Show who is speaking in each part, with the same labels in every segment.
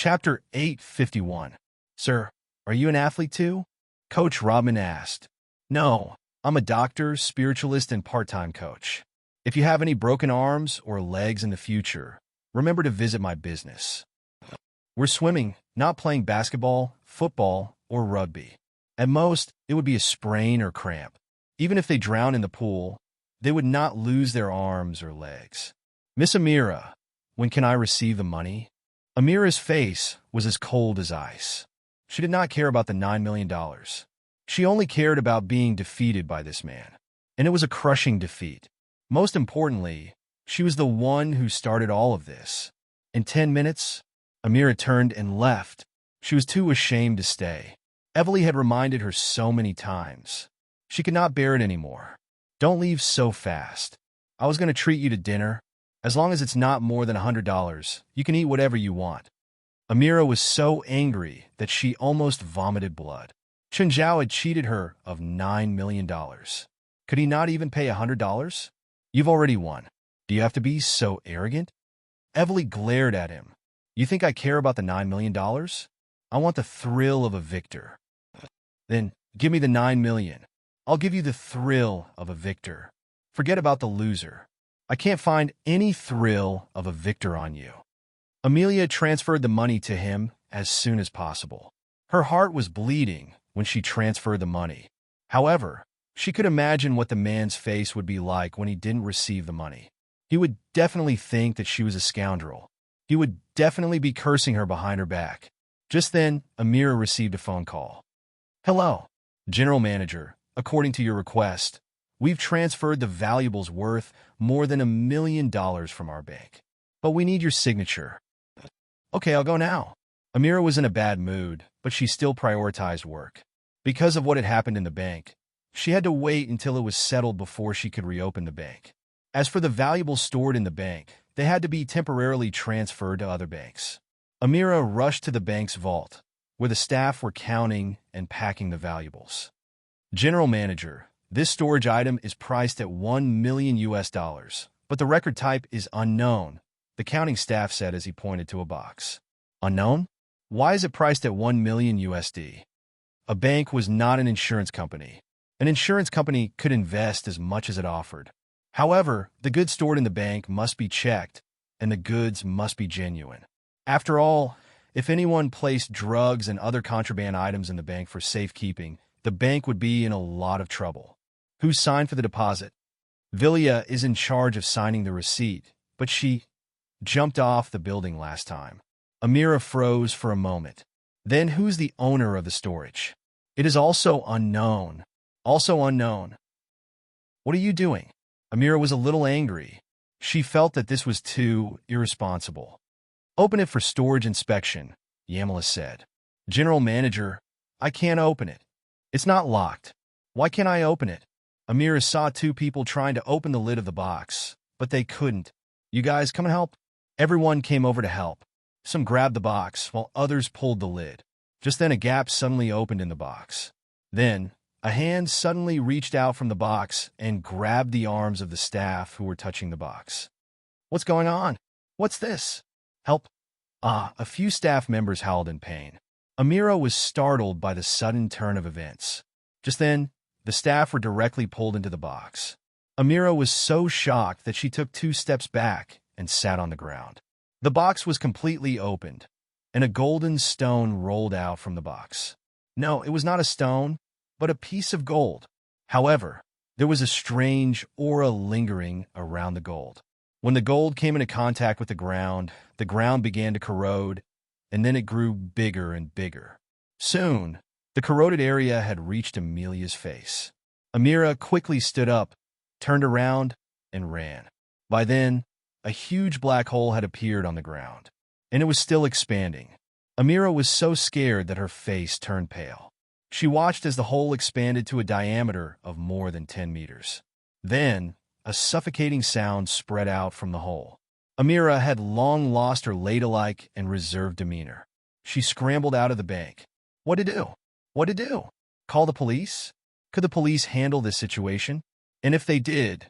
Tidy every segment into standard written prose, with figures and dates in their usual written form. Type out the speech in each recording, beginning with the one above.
Speaker 1: Chapter 851. Sir, are you an athlete too? Coach Robin asked. No, I'm a doctor, spiritualist, and part-time coach. If you have any broken arms or legs in the future, remember to visit my business. We're swimming, not playing basketball, football, or rugby. At most, it would be a sprain or cramp. Even if they drown in the pool, they would not lose their arms or legs. Miss Amira, when can I receive the money? Amira's face was as cold as ice. She did not care about the $9 million. She only cared about being defeated by this man. And it was a crushing defeat. Most importantly, she was the one who started all of this. In 10 minutes, Amira turned and left. She was too ashamed to stay. Evely had reminded her so many times. She could not bear it anymore. Don't leave so fast. I was going to treat you to dinner. As long as it's not more than $100, you can eat whatever you want. Amira was so angry that she almost vomited blood. Chen Zhao had cheated her of $9 million. Could he not even pay $100? You've already won. Do you have to be so arrogant? Evely glared at him. You think I care about the $9 million? I want the thrill of a victor. Then give me the $9 million. I'll give you the thrill of a victor. Forget about the loser. I can't find any thrill of a victor on you. Amelia transferred the money to him as soon as possible. Her heart was bleeding when she transferred the money. However, she could imagine what the man's face would be like when he didn't receive the money. He would definitely think that she was a scoundrel. He would definitely be cursing her behind her back. Just then, Amira received a phone call. Hello, General Manager. According to your request, we've transferred the valuables worth more than $1 million from our bank. But we need your signature. Okay, I'll go now. Amira was in a bad mood, but she still prioritized work. Because of what had happened in the bank, she had to wait until it was settled before she could reopen the bank. As for the valuables stored in the bank, they had to be temporarily transferred to other banks. Amira rushed to the bank's vault, where the staff were counting and packing the valuables. General Manager, this storage item is priced at $1 million, but the record type is unknown, the counting staff said as he pointed to a box. Unknown? Why is it priced at $1 million? A bank was not an insurance company. An insurance company could invest as much as it offered. However, the goods stored in the bank must be checked, and the goods must be genuine. After all, if anyone placed drugs and other contraband items in the bank for safekeeping, the bank would be in a lot of trouble. Who signed for the deposit? Villia is in charge of signing the receipt, but she jumped off the building last time. Amira froze for a moment. Then who's the owner of the storage? It is also unknown. Also unknown. What are you doing? Amira was a little angry. She felt that this was too irresponsible. Open it for storage inspection, Yamala said. General Manager, I can't open it. It's not locked. Why can't I open it? Amira saw two people trying to open the lid of the box, but they couldn't. You guys come and help? Everyone came over to help. Some grabbed the box, while others pulled the lid. Just then a gap suddenly opened in the box. Then, a hand suddenly reached out from the box and grabbed the arms of the staff who were touching the box. What's going on? What's this? Help. A few staff members howled in pain. Amira was startled by the sudden turn of events. Just then, the staff were directly pulled into the box. Amira was so shocked that she took 2 steps back and sat on the ground. The box was completely opened, and a golden stone rolled out from the box. No, it was not a stone, but a piece of gold. However, there was a strange aura lingering around the gold. When the gold came into contact with the ground began to corrode, and then it grew bigger and bigger. Soon, the corroded area had reached Amelia's face. Amira quickly stood up, turned around, and ran. By then, a huge black hole had appeared on the ground, and it was still expanding. Amira was so scared that her face turned pale. She watched as the hole expanded to a diameter of more than 10 meters. Then, a suffocating sound spread out from the hole. Amira had long lost her ladylike and reserved demeanor. She scrambled out of the bank. What to do? What to do? Call the police? Could the police handle this situation? And if they did,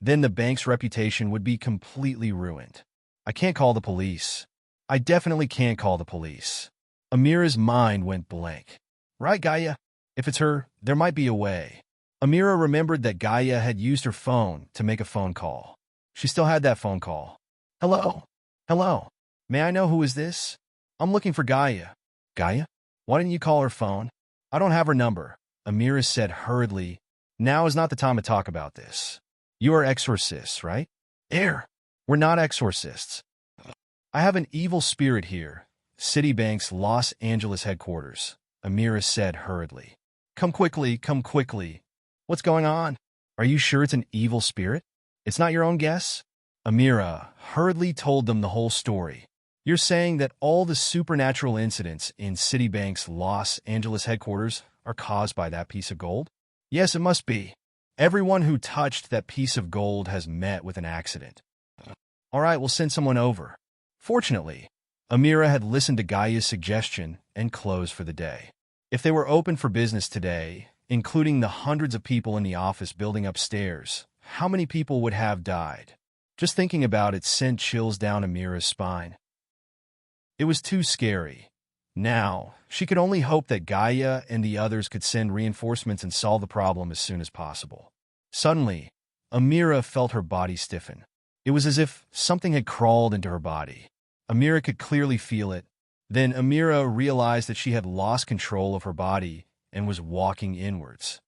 Speaker 1: then the bank's reputation would be completely ruined. I can't call the police. I definitely can't call the police. Amira's mind went blank. Right, Gaia? If it's her, there might be a way. Amira remembered that Gaia had used her phone to make a phone call. She still had that phone call. Hello? Hello? May I know who is this? I'm looking for Gaia. Gaia? Why didn't you call her phone? I don't have her number, Amira said hurriedly. Now is not the time to talk about this. You are exorcists, right? We're not exorcists. I have an evil spirit here. Citibank's Los Angeles headquarters, Amira said hurriedly. Come quickly, come quickly. What's going on? Are you sure it's an evil spirit? It's not your own guess? Amira hurriedly told them the whole story. You're saying that all the supernatural incidents in Citibank's Los Angeles headquarters are caused by that piece of gold? Yes, it must be. Everyone who touched that piece of gold has met with an accident. All right, we'll send someone over. Fortunately, Amira had listened to Gaia's suggestion and closed for the day. If they were open for business today, including the hundreds of people in the office building upstairs, how many people would have died? Just thinking about it sent chills down Amira's spine. It was too scary. Now, she could only hope that Gaia and the others could send reinforcements and solve the problem as soon as possible. Suddenly, Amira felt her body stiffen. It was as if something had crawled into her body. Amira could clearly feel it. Then Amira realized that she had lost control of her body and was walking inwards.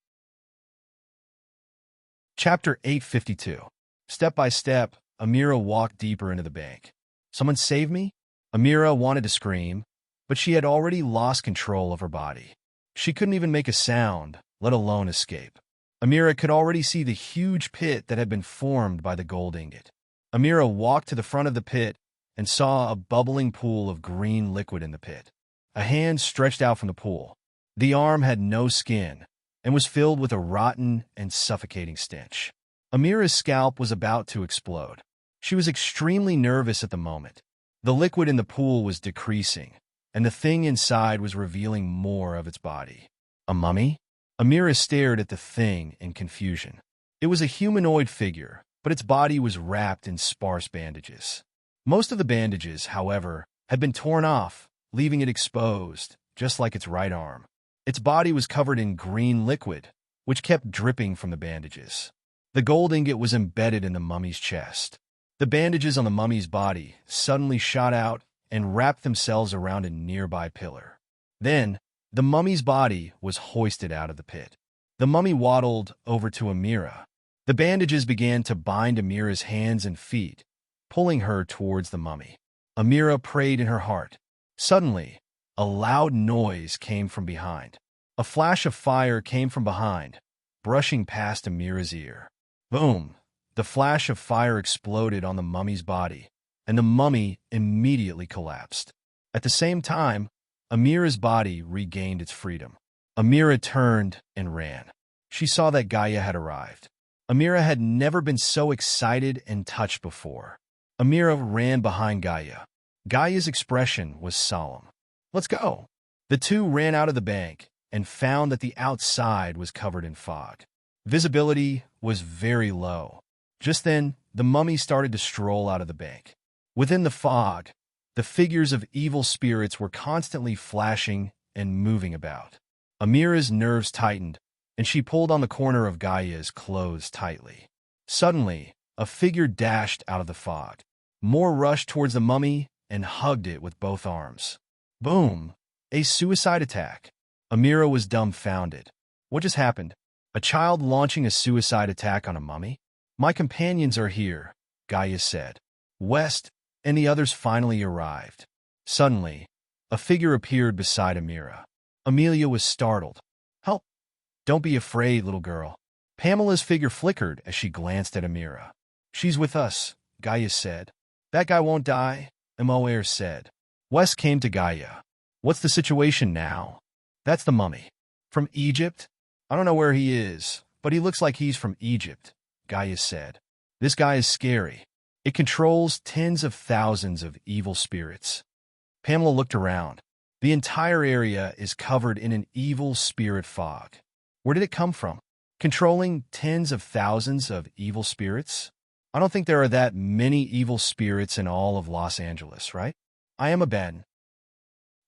Speaker 1: Chapter 852. Step by step, Amira walked deeper into the bank. Someone save me? Amira wanted to scream, but she had already lost control of her body. She couldn't even make a sound, let alone escape. Amira could already see the huge pit that had been formed by the gold ingot. Amira walked to the front of the pit and saw a bubbling pool of green liquid in the pit. A hand stretched out from the pool. The arm had no skin and was filled with a rotten and suffocating stench. Amira's scalp was about to explode. She was extremely nervous at the moment. The liquid in the pool was decreasing, and the thing inside was revealing more of its body. A mummy? Amira stared at the thing in confusion. It was a humanoid figure, but its body was wrapped in sparse bandages. Most of the bandages, however, had been torn off, leaving it exposed, just like its right arm. Its body was covered in green liquid, which kept dripping from the bandages. The gold ingot was embedded in the mummy's chest. The bandages on the mummy's body suddenly shot out and wrapped themselves around a nearby pillar. Then, the mummy's body was hoisted out of the pit. The mummy waddled over to Amira. The bandages began to bind Amira's hands and feet, pulling her towards the mummy. Amira prayed in her heart. Suddenly, a loud noise came from behind. A flash of fire came from behind, brushing past Amira's ear. Boom! The flash of fire exploded on the mummy's body, and the mummy immediately collapsed. At the same time, Amira's body regained its freedom. Amira turned and ran. She saw that Gaia had arrived. Amira had never been so excited and touched before. Amira ran behind Gaia. Gaia's expression was solemn. Let's go. The two ran out of the bank and found that the outside was covered in fog. Visibility was very low. Just then, the mummy started to stroll out of the bank. Within the fog, the figures of evil spirits were constantly flashing and moving about. Amira's nerves tightened, and she pulled on the corner of Gaia's clothes tightly. Suddenly, a figure dashed out of the fog. More rushed towards the mummy and hugged it with both arms. Boom! A suicide attack. Amira was dumbfounded. What just happened? A child launching a suicide attack on a mummy? My companions are here, Gaia said. West and the others finally arrived. Suddenly, a figure appeared beside Amira. Amelia was startled. Help! Don't be afraid, little girl. Pamela's figure flickered as she glanced at Amira. She's with us, Gaia said. That guy won't die, Immerse said. West came to Gaia. What's the situation now? That's the mummy. From Egypt? I don't know where he is, but he looks like he's from Egypt, Gaia said. This guy is scary. It controls tens of thousands of evil spirits. Pamela looked around. The entire area is covered in an evil spirit fog. Where did it come from? Controlling tens of thousands of evil spirits? I don't think there are that many evil spirits in all of Los Angeles, right? I am Abaddon.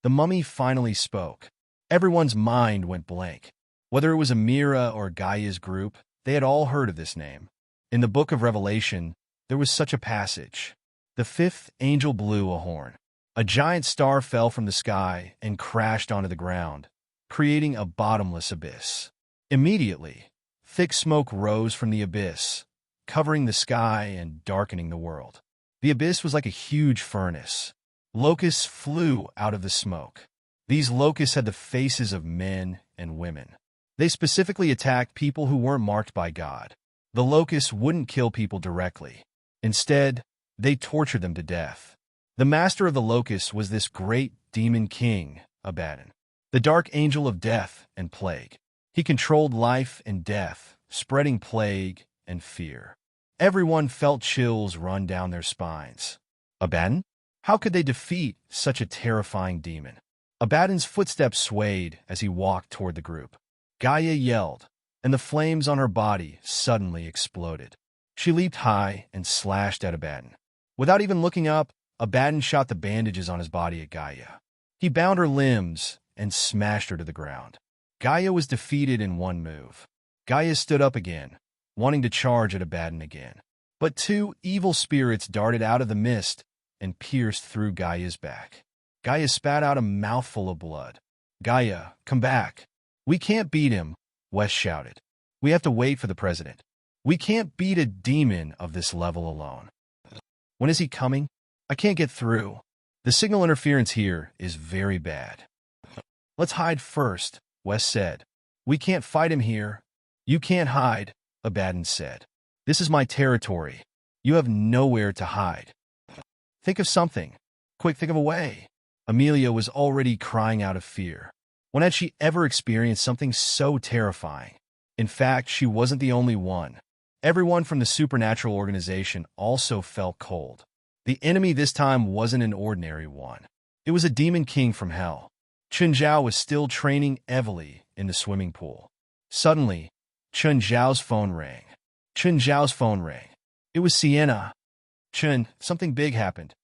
Speaker 1: The mummy finally spoke. Everyone's mind went blank. Whether it was Amira or Gaia's group, they had all heard of this name. In the Book of Revelation, there was such a passage. The fifth angel blew a horn. A giant star fell from the sky and crashed onto the ground, creating a bottomless abyss. Immediately, thick smoke rose from the abyss, covering the sky and darkening the world. The abyss was like a huge furnace. Locusts flew out of the smoke. These locusts had the faces of men and women. They specifically attacked people who weren't marked by God. The locusts wouldn't kill people directly. Instead, they tortured them to death. The master of the locusts was this great demon king, Abaddon, the dark angel of death and plague. He controlled life and death, spreading plague and fear. Everyone felt chills run down their spines. Abaddon? How could they defeat such a terrifying demon? Abaddon's footsteps swayed as he walked toward the group. Gaia yelled, and the flames on her body suddenly exploded. She leaped high and slashed at Abaddon. Without even looking up, Abaddon shot the bandages on his body at Gaia. He bound her limbs and smashed her to the ground. Gaia was defeated in one move. Gaia stood up again, wanting to charge at Abaddon again. But two evil spirits darted out of the mist and pierced through Gaia's back. Gaia spat out a mouthful of blood. "Gaia, come back. We can't beat him," Wes shouted. "We have to wait for the president. We can't beat a demon of this level alone." "When is he coming? I can't get through. The signal interference here is very bad." "Let's hide first," Wes said. "We can't fight him here." "You can't hide," Abaddon said. "This is my territory. You have nowhere to hide. Think of something. Quick, think of a way." Amelia was already crying out of fear. When had she ever experienced something so terrifying? In fact, she wasn't the only one. Everyone from the supernatural organization also felt cold. The enemy this time wasn't an ordinary one. It was a demon king from hell. Chun Zhao was still training heavily in the swimming pool. Suddenly, Chun Zhao's phone rang. Chun Zhao's phone rang. It was Sienna. "Chun, something big happened."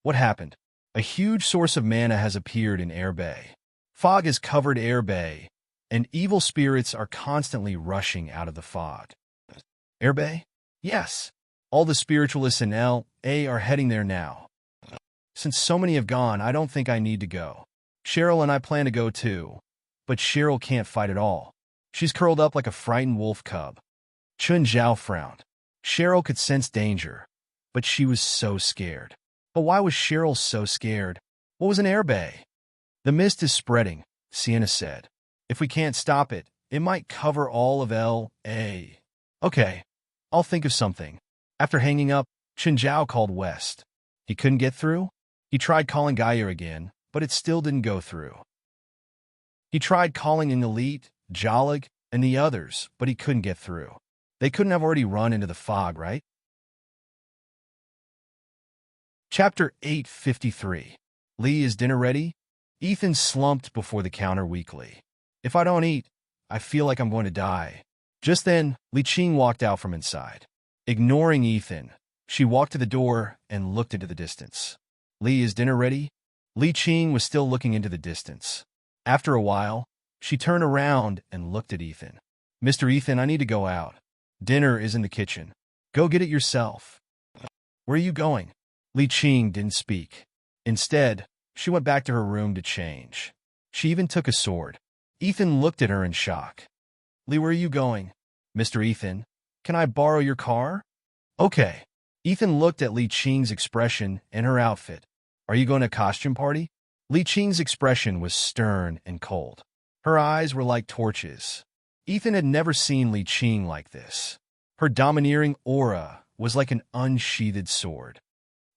Speaker 1: "What happened?" "A huge source of mana has appeared in Air Bay. Fog has covered Air Bay, and evil spirits are constantly rushing out of the fog." "Air Bay?" "Yes. All the spiritualists in L.A. are heading there now. Since so many have gone, I don't think I need to go. Cheryl and I plan to go too, but Cheryl can't fight at all. She's curled up like a frightened wolf cub." Chun Zhao frowned. Cheryl could sense danger, but she was so scared. But why was Cheryl so scared? What was an Air Bay? "The mist is spreading," Sienna said. "If we can't stop it, it might cover all of L.A. "Okay, I'll think of something." After hanging up, Chun Zhao called West. He couldn't get through? He tried calling Gaia again, but it still didn't go through. He tried calling in Elite, Jalag, and the others, but he couldn't get through. They couldn't have already run into the fog, right? Chapter 853. Lee, is dinner ready? Ethan slumped before the counter weakly. "If I don't eat, I feel like I'm going to die." Just then, Li Qing walked out from inside. Ignoring Ethan, she walked to the door and looked into the distance. "Lee, is dinner ready?" Li Qing was still looking into the distance. After a while, she turned around and looked at Ethan. "Mr. Ethan, I need to go out. Dinner is in the kitchen. Go get it yourself." "Where are you going?" Li Qing didn't speak. Instead, she went back to her room to change. She even took a sword. Ethan looked at her in shock. "Lee, where are you going?" "Mr. Ethan, can I borrow your car?" "Okay." Ethan looked at Li Qing's expression and her outfit. "Are you going to a costume party?" Li Qing's expression was stern and cold. Her eyes were like torches. Ethan had never seen Li Qing like this. Her domineering aura was like an unsheathed sword.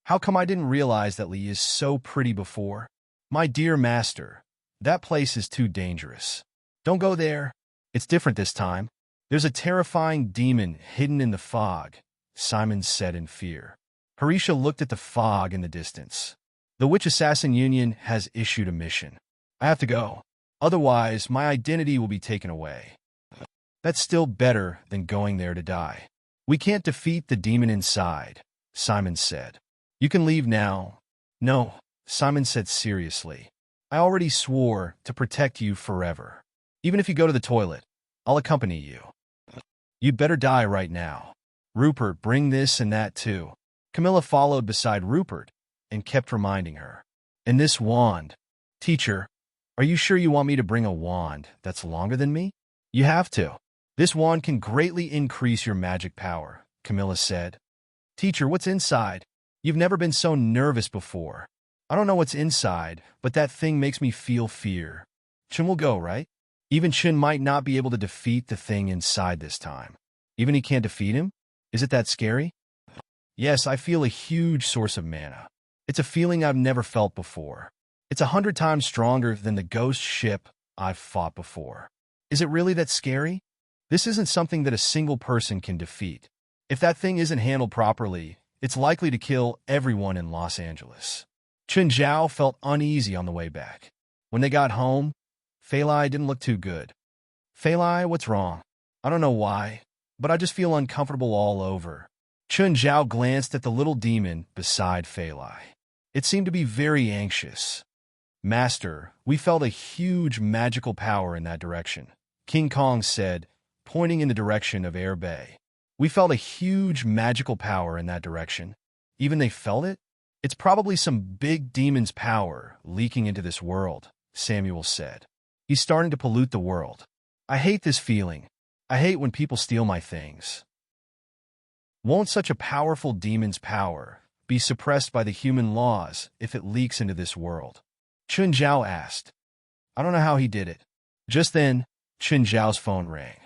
Speaker 1: "How come I didn't realize that Li is so pretty before?" "My dear master, that place is too dangerous. Don't go there. It's different this time. There's a terrifying demon hidden in the fog," Simon said in fear. Harisha looked at the fog in the distance. "The Witch Assassin Union has issued a mission. I have to go. Otherwise, my identity will be taken away." "That's still better than going there to die." "We can't defeat the demon inside," Simon said. "You can leave now." "No, Simon said seriously. I already swore to protect you forever. Even if you go to the toilet, I'll accompany you. You'd better die right now. Rupert, bring this and that too. Camilla followed beside Rupert and kept reminding her. And this wand. Teacher, are you sure you want me to bring a wand that's longer than me? You have to. This wand can greatly increase your magic power, Camilla said. Teacher, what's inside? You've never been so nervous before. I don't know what's inside, but that thing makes me feel fear. Chen will go, right? Even Chen might not be able to defeat the thing inside this time. Even he can't defeat him? Is it that scary? Yes, I feel a huge source of mana. It's a feeling I've never felt before. It's 100 times stronger than the ghost ship I've fought before. Is it really that scary? This isn't something that a single person can defeat. If that thing isn't handled properly, it's likely to kill everyone in Los Angeles. Chen Zhao felt uneasy on the way back. When they got home, Fei Lai didn't look too good. Fei Lai, what's wrong? I don't know why, but I just feel uncomfortable all over. Chen Zhao glanced at the little demon beside Fei Lai. It seemed to be very anxious. Master, we felt a huge magical power in that direction, King Kong said, pointing in the direction of Air Bay. We felt a huge magical power in that direction. Even they felt it? It's probably some big demon's power leaking into this world, Samuel said. He's starting to pollute the world. I hate this feeling. I hate when people steal my things. Won't such a powerful demon's power be suppressed by the human laws if it leaks into this world? Chen Zhao asked. I don't know how he did it. Just then, Chen Zhao's phone rang.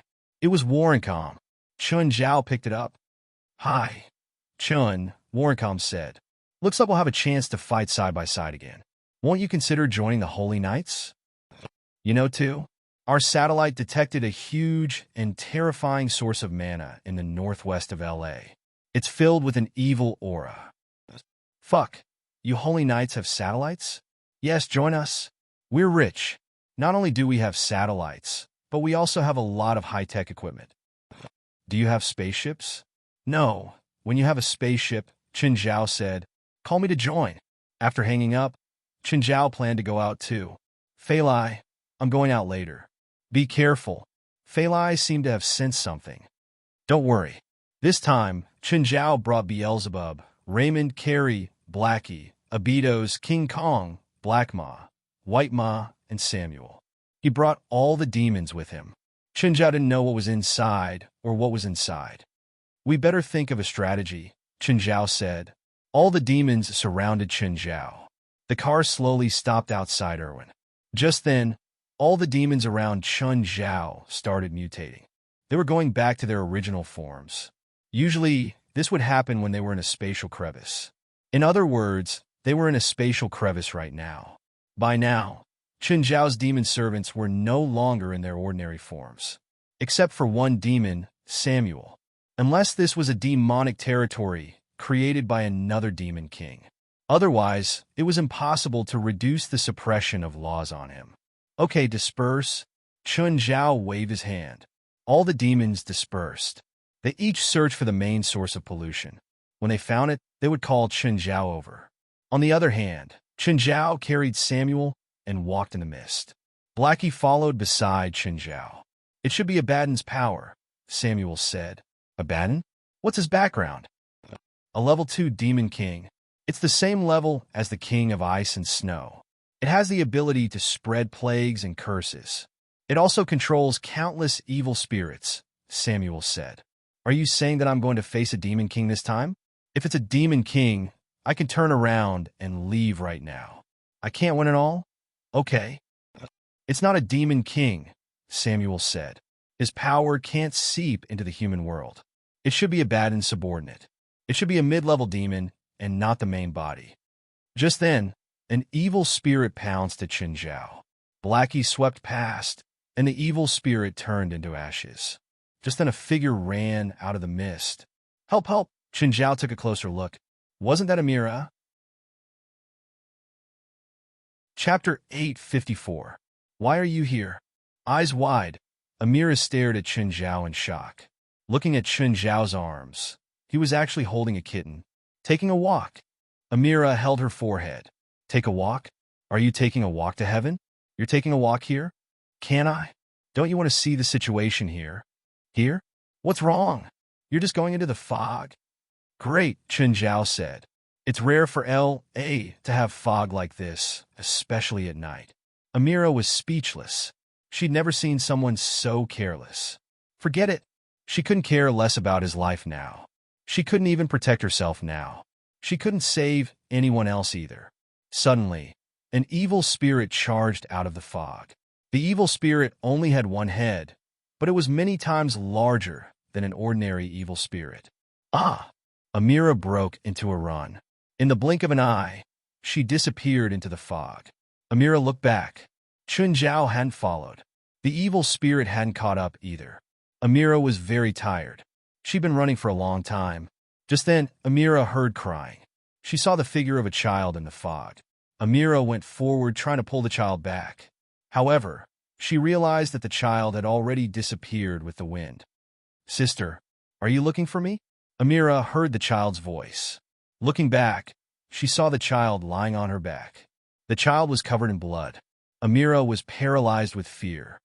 Speaker 1: It was Warrencom. Chen Zhao picked it up. Hi. Chen, Warrencom said. Looks like we'll have a chance to fight side by side again. Won't you consider joining the Holy Knights? You know, too, our satellite detected a huge and terrifying source of mana in the northwest of LA. It's filled with an evil aura. Fuck, you Holy Knights have satellites? Yes, join us. We're rich. Not only do we have satellites, but we also have a lot of high-tech equipment. Do you have spaceships? No. When you have a spaceship, Chen Zhao said, call me to join. After hanging up, Chen Zhao planned to go out too. Fei Lai, I'm going out later. Be careful. Fei Lai seemed to have sensed something. Don't worry. This time, Chen Zhao brought Beelzebub, Raymond, Carey, Blackie, Abidos, King Kong, Black Ma, White Ma, and Samuel. He brought all the demons with him. Chen Zhao didn't know what was inside or what was inside. We better think of a strategy, Chen Zhao said. All the demons surrounded Chen Zhao. The car slowly stopped outside Irwin. Just then, all the demons around Chen Zhao started mutating. They were going back to their original forms. Usually, this would happen when they were in a spatial crevice. In other words, they were in a spatial crevice right now. By now, Chen Zhao's demon servants were no longer in their ordinary forms. Except for one demon, Samuel. Unless this was a demonic territory created by another demon king. Otherwise, it was impossible to reduce the suppression of laws on him. Okay, disperse. Chen Zhao waved his hand. All the demons dispersed. They each searched for the main source of pollution. When they found it, they would call Chen Zhao over. On the other hand, Chen Zhao carried Samuel and walked in the mist. Blackie followed beside Chen Zhao. It should be Abaddon's power, Samuel said. Abaddon? What's his background? A level 2 demon king. It's the same level as the king of ice and snow. It has the ability to spread plagues and curses. It also controls countless evil spirits, Samuel said. Are you saying that I'm going to face a demon king this time? If it's a demon king, I can turn around and leave right now. I can't win it all? Okay. It's not a demon king, Samuel said. His power can't seep into the human world. It should be Abaddon's subordinate. It should be a mid-level demon and not the main body. Just then, an evil spirit pounced at Chen Zhao. Blackie swept past, and the evil spirit turned into ashes. Just then a figure ran out of the mist. Help, help! Chen Zhao took a closer look. Wasn't that Amira? Chapter 854. Why are you here? Eyes wide, Amira stared at Chen Zhao in shock. Looking at Chen Zhao's arms, he was actually holding a kitten, taking a walk. Amira held her forehead. Take a walk? Are you taking a walk to heaven? You're taking a walk here? Can I? Don't you want to see the situation here? Here? What's wrong? You're just going into the fog. Great, Chen Zhao said. It's rare for L.A. to have fog like this, especially at night. Amira was speechless. She'd never seen someone so careless. Forget it. She couldn't care less about his life now. She couldn't even protect herself now. She couldn't save anyone else either. Suddenly, an evil spirit charged out of the fog. The evil spirit only had one head, but it was many times larger than an ordinary evil spirit. Ah! Amira broke into a run. In the blink of an eye, she disappeared into the fog. Amira looked back. Chun Zhao hadn't followed. The evil spirit hadn't caught up either. Amira was very tired. She'd been running for a long time. Just then, Amira heard crying. She saw the figure of a child in the fog. Amira went forward trying to pull the child back. However, she realized that the child had already disappeared with the wind. Sister, are you looking for me? Amira heard the child's voice. Looking back, she saw the child lying on her back. The child was covered in blood. Amira was paralyzed with fear.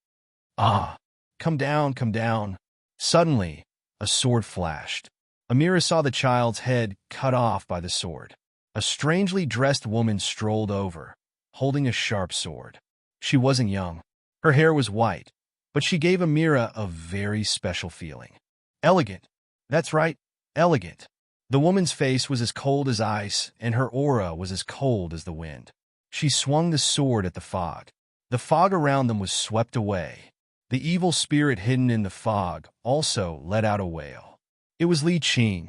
Speaker 1: Ah! Come down, come down. Suddenly, a sword flashed. Amira saw the child's head cut off by the sword. A strangely dressed woman strolled over, holding a sharp sword. She wasn't young. Her hair was white, but she gave Amira a very special feeling. Elegant. That's right, elegant. The woman's face was as cold as ice, and her aura was as cold as the wind. She swung the sword at the fog. The fog around them was swept away. The evil spirit hidden in the fog also let out a wail. It was Li Qing.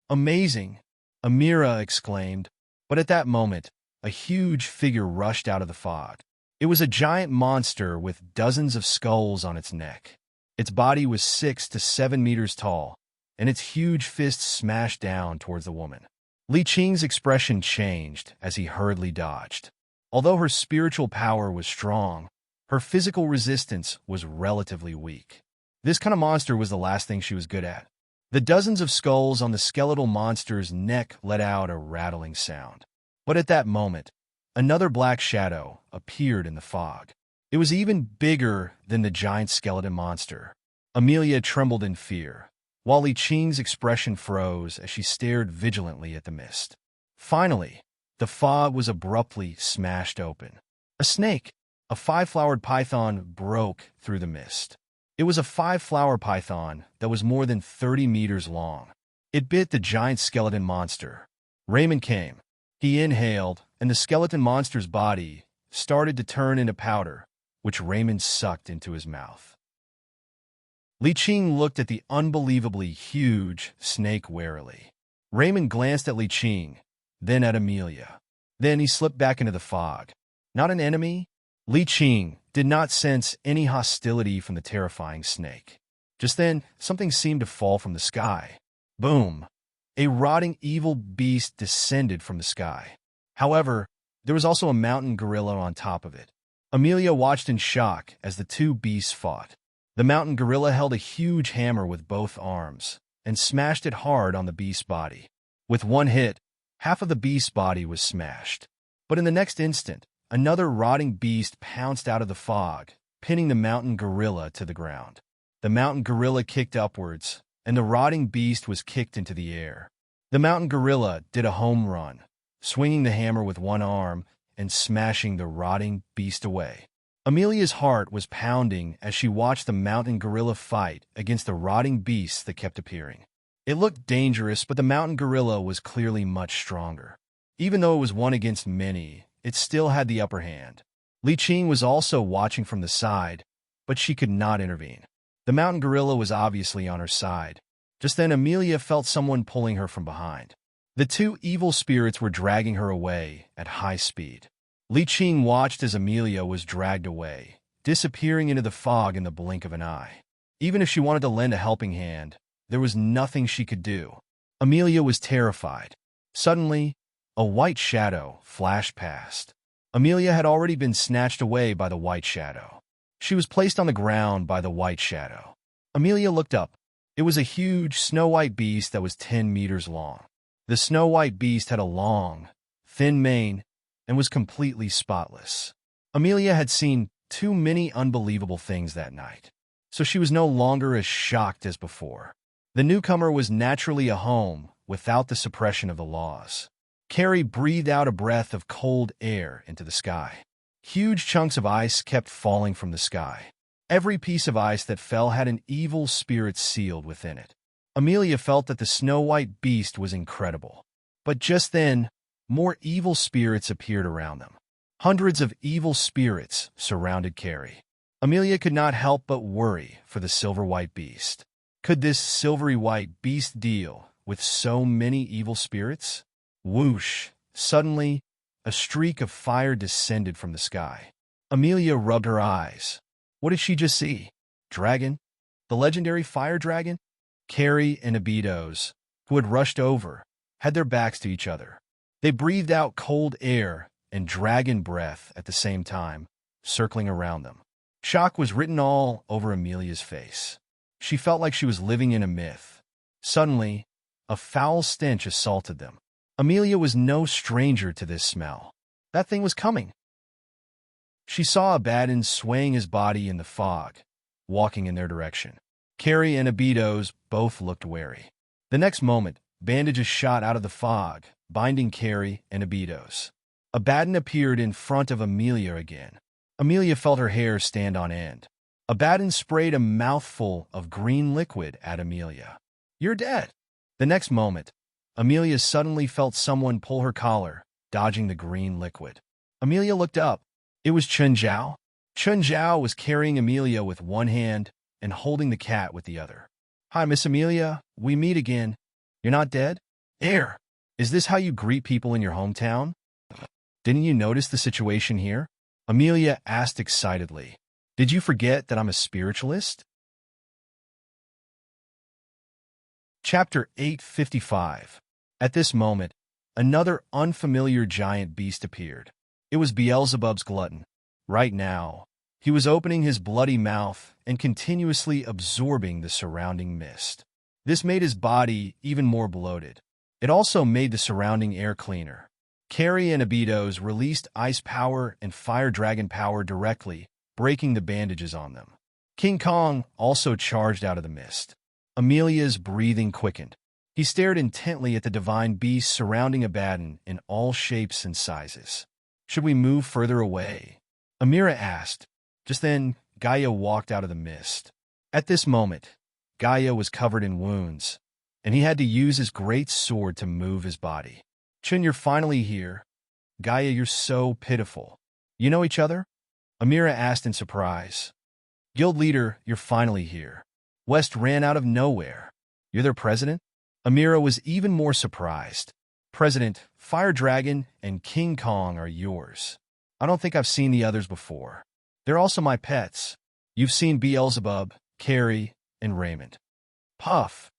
Speaker 1: Amazing, Amira exclaimed, but at that moment, a huge figure rushed out of the fog. It was a giant monster with dozens of skulls on its neck. Its body was 6 to 7 meters tall, and its huge fists smashed down towards the woman. Li Qing's expression changed as he hurriedly dodged. Although her spiritual power was strong, her physical resistance was relatively weak. This kind of monster was the last thing she was good at. The dozens of skulls on the skeletal monster's neck let out a rattling sound. But at that moment, another black shadow appeared in the fog. It was even bigger than the giant skeleton monster. Amelia trembled in fear, while Li Qing's expression froze as she stared vigilantly at the mist. Finally, the fog was abruptly smashed open. A snake, a 5-flowered python, broke through the mist. It was a 5-flower python that was more than 30 meters long. It bit the giant skeleton monster. Raymond came. He inhaled, and the skeleton monster's body started to turn into powder, which Raymond sucked into his mouth. Li Qing looked at the unbelievably huge snake warily. Raymond glanced at Li Qing, then at Amelia. Then he slipped back into the fog. Not an enemy? Li Qing did not sense any hostility from the terrifying snake. Just then, something seemed to fall from the sky. Boom! A rotting evil beast descended from the sky. However, there was also a mountain gorilla on top of it. Amelia watched in shock as the two beasts fought. The mountain gorilla held a huge hammer with both arms and smashed it hard on the beast's body. With one hit, half of the beast's body was smashed. But in the next instant, another rotting beast pounced out of the fog, pinning the mountain gorilla to the ground. The mountain gorilla kicked upwards, and the rotting beast was kicked into the air. The mountain gorilla did a home run, swinging the hammer with one arm and smashing the rotting beast away. Amelia's heart was pounding as she watched the mountain gorilla fight against the rotting beasts that kept appearing. It looked dangerous, but the mountain gorilla was clearly much stronger. Even though it was one against many, it still had the upper hand. Li Qing was also watching from the side, but she could not intervene. The mountain gorilla was obviously on her side. Just then, Amelia felt someone pulling her from behind. The two evil spirits were dragging her away at high speed. Li Qing watched as Amelia was dragged away, disappearing into the fog in the blink of an eye. Even if she wanted to lend a helping hand, there was nothing she could do. Amelia was terrified. Suddenly, a white shadow flashed past. Amelia had already been snatched away by the white shadow. She was placed on the ground by the white shadow. Amelia looked up. It was a huge snow-white beast that was 10 meters long. The snow-white beast had a long, thin mane and was completely spotless. Amelia had seen too many unbelievable things that night, so she was no longer as shocked as before. The newcomer was naturally a home without the suppression of the laws. Carrie breathed out a breath of cold air into the sky. Huge chunks of ice kept falling from the sky. Every piece of ice that fell had an evil spirit sealed within it. Amelia felt that the snow-white beast was incredible. But just then, more evil spirits appeared around them. Hundreds of evil spirits surrounded Carrie. Amelia could not help but worry for the silver-white beast. Could this silvery white beast deal with so many evil spirits? Whoosh! Suddenly, a streak of fire descended from the sky. Amelia rubbed her eyes. What did she just see? Dragon? The legendary fire dragon? Carrie and Abidos, who had rushed over, had their backs to each other. They breathed out cold air and dragon breath at the same time, circling around them. Shock was written all over Amelia's face. She felt like she was living in a myth. Suddenly, a foul stench assaulted them. Amelia was no stranger to this smell. That thing was coming. She saw Abaddon swaying his body in the fog, walking in their direction. Carrie and Abidos both looked wary. The next moment, bandages shot out of the fog, binding Carrie and Abidos. Abaddon appeared in front of Amelia again. Amelia felt her hair stand on end. Abaddon sprayed a mouthful of green liquid at Amelia. "You're dead." The next moment, Amelia suddenly felt someone pull her collar, dodging the green liquid. Amelia looked up. It was Chun Zhao. Chun Zhao was carrying Amelia with one hand and holding the cat with the other. "Hi, Miss Amelia. We meet again. You're not dead? Air. Is this how you greet people in your hometown? Didn't you notice the situation here?" Amelia asked excitedly. "Did you forget that I'm a spiritualist?" Chapter 855. At this moment, another unfamiliar giant beast appeared. It was Beelzebub's glutton. Right now, he was opening his bloody mouth and continuously absorbing the surrounding mist. This made his body even more bloated. It also made the surrounding air cleaner. Carrie and Abidos released ice power and fire dragon power directly, breaking the bandages on them. King Kong also charged out of the mist. Amelia's breathing quickened. He stared intently at the divine beasts surrounding Abaddon in all shapes and sizes. "Should we move further away?" Amira asked. Just then, Gaia walked out of the mist. At this moment, Gaia was covered in wounds, and he had to use his great sword to move his body. "Chun, you're finally here. Gaia, you're so pitiful. You know each other?" Amira asked in surprise. "Guild leader, you're finally here. West ran out of nowhere. You're their president?" Amira was even more surprised. "President, Fire Dragon, and King Kong are yours. I don't think I've seen the others before. They're also my pets. You've seen Beelzebub, Carrie, and Raymond." Puff!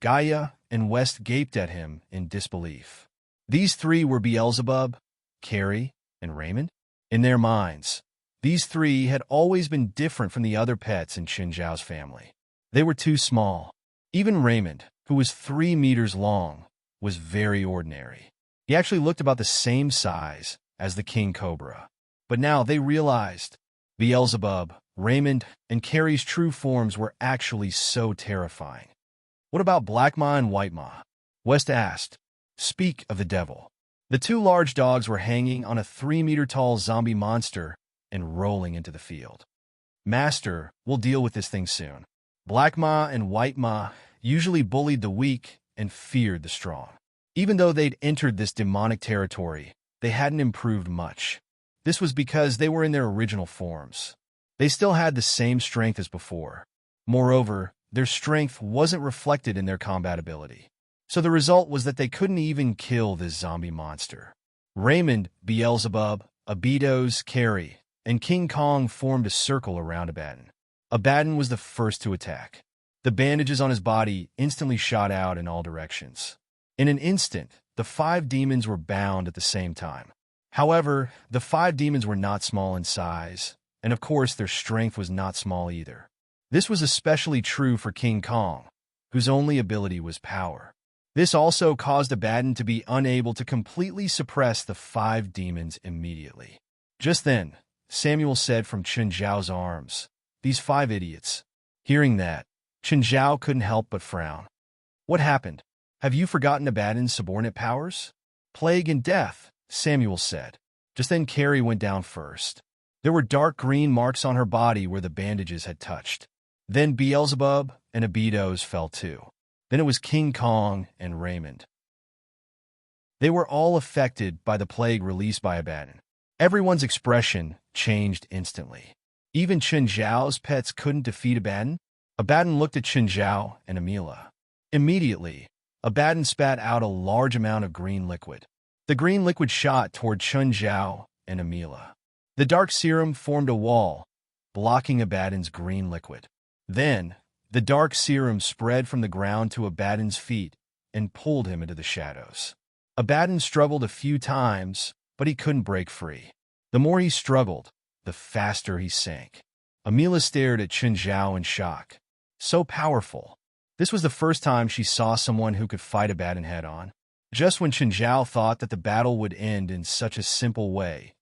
Speaker 1: Gaia and West gaped at him in disbelief. These three were Beelzebub, Carrie, and Raymond? In their minds, these three had always been different from the other pets in Chun Zhao's family. They were too small. Even Raymond, who was 3 meters long, was very ordinary. He actually looked about the same size as the King Cobra. But now they realized Beelzebub, Raymond, and Carrie's true forms were actually so terrifying. "What about Black Ma and White Ma?" West asked. "Speak of the devil." The 2 large dogs were hanging on a 3-meter-tall zombie monster and rolling into the field. "Master, we'll deal with this thing soon." Black Ma and White Ma usually bullied the weak and feared the strong. Even though they'd entered this demonic territory, they hadn't improved much. This was because they were in their original forms. They still had the same strength as before. Moreover, their strength wasn't reflected in their combat ability. So the result was that they couldn't even kill this zombie monster. Raymond, Beelzebub, Abidos, Carrie, and King Kong formed a circle around Abaddon. Abaddon was the first to attack. The bandages on his body instantly shot out in all directions. In an instant, the 5 demons were bound at the same time. However, the 5 demons were not small in size, and of course their strength was not small either. This was especially true for King Kong, whose only ability was power. This also caused Abaddon to be unable to completely suppress the 5 demons immediately. Just then, Samuel said from Chen Zhao's arms, "These 5 idiots." Hearing that, Chen Zhao couldn't help but frown. "What happened? Have you forgotten Abaddon's subordinate powers?" "Plague and death," Samuel said. Just then Carrie went down first. There were dark green marks on her body where the bandages had touched. Then Beelzebub and Abydos fell too. Then it was King Kong and Raymond. They were all affected by the plague released by Abaddon. Everyone's expression changed instantly. Even Chen Zhao's pets couldn't defeat Abaddon. Abaddon looked at Chen Zhao and Amila. Immediately, Abaddon spat out a large amount of green liquid. The green liquid shot toward Chen Zhao and Amila. The dark serum formed a wall, blocking Abaddon's green liquid. Then, the dark serum spread from the ground to Abaddon's feet and pulled him into the shadows. Abaddon struggled a few times, but he couldn't break free. The more he struggled, the faster he sank. Amila stared at Chen Zhao in shock. So powerful. This was the first time she saw someone who could fight Abaddon head-on. Just when Chen Zhao thought that the battle would end in such a simple way,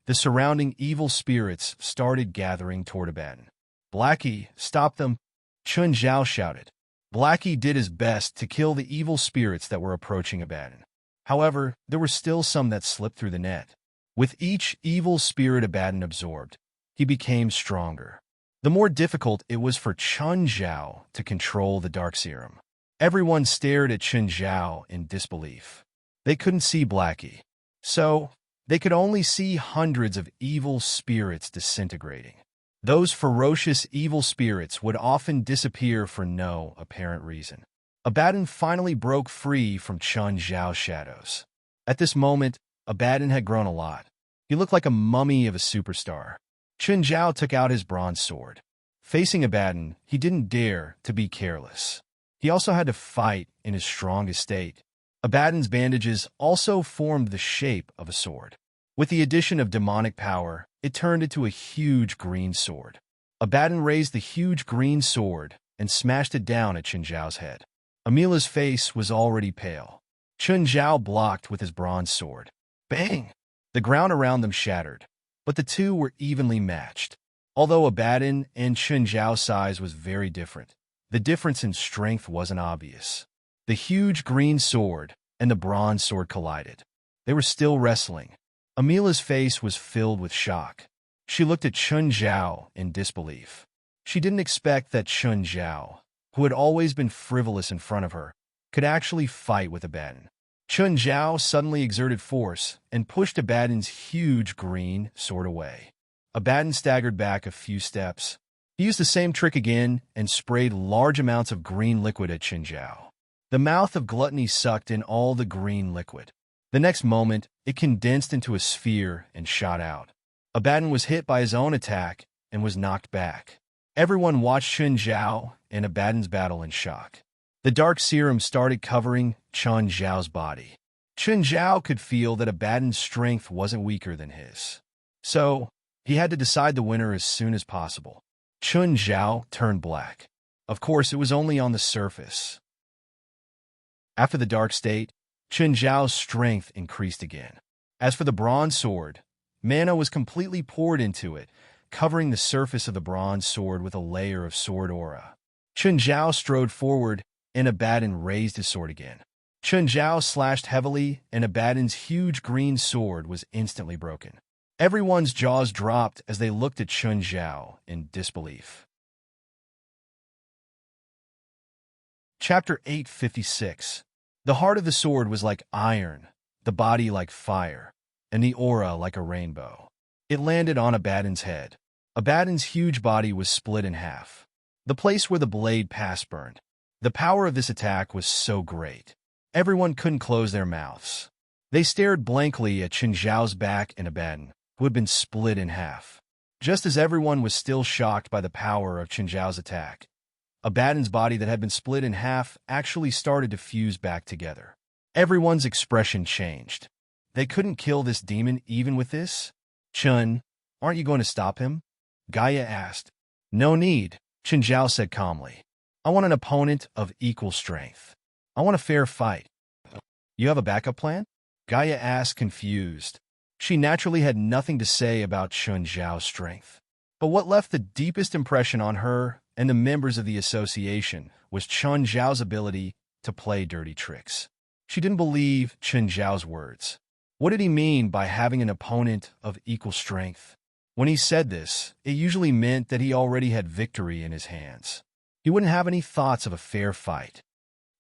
Speaker 1: the surrounding evil spirits started gathering toward Abaddon. "Blackie, stop them!" Chen Zhao shouted. Blackie did his best to kill the evil spirits that were approaching Abaddon. However, there were still some that slipped through the net. With each evil spirit Abaddon absorbed, he became stronger. The more difficult it was for Chen Zhao to control the dark serum. Everyone stared at Chen Zhao in disbelief. They couldn't see Blackie, so they could only see hundreds of evil spirits disintegrating. Those ferocious evil spirits would often disappear for no apparent reason. Abaddon finally broke free from Chen Zhao's shadows. At this moment, Abaddon had grown a lot. He looked like a mummy of a superstar. Chen Zhao took out his bronze sword. Facing Abaddon, he didn't dare to be careless. He also had to fight in his strongest state. Abaddon's bandages also formed the shape of a sword. With the addition of demonic power, it turned into a huge green sword. Abaddon raised the huge green sword and smashed it down at Chen Zhao's head. Amila's face was already pale. Chen Zhao blocked with his bronze sword. Bang! The ground around them shattered, but the two were evenly matched. Although Abaddon and Chen Zhao's size was very different, the difference in strength wasn't obvious. The huge green sword and the bronze sword collided. They were still wrestling. Amila's face was filled with shock. She looked at Chen Zhao in disbelief. She didn't expect that Chen Zhao, who had always been frivolous in front of her, could actually fight with Abaddon. Chen Zhao suddenly exerted force and pushed Abaddon's huge green sword away. Abaddon staggered back a few steps. He used the same trick again and sprayed large amounts of green liquid at Chen Zhao. The mouth of gluttony sucked in all the green liquid. The next moment, it condensed into a sphere and shot out. Abaddon was hit by his own attack and was knocked back. Everyone watched Chen Zhao and Abaddon's battle in shock. The dark serum started covering Chen Zhao's body. Chen Zhao could feel that Abaddon's strength wasn't weaker than his. So, he had to decide the winner as soon as possible. Chen Zhao turned black. Of course, it was only on the surface. After the dark state, Chen Zhao's strength increased again. As for the bronze sword, mana was completely poured into it, covering the surface of the bronze sword with a layer of sword aura. Chen Zhao strode forward, and Abaddon raised his sword again. Chen Zhao slashed heavily, and Abaddon's huge green sword was instantly broken. Everyone's jaws dropped as they looked at Chen Zhao in disbelief. Chapter 856. The heart of the sword was like iron, the body like fire, and the aura like a rainbow. It landed on Abaddon's head. Abaddon's huge body was split in half. The place where the blade passed burned. The power of this attack was so great. Everyone couldn't close their mouths. They stared blankly at Chen Zhao's back and Abaddon, who had been split in half. Just as everyone was still shocked by the power of Chen Zhao's attack, Abaddon's body that had been split in half actually started to fuse back together. Everyone's expression changed. They couldn't kill this demon even with this? Chen, aren't you going to stop him? Gaia asked. No need, Chen Zhao said calmly. I want an opponent of equal strength. I want a fair fight. You have a backup plan? Gaia asked, confused. She naturally had nothing to say about Chun Zhao's strength. But what left the deepest impression on her and the members of the association was Chun Zhao's ability to play dirty tricks. She didn't believe Chun Zhao's words. What did he mean by having an opponent of equal strength? When he said this, it usually meant that he already had victory in his hands. He wouldn't have any thoughts of a fair fight.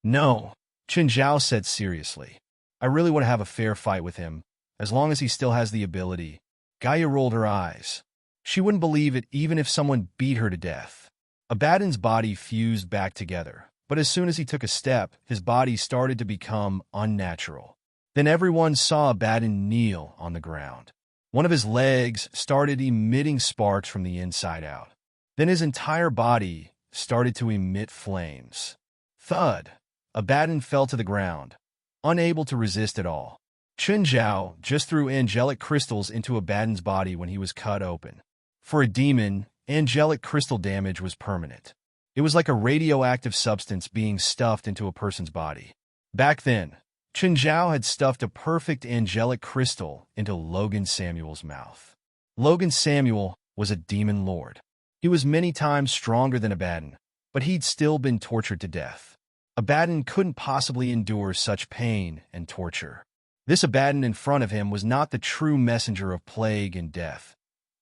Speaker 1: No, Chun Zhao said seriously. I really want to have a fair fight with him, as long as he still has the ability. Gaia rolled her eyes. She wouldn't believe it even if someone beat her to death. Abaddon's body fused back together, but as soon as he took a step, his body started to become unnatural. Then everyone saw Abaddon kneel on the ground. One of his legs started emitting sparks from the inside out. Then his entire body started to emit flames. Thud! Abaddon fell to the ground, unable to resist at all. Chun Zhao just threw angelic crystals into Abaddon's body when he was cut open. For a demon, angelic crystal damage was permanent. It was like a radioactive substance being stuffed into a person's body. Back then, Chun Zhao had stuffed a perfect angelic crystal into Logan Samuel's mouth. Logan Samuel was a demon lord. He was many times stronger than Abaddon, but he'd still been tortured to death. Abaddon couldn't possibly endure such pain and torture. This Abaddon in front of him was not the true messenger of plague and death,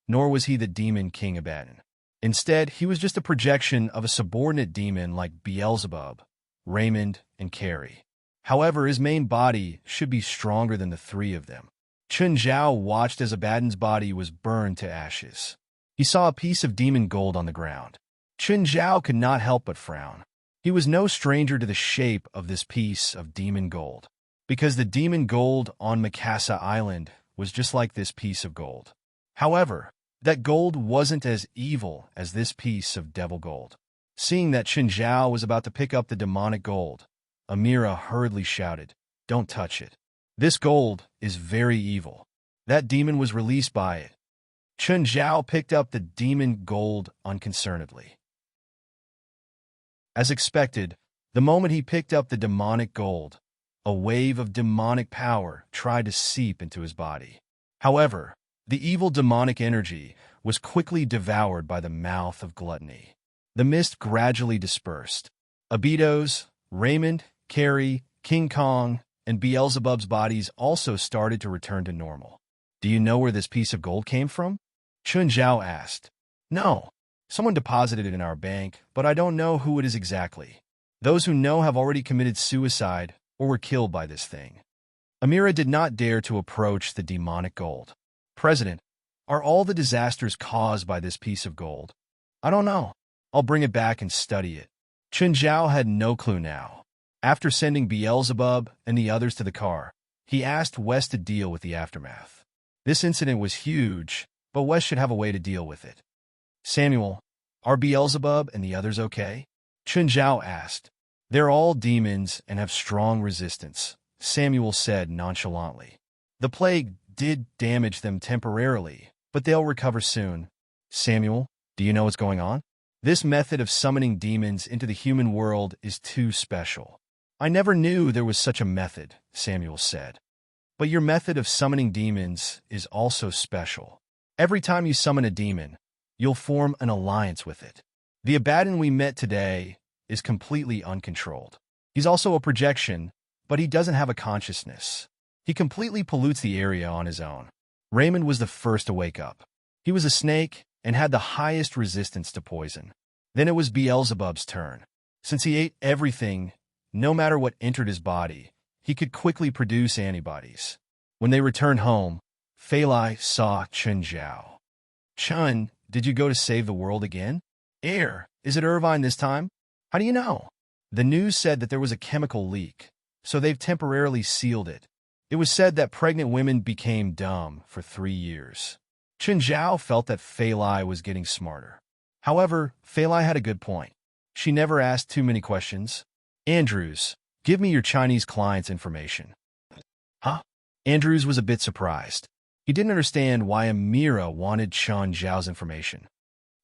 Speaker 1: nor was he the demon king Abaddon. Instead, he was just a projection of a subordinate demon like Beelzebub, Raymond, and Carrie. However, his main body should be stronger than the three of them. Chun Zhao watched as Abaddon's body was burned to ashes. He saw a piece of demon gold on the ground. Chun Zhao could not help but frown. He was no stranger to the shape of this piece of demon gold, because the demon gold on Mikasa Island was just like this piece of gold. However, that gold wasn't as evil as this piece of devil gold. Seeing that Chun Zhao was about to pick up the demonic gold, Amira hurriedly shouted, "Don't touch it. This gold is very evil." That demon was released by it. Chun Zhao picked up the demon gold unconcernedly. As expected, the moment he picked up the demonic gold, a wave of demonic power tried to seep into his body. However, the evil demonic energy was quickly devoured by the mouth of gluttony. The mist gradually dispersed. Abido's, Raymond, Carrie, King Kong, and Beelzebub's bodies also started to return to normal. "Do you know where this piece of gold came from?" Chun Zhao asked. "No. Someone deposited it in our bank, but I don't know who it is exactly. Those who know have already committed suicide or were killed by this thing." Amira did not dare to approach the demonic gold. "President, are all the disasters caused by this piece of gold?" "I don't know. I'll bring it back and study it." Chun Zhao had no clue now. After sending Beelzebub and the others to the car, he asked Wes to deal with the aftermath. This incident was huge, but Wes should have a way to deal with it. "Samuel, are Beelzebub and the others okay?" Chun Zhao asked. "They're all demons and have strong resistance," Samuel said nonchalantly. "The plague did damage them temporarily, but they'll recover soon." "Samuel, do you know what's going on?" "This method of summoning demons into the human world is too special." "I never knew there was such a method," Samuel said. "But your method of summoning demons is also special. Every time you summon a demon, you'll form an alliance with it. The Abaddon we met today is completely uncontrolled. He's also a projection, but he doesn't have a consciousness. He completely pollutes the area on his own." Raymond was the first to wake up. He was a snake and had the highest resistance to poison. Then it was Beelzebub's turn. Since he ate everything, no matter what entered his body, he could quickly produce antibodies. When they returned home, Feilai saw Chun Zhao. "Chun, did you go to save the world again?" Is it Irvine this time?" "How do you know?" "The news said that there was a chemical leak, so they've temporarily sealed it. It was said that pregnant women became dumb for 3 years." Chun Zhao felt that Feilai was getting smarter. However, Feilai had a good point. She never asked too many questions. "Andrews, give me your Chinese client's information." "Huh?" Andrews was a bit surprised. He didn't understand why Amira wanted Chun Zhao's information.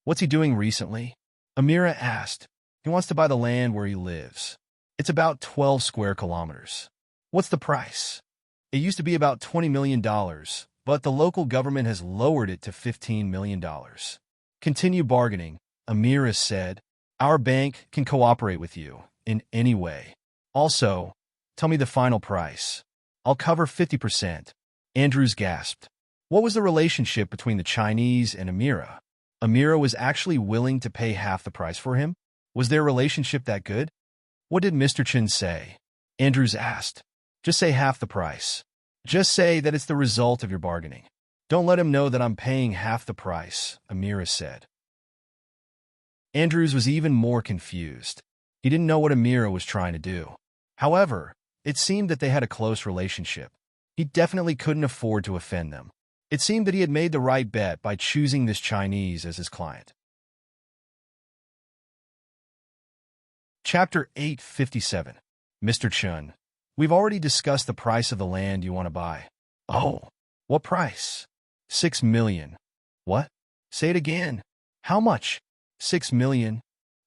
Speaker 1: "What's he doing recently?" Amira asked. "He wants to buy the land where he lives." It's about 12 square kilometers. What's the price? It used to be about $20 million, but the local government has lowered it to $15 million. Continue bargaining, Immerse said. Our bank can cooperate with you in any way. Also, tell me the final price. I'll cover 50%. Andrews gasped. What was the relationship between the Chinese and Immerse? Immerse was actually willing to pay half the price for him? Was their relationship that good? What did Mr. Chen say? Andrews asked. Just say half the price. Just say that it's the result of your bargaining. Don't let him know that I'm paying half the price, Immerse said. Andrews was even more confused. He didn't know what Immerse was trying to do. However, it seemed that they had a close relationship. He definitely couldn't afford to offend them. It seemed that he had made the right bet by choosing this Chinese as his client. Chapter 857. Mr. Chen, we've already discussed the price of the land you want to buy. Oh, what price? 6 million. What? Say it again. How much? 6 million.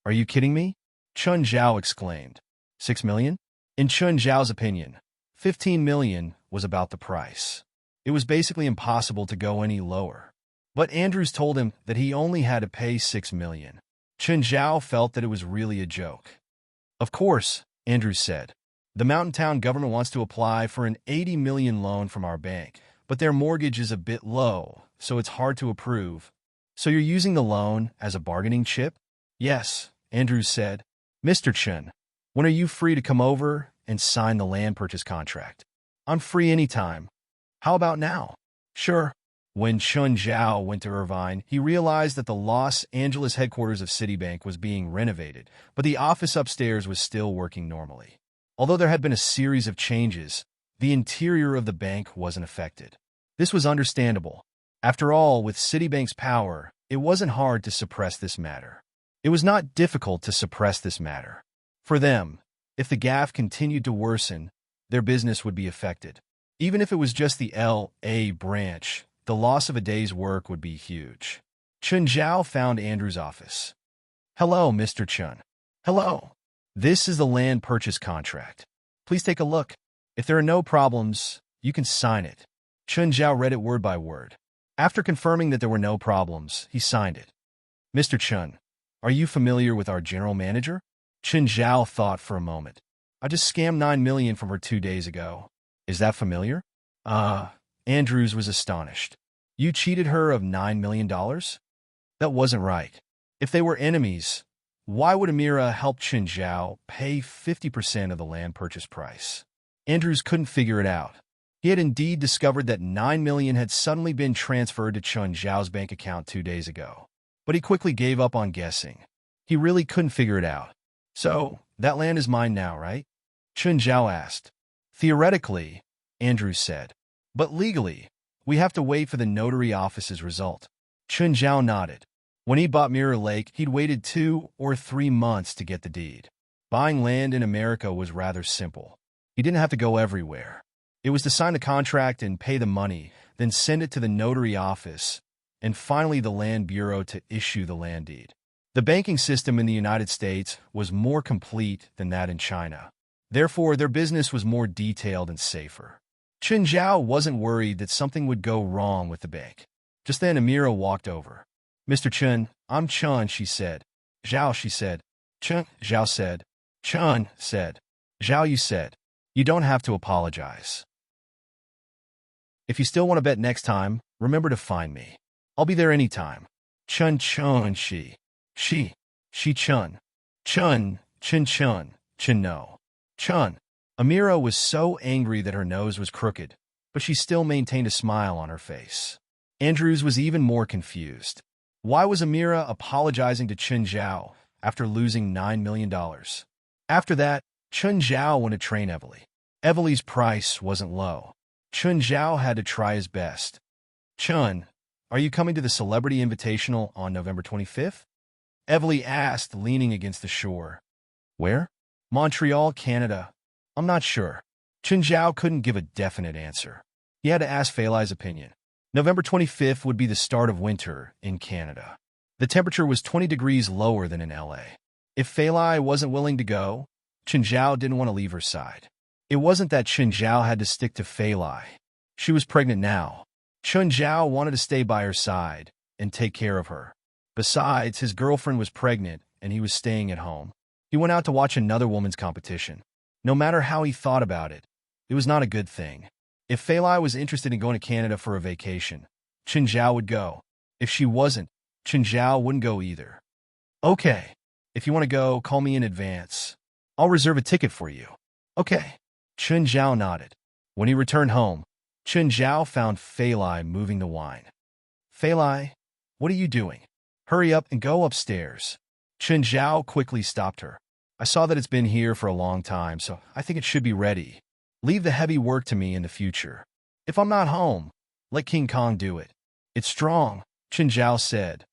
Speaker 1: Are you kidding me? Chen Zhao exclaimed. 6 million? In Chen Zhao's opinion, 15 million was about the price. It was basically impossible to go any lower. But Andrews told him that he only had to pay 6 million. Chen Zhao felt that it was really a joke. Of course, Andrews said. The mountain town government wants to apply for an 80 million loan from our bank, but their mortgage is a bit low, so it's hard to approve. So you're using the loan as a bargaining chip? Yes, Andrews said. Mr. Chen, when are you free to come over and sign the land purchase contract? I'm free anytime. How about now? Sure. When Chen Zhao went to Irvine, he realized that the Los Angeles headquarters of Citibank was being renovated, but the office upstairs was still working normally. Although there had been a series of changes, the interior of the bank wasn't affected. This was understandable. After all, with Citibank's power, it wasn't hard to suppress this matter. It was not difficult to suppress this matter. For them, if the gaffe continued to worsen, their business would be affected. Even if it was just the L.A. branch, the loss of a day's work would be huge. Chen Zhao found Andrew's office. Hello, Mr. Chen. Hello. This is the land purchase contract. Please take a look. If there are no problems, you can sign it. Chen Zhao read it word by word. After confirming that there were no problems, he signed it. Mr. Chen, are you familiar with our general manager? Chen Zhao thought for a moment. I just scammed 9 million from her 2 days ago. Is that familiar? Andrews was astonished. You cheated her of $9 million? That wasn't right. If they were enemies, why would Immerse help Chen Zhao pay 50% of the land purchase price? Andrews couldn't figure it out. He had indeed discovered that 9 million had suddenly been transferred to Chen Zhao's bank account 2 days ago. But he quickly gave up on guessing. He really couldn't figure it out. So, that land is mine now, right? Chen Zhao asked. Theoretically, Andrews said. But legally, we have to wait for the notary office's result. Chen Zhao nodded. When he bought Mirror Lake, he'd waited 2 or 3 months to get the deed. Buying land in America was rather simple. He didn't have to go everywhere. It was to sign the contract and pay the money, then send it to the notary office, and finally the Land Bureau to issue the land deed. The banking system in the United States was more complete than that in China. Therefore, their business was more detailed and safer. Chen Zhao wasn't worried that something would go wrong with the bank. Just then, Immerse walked over. Mr. Chen, I'm Chen, she said. Zhao, she said. Chen, Zhao said. Chen said. Zhao, you said. You don't have to apologize. If you still want to bet next time, remember to find me. I'll be there anytime. Chen, she. Chen. Chen, no. Chen. Immerse was so angry that her nose was crooked, but she still maintained a smile on her face. Andrews was even more confused. Why was Immerse apologizing to Chen Zhao after losing $9 million? After that, Chen Zhao went to train Evely. Evely's price wasn't low. Chen Zhao had to try his best. Chen, are you coming to the Celebrity Invitational on November 25th? Evely asked, leaning against the shore. Where? Montreal, Canada. I'm not sure. Chen Zhao couldn't give a definite answer. He had to ask Feilai's opinion. November 25th would be the start of winter in Canada. The temperature was 20 degrees lower than in LA. If Feilai wasn't willing to go, Chen Zhao didn't want to leave her side. It wasn't that Chen Zhao had to stick to Fei Lai. She was pregnant now. Chen Zhao wanted to stay by her side and take care of her. Besides, his girlfriend was pregnant and he was staying at home. He went out to watch another woman's competition. No matter how he thought about it, it was not a good thing. If Fei Lai was interested in going to Canada for a vacation, Chen Zhao would go. If she wasn't, Chen Zhao wouldn't go either. Okay, if you want to go, call me in advance. I'll reserve a ticket for you. Okay. Chen Zhao nodded. When he returned home, Chen Zhao found Fei Lai moving the wine. Fei Lai, what are you doing? Hurry up and go upstairs. Chen Zhao quickly stopped her. I saw that it's been here for a long time, so I think it should be ready. Leave the heavy work to me in the future. If I'm not home, let King Kong do it. It's strong, Chen Zhao said.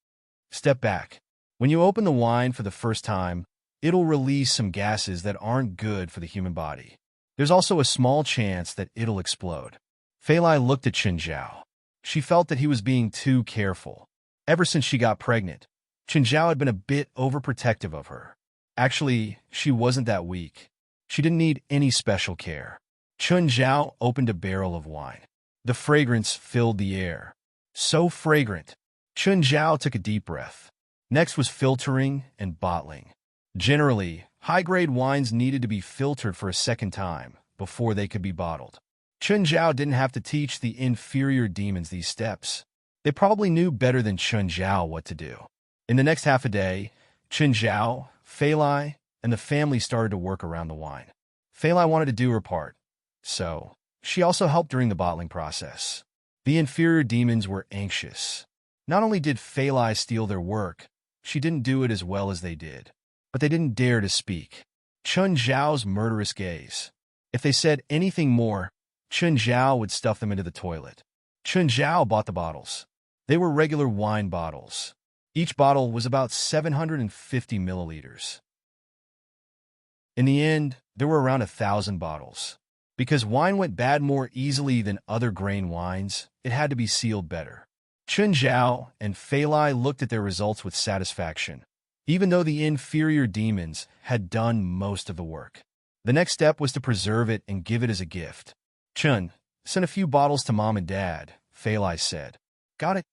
Speaker 1: Step back. When you open the wine for the first time, it'll release some gases that aren't good for the human body. There's also a small chance that it'll explode. Fei Lai looked at Chen Zhao. She felt that he was being too careful. Ever since she got pregnant, Chen Zhao had been a bit overprotective of her. Actually, she wasn't that weak. She didn't need any special care. Chen Zhao opened a barrel of wine. The fragrance filled the air. So fragrant. Chen Zhao took a deep breath. Next was filtering and bottling. Generally, high-grade wines needed to be filtered for a second time before they could be bottled. Chen Zhao didn't have to teach the inferior demons these steps. They probably knew better than Chen Zhao what to do. In the next half a day, Chen Zhao, Fei Lai, and the family started to work around the wine. Fei Lai wanted to do her part, so she also helped during the bottling process. The inferior demons were anxious. Not only did Fei Lai steal their work, she didn't do it as well as they did, but they didn't dare to speak. Chen Zhao's murderous gaze. If they said anything more, Chen Zhao would stuff them into the toilet. Chen Zhao bought the bottles. They were regular wine bottles. Each bottle was about 750 milliliters. In the end, there were around 1,000 bottles. Because wine went bad more easily than other grain wines, it had to be sealed better. Chen Zhao and Fei Lai looked at their results with satisfaction, even though the inferior demons had done most of the work. The next step was to preserve it and give it as a gift. Chen, send a few bottles to Mom and Dad, Fei Lai said. Got it?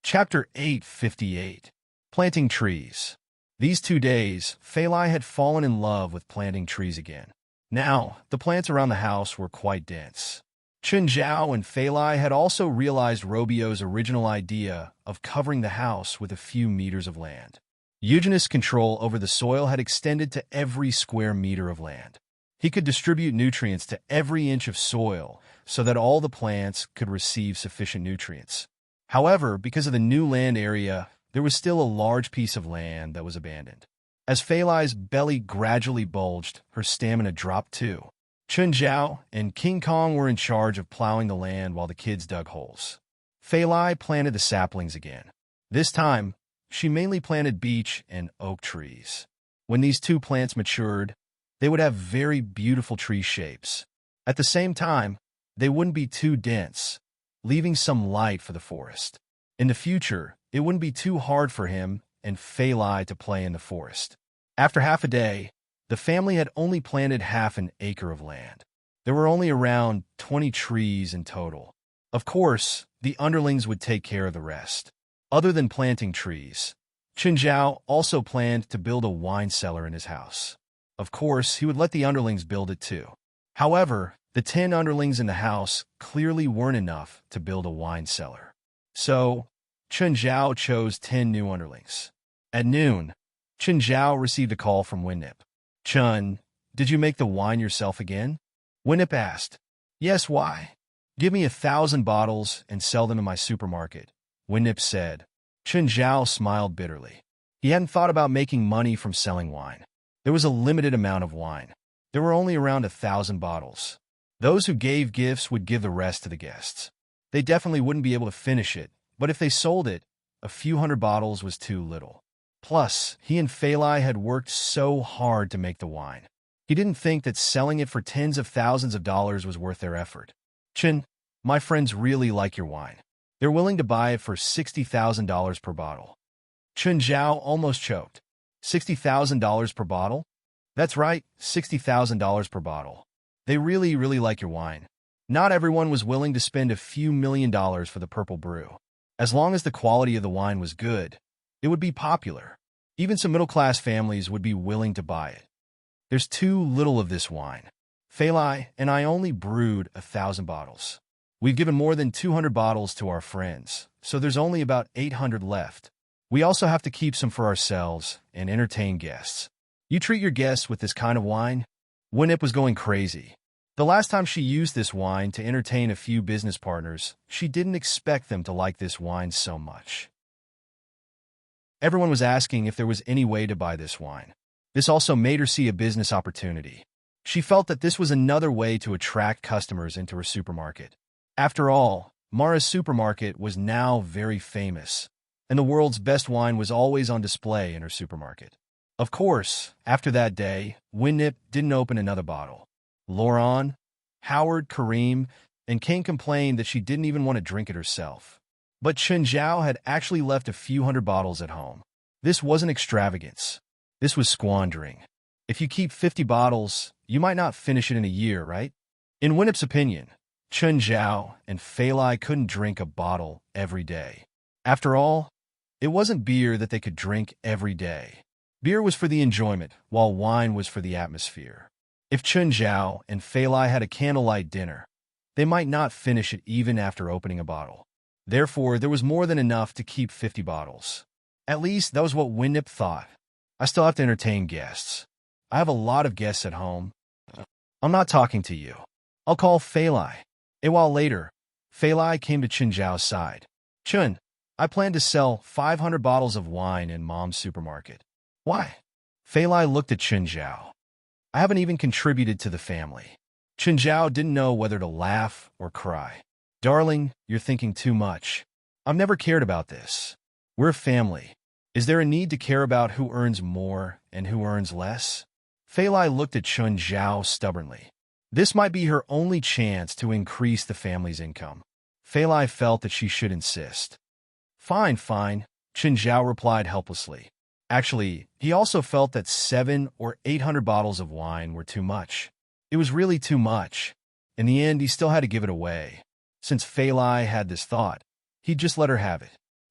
Speaker 1: Chapter 858. Planting Trees. These 2 days, Fei Lai had fallen in love with planting trees again. Now, the plants around the house were quite dense. Chen Zhao and Fei Lai had also realized Robio's original idea of covering the house with a few meters of land. Eugenist's control over the soil had extended to every square meter of land. He could distribute nutrients to every inch of soil so that all the plants could receive sufficient nutrients. However, because of the new land area, there was still a large piece of land that was abandoned. As Fei Lai's belly gradually bulged, her stamina dropped too. Chen Zhao and King Kong were in charge of plowing the land while the kids dug holes. Fei Lai planted the saplings again. This time, she mainly planted beech and oak trees. When these two plants matured, they would have very beautiful tree shapes. At the same time, they wouldn't be too dense, leaving some light for the forest. In the future, it wouldn't be too hard for him and Fei Lai to play in the forest. After half a day, the family had only planted half an acre of land. There were only around 20 trees in total. Of course, the underlings would take care of the rest. Other than planting trees, Chen Zhao also planned to build a wine cellar in his house. Of course, he would let the underlings build it too. However, the 10 underlings in the house clearly weren't enough to build a wine cellar. So, Chen Zhao chose 10 new underlings. At noon, Chen Zhao received a call from Winnip. Chun, did you make the wine yourself again? Winnip asked. Yes, why? Give me 1,000 bottles and sell them in my supermarket, Winnip said. Chen Zhao smiled bitterly. He hadn't thought about making money from selling wine. There was a limited amount of wine. There were only around 1,000 bottles. Those who gave gifts would give the rest to the guests. They definitely wouldn't be able to finish it, but if they sold it, a few hundred bottles was too little. Plus, he and Fei Lai had worked so hard to make the wine. He didn't think that selling it for tens of thousands of dollars was worth their effort. Chen, my friends really like your wine. They're willing to buy it for $60,000 per bottle. Chun Zhao almost choked. $60,000 per bottle? That's right, $60,000 per bottle. They really, really like your wine. Not everyone was willing to spend a few $1,000,000 for the purple brew. As long as the quality of the wine was good, it would be popular. Even some middle-class families would be willing to buy it. There's too little of this wine. Fei Lai and I only brewed 1,000 bottles. We've given more than 200 bottles to our friends, so there's only about 800 left. We also have to keep some for ourselves and entertain guests. You treat your guests with this kind of wine? Winip was going crazy. The last time she used this wine to entertain a few business partners, she didn't expect them to like this wine so much. Everyone was asking if there was any way to buy this wine. This also made her see a business opportunity. She felt that this was another way to attract customers into her supermarket. After all, Mara's supermarket was now very famous, and the world's best wine was always on display in her supermarket. Of course, after that day, Winip didn't open another bottle. Lauren, Howard, Kareem, and King complained that she didn't even want to drink it herself. But Chun Zhao had actually left a few hundred bottles at home. This wasn't extravagance. This was squandering. If you keep 50 bottles, you might not finish it in a year, right? In Winip's opinion, Chun Zhao and Fei Lai couldn't drink a bottle every day. After all, it wasn't beer that they could drink every day. Beer was for the enjoyment, while wine was for the atmosphere. If Chun Zhao and Fei Lai had a candlelight dinner, they might not finish it even after opening a bottle. Therefore, there was more than enough to keep 50 bottles. At least, that was what Winip thought. I still have to entertain guests. I have a lot of guests at home. I'm not talking to you. I'll call Fei Lai. A while later, Fei Lai came to Chun Zhao's side. Chun, I plan to sell 500 bottles of wine in Mom's supermarket. Why? Fei Lai looked at Chun Zhao. I haven't even contributed to the family. Chun Zhao didn't know whether to laugh or cry. Darling, you're thinking too much. I've never cared about this. We're a family. Is there a need to care about who earns more and who earns less? Fei Lai looked at Chun Zhao stubbornly. This might be her only chance to increase the family's income. Fei Lai felt that she should insist. Fine, fine, Chun Zhao replied helplessly. Actually, he also felt that 700 or 800 bottles of wine were too much. It was really too much. In the end, he still had to give it away. Since Fei Lai had this thought, he'd just let her have it.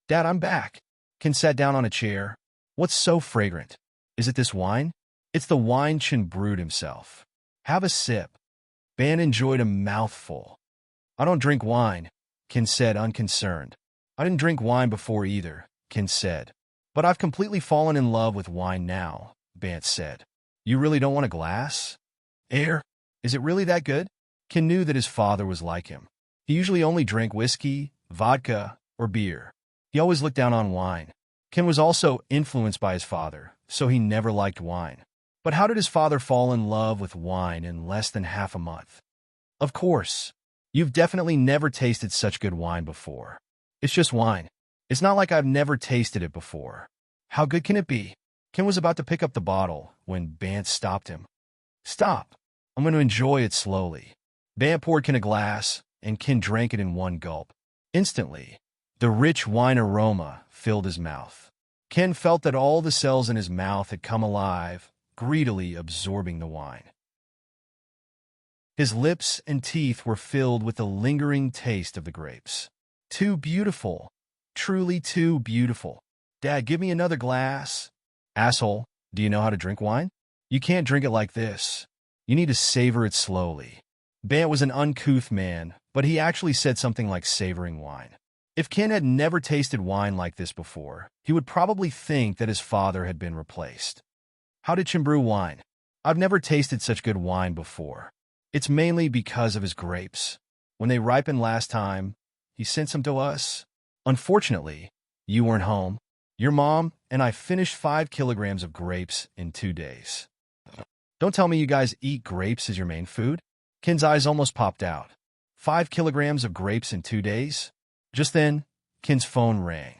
Speaker 1: Dad, I'm back. Ken sat down on a chair. What's so fragrant? Is it this wine? It's the wine Chun brewed himself. Have a sip. Ban enjoyed a mouthful. I don't drink wine, Ken said unconcerned. I didn't drink wine before either, Ken said. But I've completely fallen in love with wine now, Bant said. You really don't want a glass? Air? Is it really that good? Ken knew that his father was like him. He usually only drank whiskey, vodka, or beer. He always looked down on wine. Ken was also influenced by his father, so he never liked wine. But how did his father fall in love with wine in less than half a month? Of course. You've definitely never tasted such good wine before. It's just wine. It's not like I've never tasted it before. How good can it be? Ken was about to pick up the bottle when Bant stopped him. Stop. I'm going to enjoy it slowly. Bant poured Ken a glass, and Ken drank it in one gulp. Instantly, the rich wine aroma filled his mouth. Ken felt that all the cells in his mouth had come alive, greedily absorbing the wine. His lips and teeth were filled with the lingering taste of the grapes. Too beautiful. Truly too beautiful. Dad, give me another glass. Asshole, do you know how to drink wine? You can't drink it like this. You need to savor it slowly. Bant was an uncouth man, but he actually said something like savoring wine. If Ken had never tasted wine like this before, he would probably think that his father had been replaced. How did Chun brew wine? I've never tasted such good wine before. It's mainly because of his grapes. When they ripened last time, he sent some to us. Unfortunately, you weren't home. Your mom and I finished 5 kilograms of grapes in 2 days. Don't tell me you guys eat grapes as your main food? Ken's eyes almost popped out. 5 kilograms of grapes in 2 days? Just then, Ken's phone rang.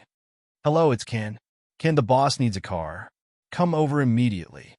Speaker 1: Hello, it's Ken. Ken, the boss needs a car. Come over immediately.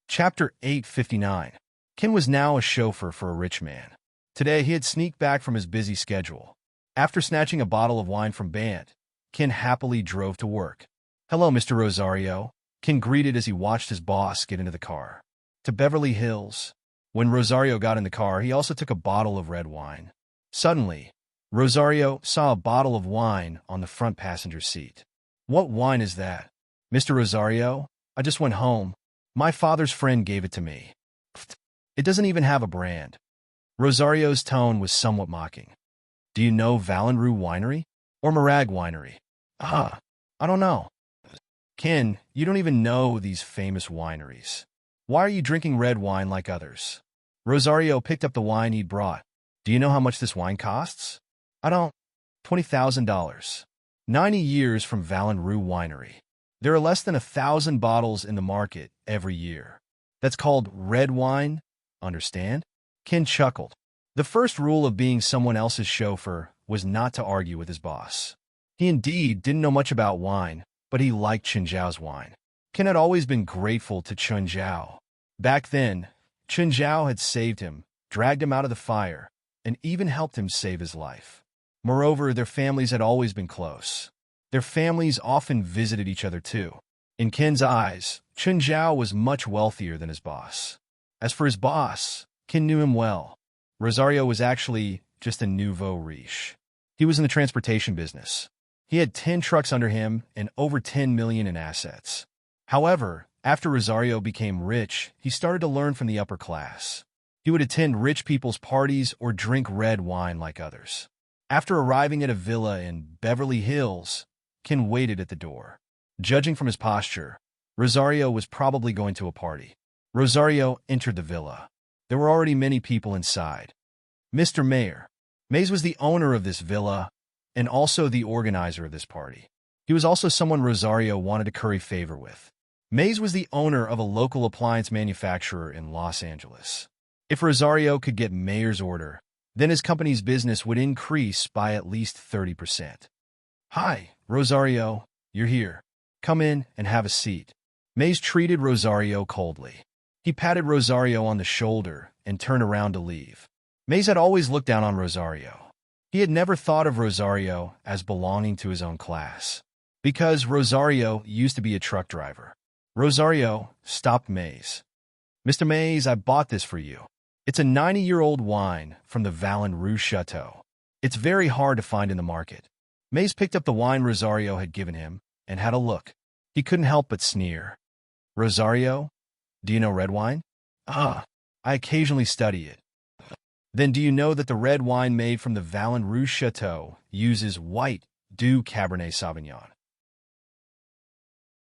Speaker 1: Chapter 859. Ken was now a chauffeur for a rich man. Today, he had sneaked back from his busy schedule. After snatching a bottle of wine from Bant, Ken happily drove to work. "Hello, Mr. Rosario," Ken greeted as he watched his boss get into the car. "To Beverly Hills." When Rosario got in the car, he also took a bottle of red wine. Suddenly, Rosario saw a bottle of wine on the front passenger seat. "What wine is that?" "Mr. Rosario, I just went home. My father's friend gave it to me. It doesn't even have a brand." Rosario's tone was somewhat mocking. "Do you know Valenrue Winery? Or Marag Winery?" "I don't know." "Ken, you don't even know these famous wineries. Why are you drinking red wine like others?" Rosario picked up the wine he'd brought. "Do you know how much this wine costs?" "I don't." $20,000. 90 years from Valenrue Winery. There are less than 1,000 bottles in the market every year. That's called red wine, understand? Ken chuckled. The first rule of being someone else's chauffeur was not to argue with his boss. He indeed didn't know much about wine, but he liked Chenjiao's wine. Ken had always been grateful to Chenjiao. Back then, Chenjiao had saved him, dragged him out of the fire, and even helped him save his life. Moreover, their families had always been close. Their families often visited each other too. In Ken's eyes, Chenjiao was much wealthier than his boss. As for his boss, Ken knew him well. Rosario was actually just a nouveau riche. He was in the transportation business. He had 10 trucks under him and over 10 million in assets. However, after Rosario became rich, he started to learn from the upper class. He would attend rich people's parties or drink red wine like others. After arriving at a villa in Beverly Hills, Ken waited at the door. Judging from his posture, Rosario was probably going to a party. Rosario entered the villa. There were already many people inside. Mr. Mayor. Mays was the owner of this villa and also the organizer of this party. He was also someone Rosario wanted to curry favor with. Mays was the owner of a local appliance manufacturer in Los Angeles. If Rosario could get Mayor's order, then his company's business would increase by at least 30%. "Hi, Rosario, you're here. Come in and have a seat." Mays treated Rosario coldly. He patted Rosario on the shoulder and turned around to leave. Mays had always looked down on Rosario. He had never thought of Rosario as belonging to his own class, because Rosario used to be a truck driver. Rosario stopped Mays. "Mr. Mays, I bought this for you. It's a 90-year-old wine from the Valenrue Chateau. It's very hard to find in the market." Mays picked up the wine Rosario had given him and had a look. He couldn't help but sneer. "Rosario, do you know red wine?" I occasionally study it." "Then do you know that the red wine made from the Valenrue Chateau uses white Doux Cabernet Sauvignon?"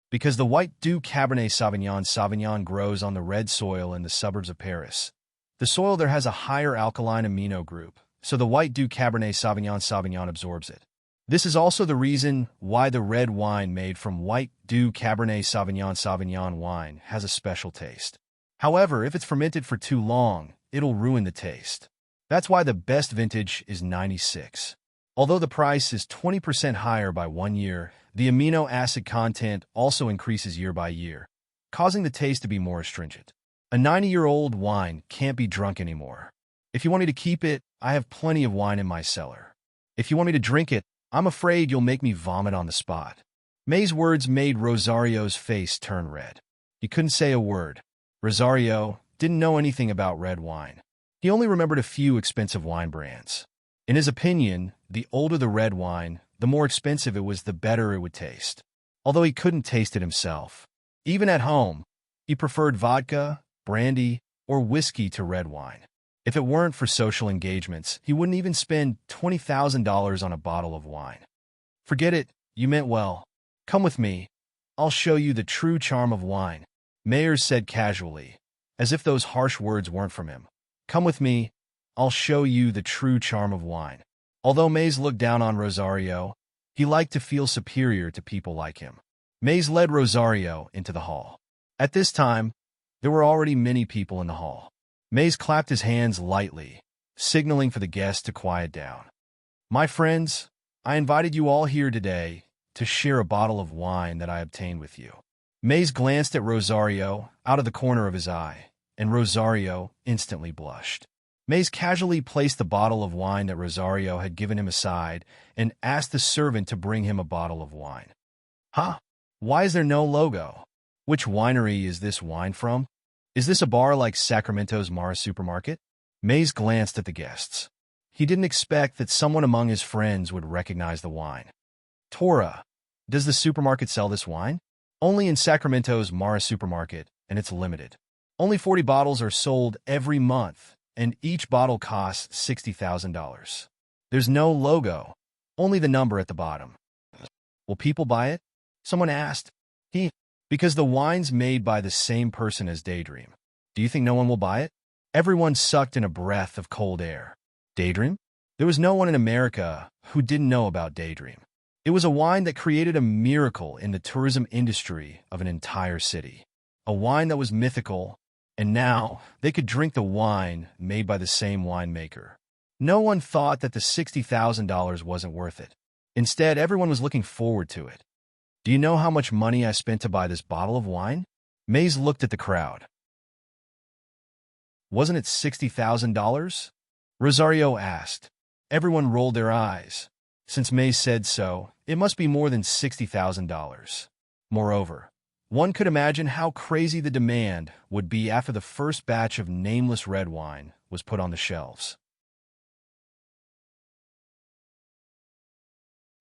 Speaker 1: Because the white Doux Cabernet Sauvignon grows on the red soil in the suburbs of Paris. The soil there has a higher alkaline amino group, so the white Doux Cabernet Sauvignon absorbs it. This is also the reason why the red wine made from white Doux Cabernet Sauvignon wine has a special taste. However, if it's fermented for too long, it'll ruin the taste. That's why the best vintage is 96. Although the price is 20% higher by 1 year, the amino acid content also increases year by year, causing the taste to be more astringent. A 90-year-old wine can't be drunk anymore. If you want me to keep it, I have plenty of wine in my cellar. If you want me to drink it, I'm afraid you'll make me vomit on the spot." May's words made Rosario's face turn red. He couldn't say a word. Rosario didn't know anything about red wine. He only remembered a few expensive wine brands. In his opinion, the older the red wine, the more expensive it was, the better it would taste. Although he couldn't taste it himself. Even at home, he preferred vodka, brandy, or whiskey to red wine. If it weren't for social engagements, he wouldn't even spend $20,000 on a bottle of wine. "Forget it, you meant well. Come with me. I'll show you the true charm of wine," Mayer said casually, as if those harsh words weren't from him. "Come with me. I'll show you the true charm of wine." Although Mays looked down on Rosario, he liked to feel superior to people like him. Mays led Rosario into the hall. At this time, there were already many people in the hall. Mays clapped his hands lightly, signaling for the guests to quiet down. "My friends, I invited you all here today to share a bottle of wine that I obtained with you." Mays glanced at Rosario out of the corner of his eye, and Rosario instantly blushed. Mays casually placed the bottle of wine that Rosario had given him aside and asked the servant to bring him a bottle of wine. Huh? Why is there no logo? Which winery is this wine from? Is this a bar like Sacramento's Mara Supermarket? Mays glanced at the guests. He didn't expect that someone among his friends would recognize the wine. Tora, does the supermarket sell this wine? Only in Sacramento's Mara Supermarket, and it's limited. Only 40 bottles are sold every month, and each bottle costs $60,000. There's no logo, only the number at the bottom. Will people buy it? Someone asked. Because the wine's made by the same person as Daydream. Do you think no one will buy it? Everyone sucked in a breath of cold air. Daydream? There was no one in America who didn't know about Daydream. It was a wine that created a miracle in the tourism industry of an entire city. A wine that was mythical, and now they could drink the wine made by the same winemaker. No one thought that the $60,000 wasn't worth it. Instead, everyone was looking forward to it. Do you know how much money I spent to buy this bottle of wine? Mays looked at the crowd. Wasn't it $60,000? Rosario asked. Everyone rolled their eyes. Since Mays said so, it must be more than $60,000. Moreover, one could imagine how crazy the demand would be after the first batch of nameless red wine was put on the shelves.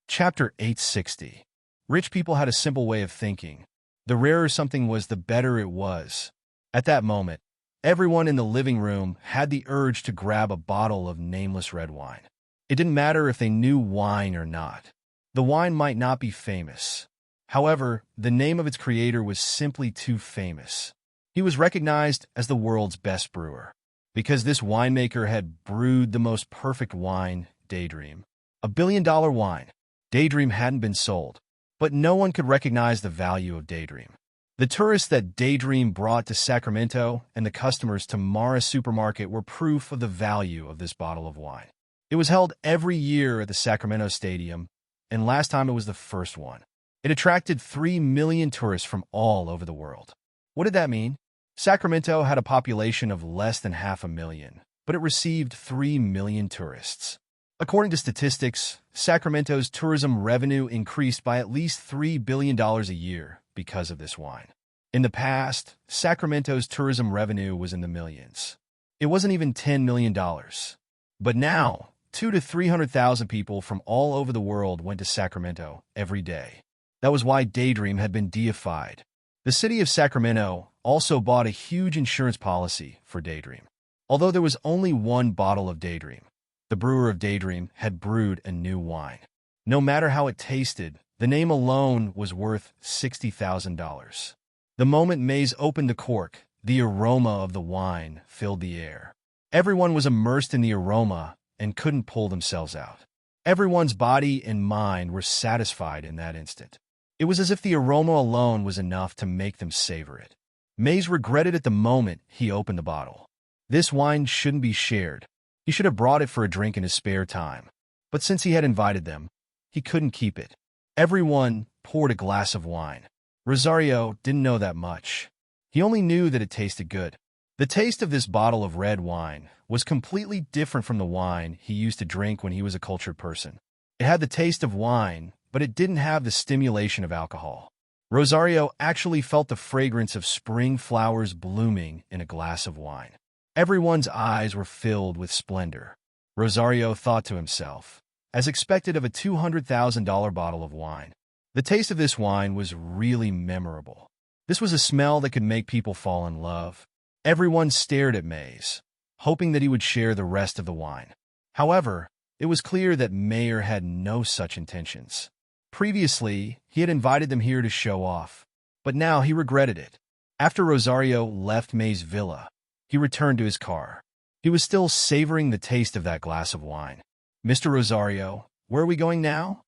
Speaker 1: Chapter 860. Rich people had a simple way of thinking. The rarer something was, the better it was. At that moment, everyone in the living room had the urge to grab a bottle of nameless red wine. It didn't matter if they knew wine or not. The wine might not be famous. However, the name of its creator was simply too famous. He was recognized as the world's best brewer. Because this winemaker had brewed the most perfect wine, Daydream. $1 billion wine. Daydream hadn't been sold, but no one could recognize the value of Daydream. The tourists that Daydream brought to Sacramento and the customers to Mara Supermarket were proof of the value of this bottle of wine. It was held every year at the Sacramento Stadium, and last time it was the first one. It attracted 3 million tourists from all over the world. What did that mean? Sacramento had a population of less than 500,000, but it received 3 million tourists. According to statistics, Sacramento's tourism revenue increased by at least $3 billion a year because of this wine. In the past, Sacramento's tourism revenue was in the millions. It wasn't even $10 million. But now, 200,000 to 300,000 people from all over the world went to Sacramento every day. That was why Daydream had been deified. The city of Sacramento also bought a huge insurance policy for Daydream. Although there was only one bottle of Daydream, the brewer of Daydream had brewed a new wine. No matter how it tasted, the name alone was worth $60,000. The moment Mays opened the cork, the aroma of the wine filled the air. Everyone was immersed in the aroma and couldn't pull themselves out. Everyone's body and mind were satisfied in that instant. It was as if the aroma alone was enough to make them savor it. Mays regretted it the moment he opened the bottle. This wine shouldn't be shared. He should have brought it for a drink in his spare time. But since he had invited them, he couldn't keep it. Everyone poured a glass of wine. Rosario didn't know that much. He only knew that it tasted good. The taste of this bottle of red wine was completely different from the wine he used to drink when he was a cultured person. It had the taste of wine, but it didn't have the stimulation of alcohol. Rosario actually felt the fragrance of spring flowers blooming in a glass of wine. Everyone's eyes were filled with splendor. Rosario thought to himself, as expected of a $200,000 bottle of wine. The taste of this wine was really memorable. This was a smell that could make people fall in love. Everyone stared at Mays, hoping that he would share the rest of the wine. However, it was clear that Mayer had no such intentions. Previously, he had invited them here to show off, but now he regretted it. After Rosario left Mays' villa, he returned to his car. He was still savoring the taste of that glass of wine. "Mr. Rosario, where are we going now?"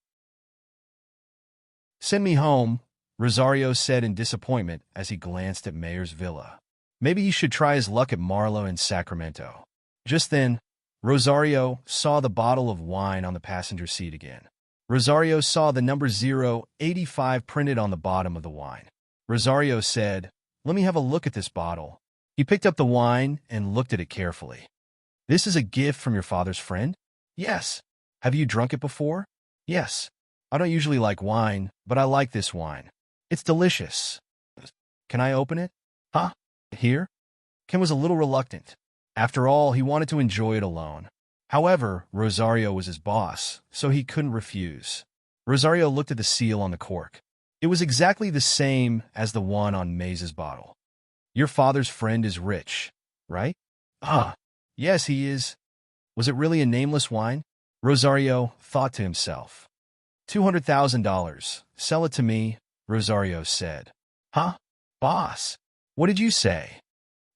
Speaker 1: "Send me home," Rosario said in disappointment as he glanced at Mayer's villa. Maybe he should try his luck at Marlowe in Sacramento. Just then, Rosario saw the bottle of wine on the passenger seat again. Rosario saw the number 085 printed on the bottom of the wine. Rosario said, "Let me have a look at this bottle." He picked up the wine and looked at it carefully. This is a gift from your father's friend? Yes. Have you drunk it before? Yes. I don't usually like wine, but I like this wine. It's delicious. Can I open it? Huh? Here? Ken was a little reluctant. After all, he wanted to enjoy it alone. However, Rosario was his boss, so he couldn't refuse. Rosario looked at the seal on the cork. It was exactly the same as the one on Maze's bottle. Your father's friend is rich, right? Ah, yes, he is. Was it really a nameless wine? Rosario thought to himself. $200,000. Sell it to me, Rosario said. Huh? Boss, what did you say?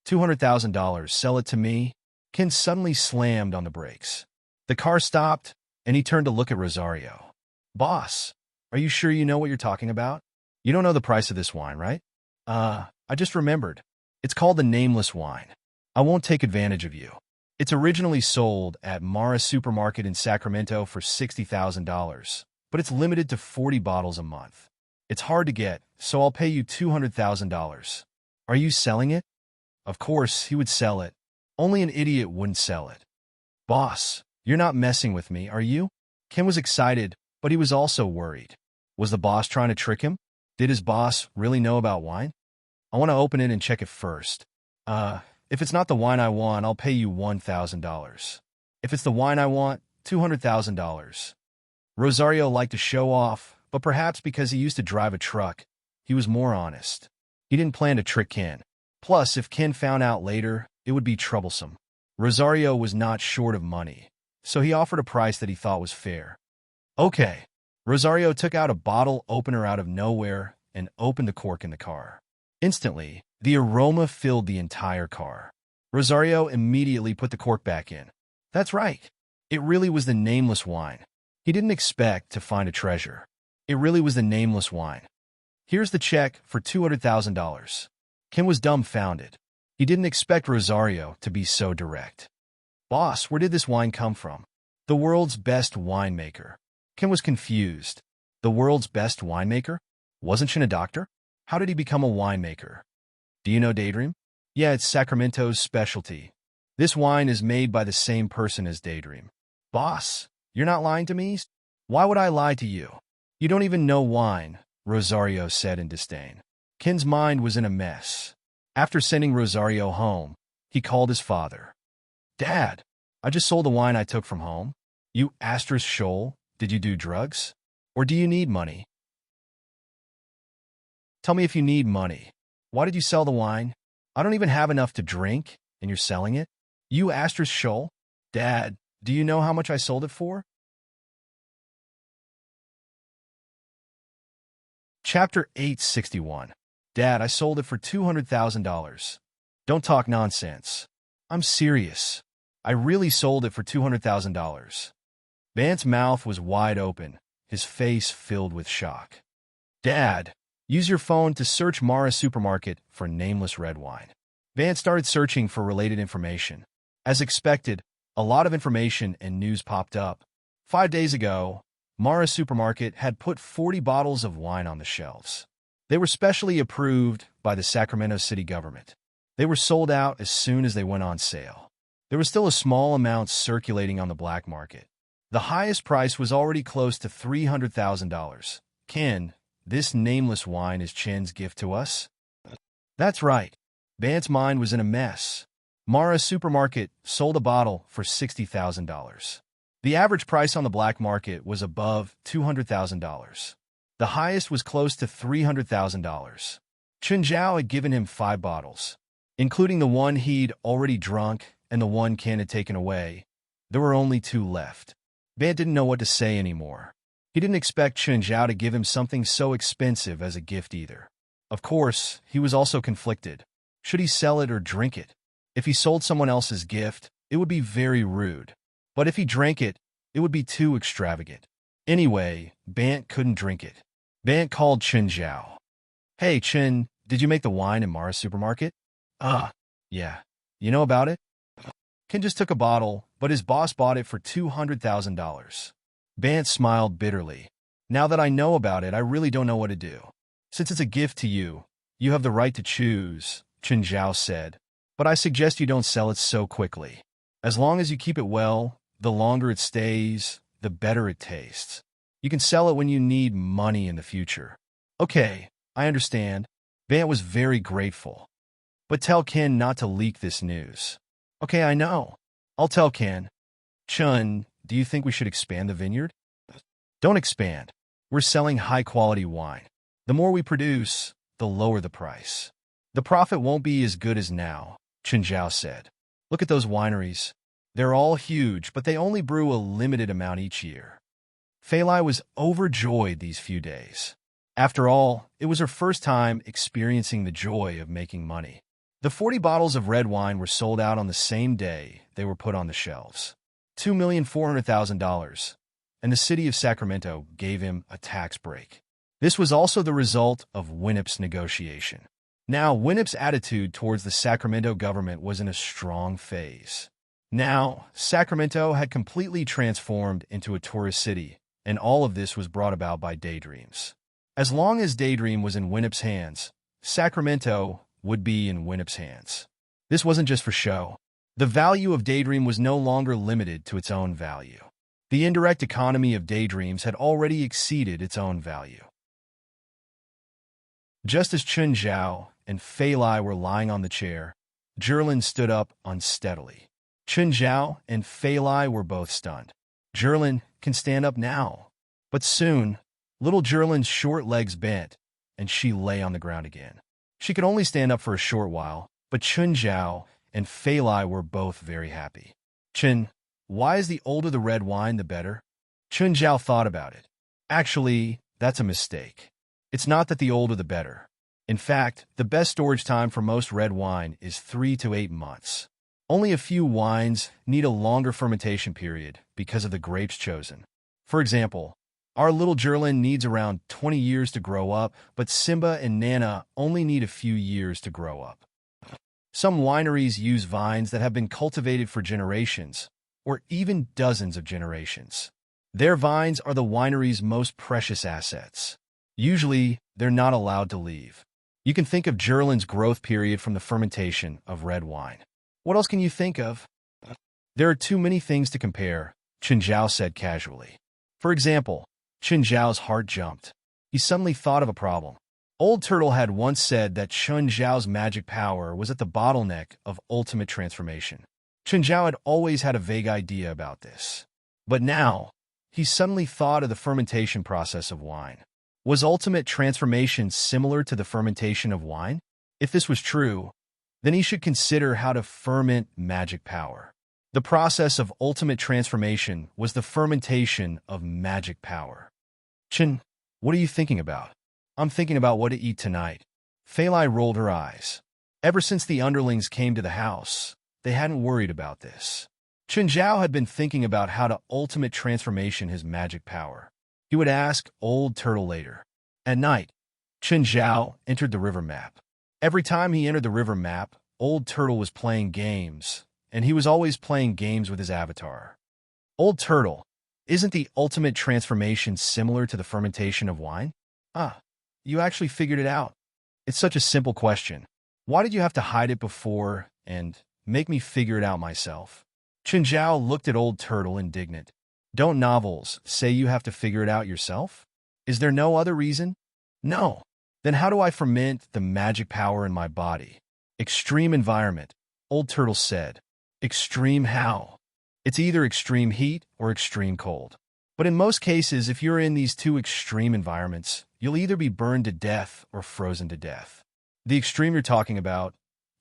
Speaker 1: $200,000. Sell it to me? Ken suddenly slammed on the brakes. The car stopped, and he turned to look at Rosario. Boss, are you sure you know what you're talking about? You don't know the price of this wine, right? I just remembered. It's called the Nameless Wine. I won't take advantage of you. It's originally sold at Mara Supermarket in Sacramento for $60,000, but it's limited to 40 bottles a month. It's hard to get, so I'll pay you $200,000. Are you selling it? Of course, he would sell it. Only an idiot wouldn't sell it. Boss, you're not messing with me, are you? Ken was excited, but he was also worried. Was the boss trying to trick him? Did his boss really know about wine? I want to open it and check it first. If it's not the wine I want, I'll pay you $1,000. If it's the wine I want, $200,000. Rosario liked to show off, but perhaps because he used to drive a truck, he was more honest. He didn't plan to trick Ken. Plus, if Ken found out later, it would be troublesome. Rosario was not short of money, so he offered a price that he thought was fair. Okay. Rosario took out a bottle opener out of nowhere and opened the cork in the car. Instantly, the aroma filled the entire car. Rosario immediately put the cork back in. That's right. It really was the nameless wine. He didn't expect to find a treasure. It really was the nameless wine. Here's the check for $200,000. Ken was dumbfounded. He didn't expect Rosario to be so direct. Boss, where did this wine come from? The world's best winemaker. Ken was confused. The world's best winemaker? Wasn't Chen a doctor? How did he become a winemaker? Do you know Daydream? Yeah, it's Sacramento's specialty. This wine is made by the same person as Daydream. Boss, you're not lying to me? Why would I lie to you? You don't even know wine, Rosario said in disdain. Ken's mind was in a mess. After sending Rosario home, he called his father. Dad, I just sold the wine I took from home. You asterisk shoal, did you do drugs? Or do you need money? Tell me if you need money. Why did you sell the wine? I don't even have enough to drink, and you're selling it? You asterisk shoal? Dad, do you know how much I sold it for? Chapter 861. Dad, I sold it for $200,000. Don't talk nonsense. I'm serious. I really sold it for $200,000. Vance's mouth was wide open, his face filled with shock. Dad, use your phone to search Mara Supermarket for nameless red wine. Vance started searching for related information. As expected, a lot of information and news popped up. 5 days ago, Mara Supermarket had put 40 bottles of wine on the shelves. They were specially approved by the Sacramento city government. They were sold out as soon as they went on sale. There was still a small amount circulating on the black market. The highest price was already close to $300,000. Ken, this nameless wine is Chen's gift to us? That's right. Vance's mind was in a mess. Mara Supermarket sold a bottle for $60,000. The average price on the black market was above $200,000. The highest was close to $300,000. Chen Zhao had given him 5 bottles, including the one he'd already drunk and the one Ken had taken away. There were only 2 left. Van didn't know what to say anymore. He didn't expect Chen Zhao to give him something so expensive as a gift either. Of course, he was also conflicted. Should he sell it or drink it? If he sold someone else's gift, it would be very rude. But if he drank it, it would be too extravagant. Anyway, Bant couldn't drink it. Bant called Chen Zhao. Hey, Chen, did you make the wine in Mara Supermarket? Yeah. You know about it? Ken just took a bottle, but his boss bought it for $200,000. Bant smiled bitterly. Now that I know about it, I really don't know what to do. Since it's a gift to you, you have the right to choose, Chen Zhao said. But I suggest you don't sell it so quickly. As long as you keep it well, the longer it stays, the better it tastes. You can sell it when you need money in the future. Okay, I understand. Vant was very grateful. But tell Ken not to leak this news. Okay, I know. I'll tell Ken. Chun, do you think we should expand the vineyard? Don't expand. We're selling high-quality wine. The more we produce, the lower the price. The profit won't be as good as now, Chun Zhao said. Look at those wineries. They're all huge, but they only brew a limited amount each year. Fei Lai was overjoyed these few days. After all, it was her first time experiencing the joy of making money. The 40 bottles of red wine were sold out on the same day they were put on the shelves. $2,400,000, and the city of Sacramento gave him a tax break. This was also the result of Winnip's negotiation. Now, Winnip's attitude towards the Sacramento government was in a strong phase. Now, Sacramento had completely transformed into a tourist city, and all of this was brought about by Daydreams. As long as Daydream was in Winnip's hands, Sacramento would be in Winnip's hands. This wasn't just for show. The value of Daydream was no longer limited to its own value. The indirect economy of Daydreams had already exceeded its own value. Just as Chun Zhao and Fei Lai were lying on the chair, Zhirlin stood up unsteadily. Chun Zhao and Fei Lai were both stunned. Zhirlin can stand up now. But soon, little Zhirlin's short legs bent, and she lay on the ground again. She could only stand up for a short while, but Chun Zhao and Fei Lai were both very happy. Chun, why is the older the red wine, the better? Chun Zhao thought about it. Actually, that's a mistake. It's not that the older the better. In fact, the best storage time for most red wine is 3 to 8 months. Only a few wines need a longer fermentation period because of the grapes chosen. For example, our little Zhirlin needs around 20 years to grow up, but Simba and Nana only need a few years to grow up. Some wineries use vines that have been cultivated for generations, or even dozens of generations. Their vines are the winery's most precious assets. Usually, they're not allowed to leave. You can think of Zhirlin's growth period from the fermentation of red wine. What else can you think of? There are too many things to compare, Chun Zhao said casually. For example, Chun Zhao's heart jumped. He suddenly thought of a problem. Old Turtle had once said that Chun Zhao's magic power was at the bottleneck of ultimate transformation. Chun Zhao had always had a vague idea about this. But now, he suddenly thought of the fermentation process of wine. Was ultimate transformation similar to the fermentation of wine? If this was true, then he should consider how to ferment magic power. The process of ultimate transformation was the fermentation of magic power. Chun, what are you thinking about? I'm thinking about what to eat tonight. Fei Lai rolled her eyes. Ever since the underlings came to the house, they hadn't worried about this. Chun Zhao had been thinking about how to ultimate transformation his magic power. He would ask Old Turtle later. At night, Chun Zhao entered the river map. Every time he entered the river map, Old Turtle was playing games, and he was always playing games with his avatar. Old Turtle, isn't the ultimate transformation similar to the fermentation of wine? Ah, you actually figured it out. It's such a simple question. Why did you have to hide it before and make me figure it out myself? Chun Zhao looked at Old Turtle indignant. Don't novels say you have to figure it out yourself? Is there no other reason? No. Then how do I ferment the magic power in my body? Extreme environment, Old Turtle said. Extreme how? It's either extreme heat or extreme cold. But in most cases, if you're in these two extreme environments, you'll either be burned to death or frozen to death. The extreme you're talking about,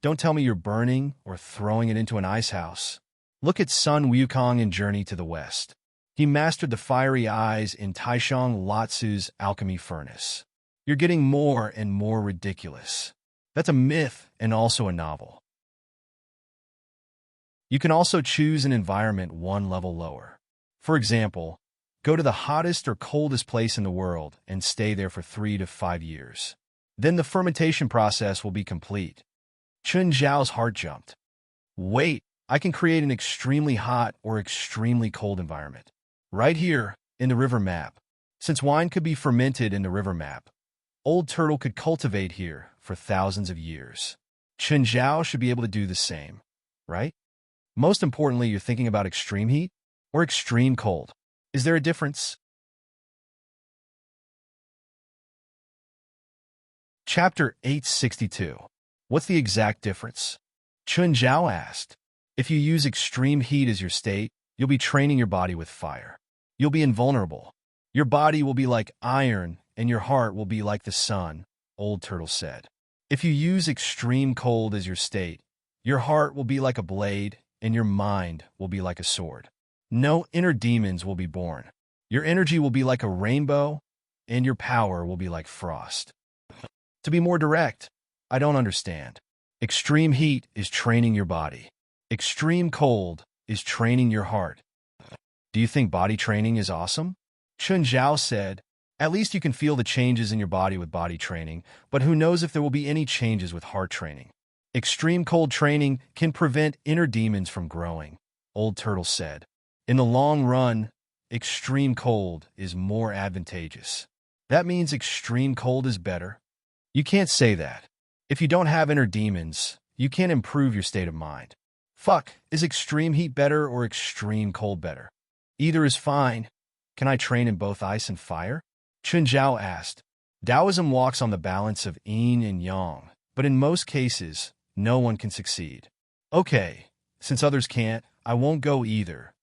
Speaker 1: don't tell me you're burning or throwing it into an ice house. Look at Sun Wukong in Journey to the West. He mastered the fiery eyes in Taishang Latsu's alchemy furnace. You're getting more and more ridiculous. That's a myth and also a novel. You can also choose an environment one level lower. For example, go to the hottest or coldest place in the world and stay there for 3 to 5 years. Then the fermentation process will be complete. Chun Zhao's heart jumped. Wait, I can create an extremely hot or extremely cold environment. Right here, in the river map. Since wine could be fermented in the river map, Old Turtle could cultivate here for thousands of years. Chun Zhao should be able to do the same, right? Most importantly, you're thinking about extreme heat or extreme cold. Is there a difference? Chapter 862. What's the exact difference? Chun Zhao asked. If you use extreme heat as your state, you'll be training your body with fire. You'll be invulnerable. Your body will be like iron, and your heart will be like the sun, Old Turtle said. If you use extreme cold as your state, your heart will be like a blade, and your mind will be like a sword. No inner demons will be born. Your energy will be like a rainbow, and your power will be like frost. To be more direct, I don't understand. Extreme heat is training your body. Extreme cold is training your heart. Do you think body training is awesome? Chun Zhao said, at least you can feel the changes in your body with body training, but who knows if there will be any changes with heart training. Extreme cold training can prevent inner demons from growing, Old Turtle said. In the long run, extreme cold is more advantageous. That means extreme cold is better. You can't say that. If you don't have inner demons, you can't improve your state of mind. Fuck, is extreme heat better or extreme cold better? Either is fine. Can I train in both ice and fire? Chun Zhao asked. Taoism walks on the balance of yin and yang, but in most cases, no one can succeed. Okay, since others can't, I won't go either.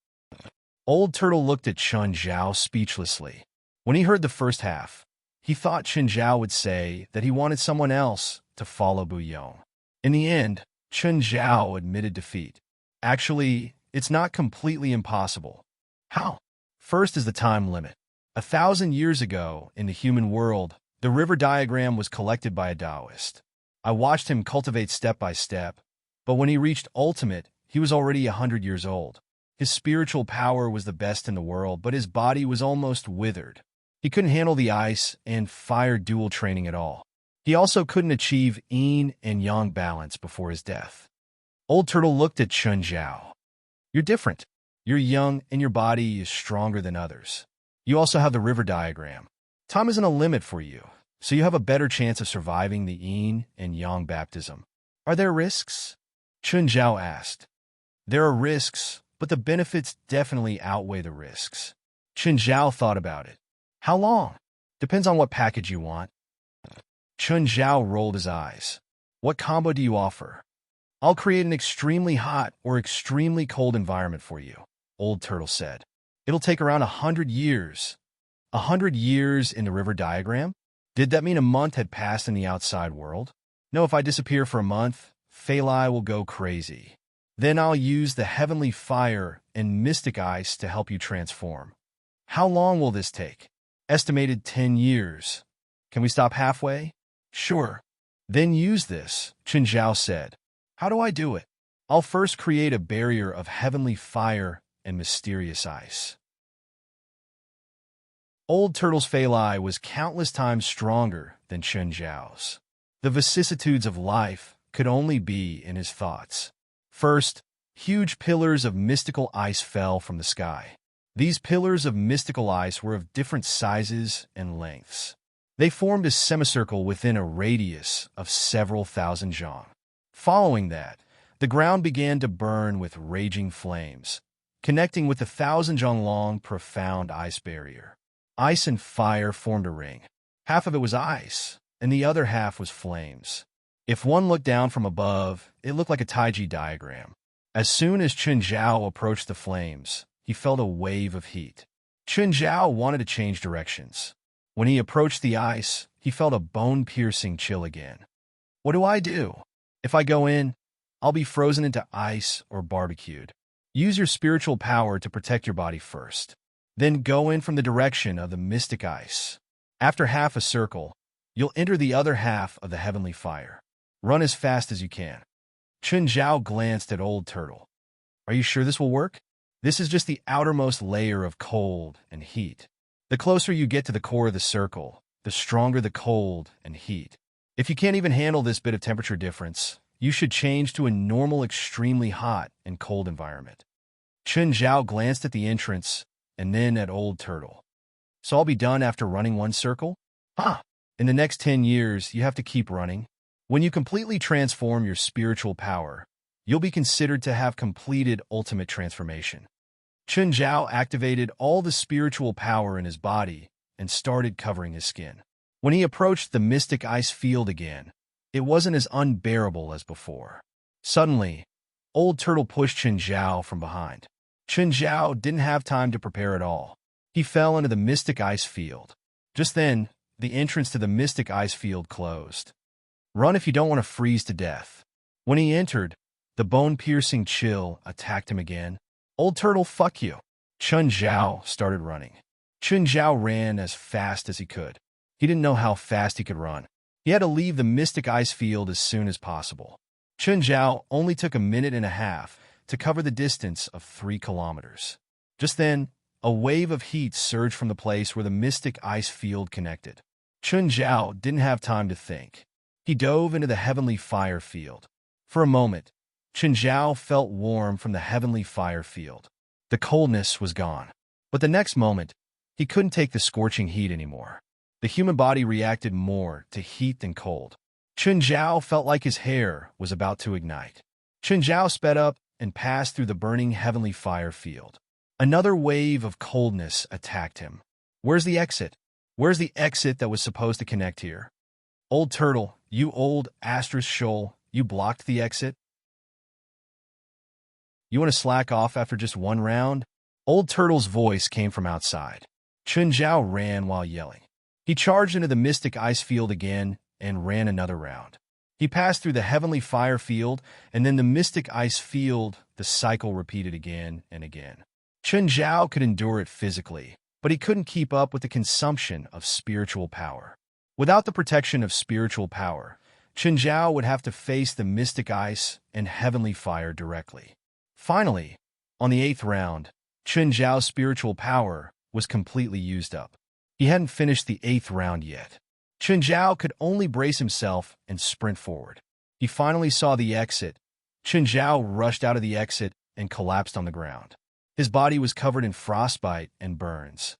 Speaker 1: Old Turtle looked at Chun Zhao speechlessly. When he heard the first half, he thought Chun Zhao would say that he wanted someone else to follow Bu Yong. In the end, Chun Zhao admitted defeat. Actually, it's not completely impossible. How? First is the time limit. 1,000 years ago, in the human world, the river diagram was collected by a Taoist. I watched him cultivate step by step, but when he reached ultimate, he was already 100 years old. His spiritual power was the best in the world, but his body was almost withered. He couldn't handle the ice and fire dual training at all. He also couldn't achieve yin and yang balance before his death. Old Turtle looked at Chun Zhao. You're different. You're young and your body is stronger than others. You also have the river diagram. Time isn't a limit for you, so you have a better chance of surviving the yin and yang baptism. Are there risks? Chun Zhao asked. There are risks, but the benefits definitely outweigh the risks. Chun Zhao thought about it. How long? Depends on what package you want. Chun Zhao rolled his eyes. What combo do you offer? I'll create an extremely hot or extremely cold environment for you, Old Turtle said. It'll take around 100 years. 100 years in the river diagram? Did that mean a month had passed in the outside world? No, if I disappear for a month, Phalai will go crazy. Then I'll use the heavenly fire and mystic ice to help you transform. How long will this take? Estimated 10 years. Can we stop halfway? Sure. Then use this, Chun Zhao said. How do I do it? I'll first create a barrier of heavenly fire and mysterious ice. Old Turtle's Phalai was countless times stronger than Chun Zhao's. The vicissitudes of life could only be in his thoughts. First, huge pillars of mystical ice fell from the sky. These pillars of mystical ice were of different sizes and lengths. They formed a semicircle within a radius of several thousand zhang. Following that, the ground began to burn with raging flames, connecting with the 1,000-zhang-long profound ice barrier. Ice and fire formed a ring. Half of it was ice, and the other half was flames. If one looked down from above, it looked like a Taiji diagram. As soon as Chun Zhao approached the flames, he felt a wave of heat. Chun Zhao wanted to change directions. When he approached the ice, he felt a bone-piercing chill again. What do I do? If I go in, I'll be frozen into ice or barbecued. Use your spiritual power to protect your body first. Then go in from the direction of the mystic ice. After half a circle, you'll enter the other half of the heavenly fire. Run as fast as you can. Chun Zhao glanced at Old Turtle. Are you sure this will work? This is just the outermost layer of cold and heat. The closer you get to the core of the circle, the stronger the cold and heat. If you can't even handle this bit of temperature difference, you should change to a normal extremely hot and cold environment. Chun Zhao glanced at the entrance and then at Old Turtle. So I'll be done after running one circle? Huh. In the next 10 years, you have to keep running. When you completely transform your spiritual power, you'll be considered to have completed ultimate transformation. Chen Zhao activated all the spiritual power in his body and started covering his skin. When he approached the mystic ice field again, it wasn't as unbearable as before. Suddenly, Old Turtle pushed Chen Zhao from behind. Chen Zhao didn't have time to prepare at all. He fell into the mystic ice field. Just then, the entrance to the mystic ice field closed. Run if you don't want to freeze to death. When he entered, the bone-piercing chill attacked him again. Old Turtle, fuck you. Chen Zhao started running. Chen Zhao ran as fast as he could. He didn't know how fast he could run. He had to leave the mystic ice field as soon as possible. Chen Zhao only took a minute and a half to cover the distance of 3 kilometers. Just then, a wave of heat surged from the place where the mystic ice field connected. Chen Zhao didn't have time to think. He dove into the heavenly fire field. For a moment, Chen Zhao felt warm from the heavenly fire field. The coldness was gone. But the next moment, he couldn't take the scorching heat anymore. The human body reacted more to heat than cold. Chen Zhao felt like his hair was about to ignite. Chen Zhao sped up and passed through the burning heavenly fire field. Another wave of coldness attacked him. Where's the exit? Where's the exit that was supposed to connect here? Old Turtle, you old asterisk shoal, you blocked the exit? You want to slack off after just one round? Old Turtle's voice came from outside. Chen Zhao ran while yelling. He charged into the mystic ice field again and ran another round. He passed through the heavenly fire field and then the mystic ice field. The cycle repeated again and again. Chen Zhao could endure it physically, but he couldn't keep up with the consumption of spiritual power. Without the protection of spiritual power, Chen Zhao would have to face the mystic ice and heavenly fire directly. Finally, on the 8th round, Chen Zhao's spiritual power was completely used up. He hadn't finished the 8th round yet. Chen Zhao could only brace himself and sprint forward. He finally saw the exit. Chen Zhao rushed out of the exit and collapsed on the ground. His body was covered in frostbite and burns.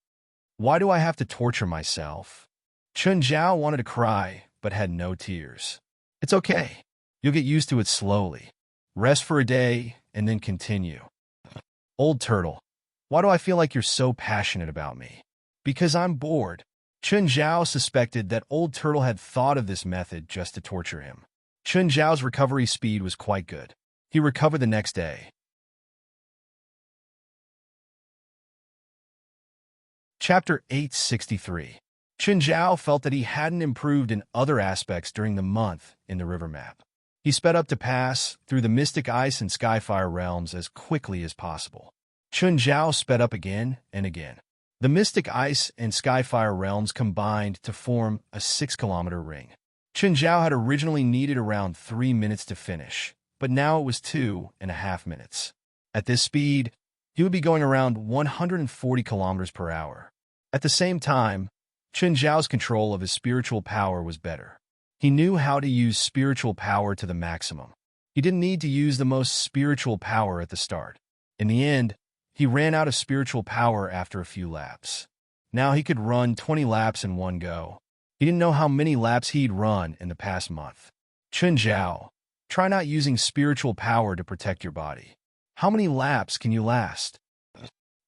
Speaker 1: Why do I have to torture myself? Chen Zhao wanted to cry, but had no tears. It's okay. You'll get used to it slowly. Rest for a day, and then continue. Old Turtle, why do I feel like you're so passionate about me? Because I'm bored. Chen Zhao suspected that Old Turtle had thought of this method just to torture him. Chen Zhao's recovery speed was quite good. He recovered the next day. Chapter 863. Chen Zhao felt that he hadn't improved in other aspects during the month in the river map. He sped up to pass through the mystic ice and skyfire realms as quickly as possible. Chen Zhao sped up again and again. The mystic ice and skyfire realms combined to form a 6-kilometer ring. Chen Zhao had originally needed around 3 minutes to finish, but now it was 2.5 minutes. At this speed, he would be going around 140 kilometers per hour. At the same time, Chen Zhao's control of his spiritual power was better. He knew how to use spiritual power to the maximum. He didn't need to use the most spiritual power at the start. In the end, he ran out of spiritual power after a few laps. Now he could run 20 laps in one go. He didn't know how many laps he'd run in the past month. Chen Zhao, try not using spiritual power to protect your body. How many laps can you last?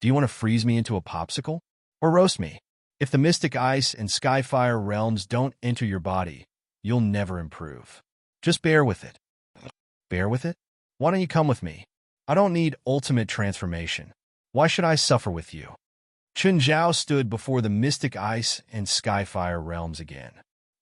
Speaker 1: Do you want to freeze me into a popsicle? Or roast me? If the mystic ice and skyfire realms don't enter your body, you'll never improve. Just bear with it. Bear with it? Why don't you come with me? I don't need ultimate transformation. Why should I suffer with you? Chen Zhao stood before the mystic ice and skyfire realms again.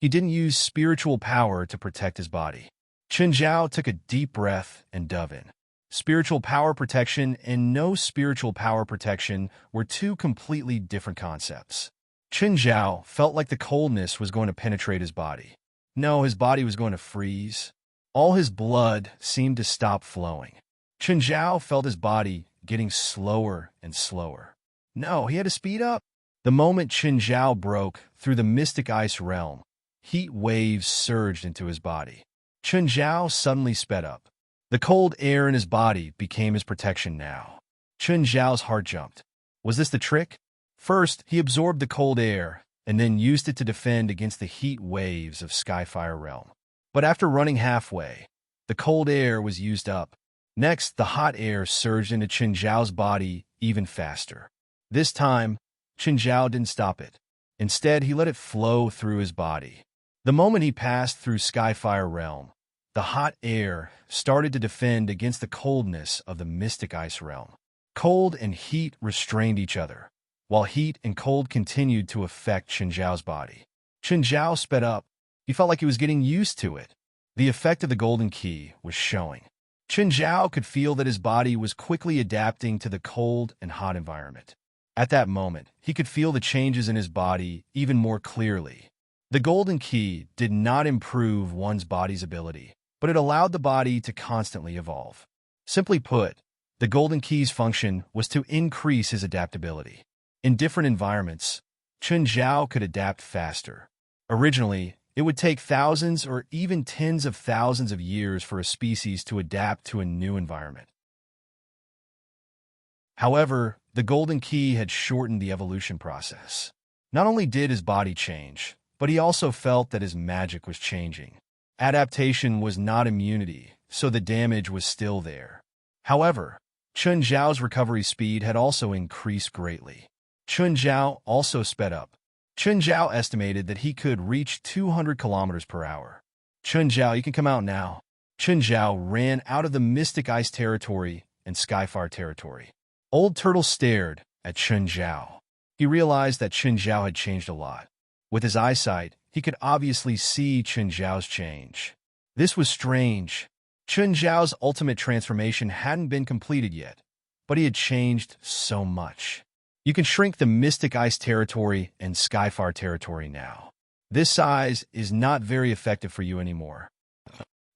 Speaker 1: He didn't use spiritual power to protect his body. Chen Zhao took a deep breath and dove in. Spiritual power protection and no spiritual power protection were two completely different concepts. Chen Zhao felt like the coldness was going to penetrate his body. No, his body was going to freeze. All his blood seemed to stop flowing. Chen Zhao felt his body getting slower and slower. No, he had to speed up. The moment Chen Zhao broke through the mystic ice realm, heat waves surged into his body. Chen Zhao suddenly sped up. The cold air in his body became his protection now. Chen Zhao's heart jumped. Was this the trick? First, he absorbed the cold air and then used it to defend against the heat waves of Skyfire Realm. But after running halfway, the cold air was used up, Next, the hot air surged into Chen Zhao's body even faster. This time, Chen Zhao didn't stop it. Instead, he let it flow through his body. The moment he passed through Skyfire Realm, the hot air started to defend against the coldness of the Mystic Ice Realm. Cold and heat restrained each other, while heat and cold continued to affect Chen Zhao's body. Chen Zhao sped up. He felt like he was getting used to it. The effect of the golden key was showing. Chen Zhao could feel that his body was quickly adapting to the cold and hot environment. At that moment, he could feel the changes in his body even more clearly. The golden key did not improve one's body's ability, but it allowed the body to constantly evolve. Simply put, the golden key's function was to increase his adaptability. In different environments, Chen Zhao could adapt faster. Originally, it would take thousands or even tens of thousands of years for a species to adapt to a new environment. However, the golden key had shortened the evolution process. Not only did his body change, but he also felt that his magic was changing. Adaptation was not immunity, so the damage was still there. However, Chen Zhao's recovery speed had also increased greatly. Chen Zhao also sped up. Chen Zhao estimated that he could reach 200 kilometers per hour. Chen Zhao, you can come out now. Chen Zhao ran out of the Mystic Ice territory and Skyfire territory. Old Turtle stared at Chen Zhao. He realized that Chen Zhao had changed a lot. With his eyesight, he could obviously see Chen Zhao's change. This was strange. Chen Zhao's ultimate transformation hadn't been completed yet, but he had changed so much. You can shrink the Mystic Ice territory and Skyfire territory now. This size is not very effective for you anymore.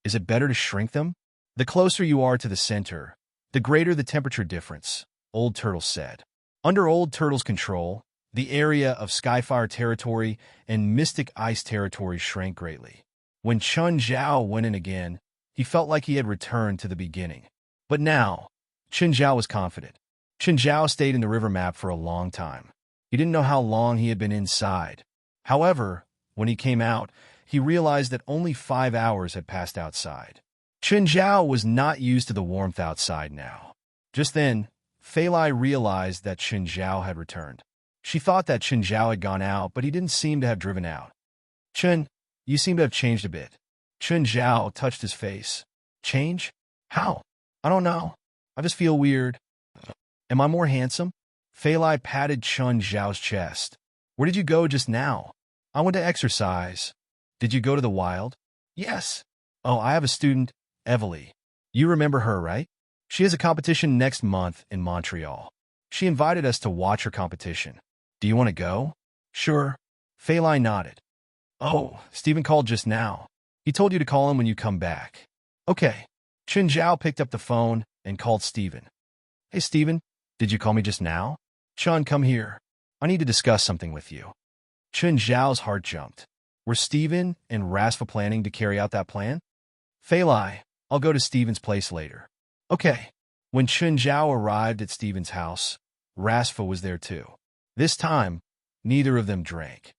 Speaker 1: Is it better to shrink them? The closer you are to the center, the greater the temperature difference, Old Turtle said. Under Old Turtle's control, the area of Skyfire territory and Mystic Ice territory shrank greatly. When Chen Zhao went in again, he felt like he had returned to the beginning. But now, Chen Zhao was confident. Chen Zhao stayed in the river map for a long time. He didn't know how long he had been inside. However, when he came out, he realized that only 5 hours had passed outside. Chen Zhao was not used to the warmth outside now. Just then, Fei Lai realized that Chen Zhao had returned. She thought that Chen Zhao had gone out, but he didn't seem to have driven out. Chen, you seem to have changed a bit. Chen Zhao touched his face. Change? How? I don't know. I just feel weird. Am I more handsome? Fei Lai patted Chen Zhao's chest. Where did you go just now? I went to exercise. Did you go to the wild? Yes. Oh, I have a student, Evely. You remember her, right? She has a competition next month in Montreal. She invited us to watch her competition. Do you want to go? Sure. Fei Lai nodded. Oh, Stephen called just now. He told you to call him when you come back. Okay. Chen Zhao picked up the phone and called Stephen. Hey, Stephen, did you call me just now? Chen, come here. I need to discuss something with you. Chen Zhao's heart jumped. Were Stephen and Rasfa planning to carry out that plan? Fei Lai, I'll go to Stephen's place later. Okay. When Chen Zhao arrived at Stephen's house, Rasfa was there too. This time, neither of them drank.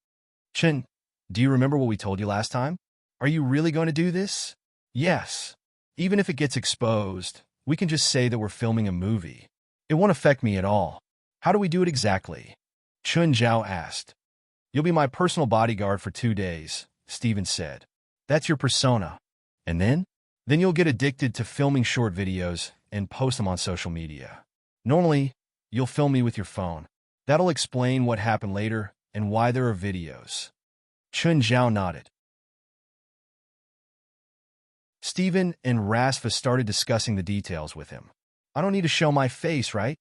Speaker 1: Chen, do you remember what we told you last time? Are you really going to do this? Yes. Even if it gets exposed, we can just say that we're filming a movie. It won't affect me at all. How do we do it exactly? Chen Zhao asked. You'll be my personal bodyguard for 2 days, Stephen said. That's your persona. And then? Then you'll get addicted to filming short videos and post them on social media. Normally, you'll film me with your phone. That'll explain what happened later and why there are videos. Chen Zhao nodded. Stephen and Rasfa started discussing the details with him. I don't need to show my face, right?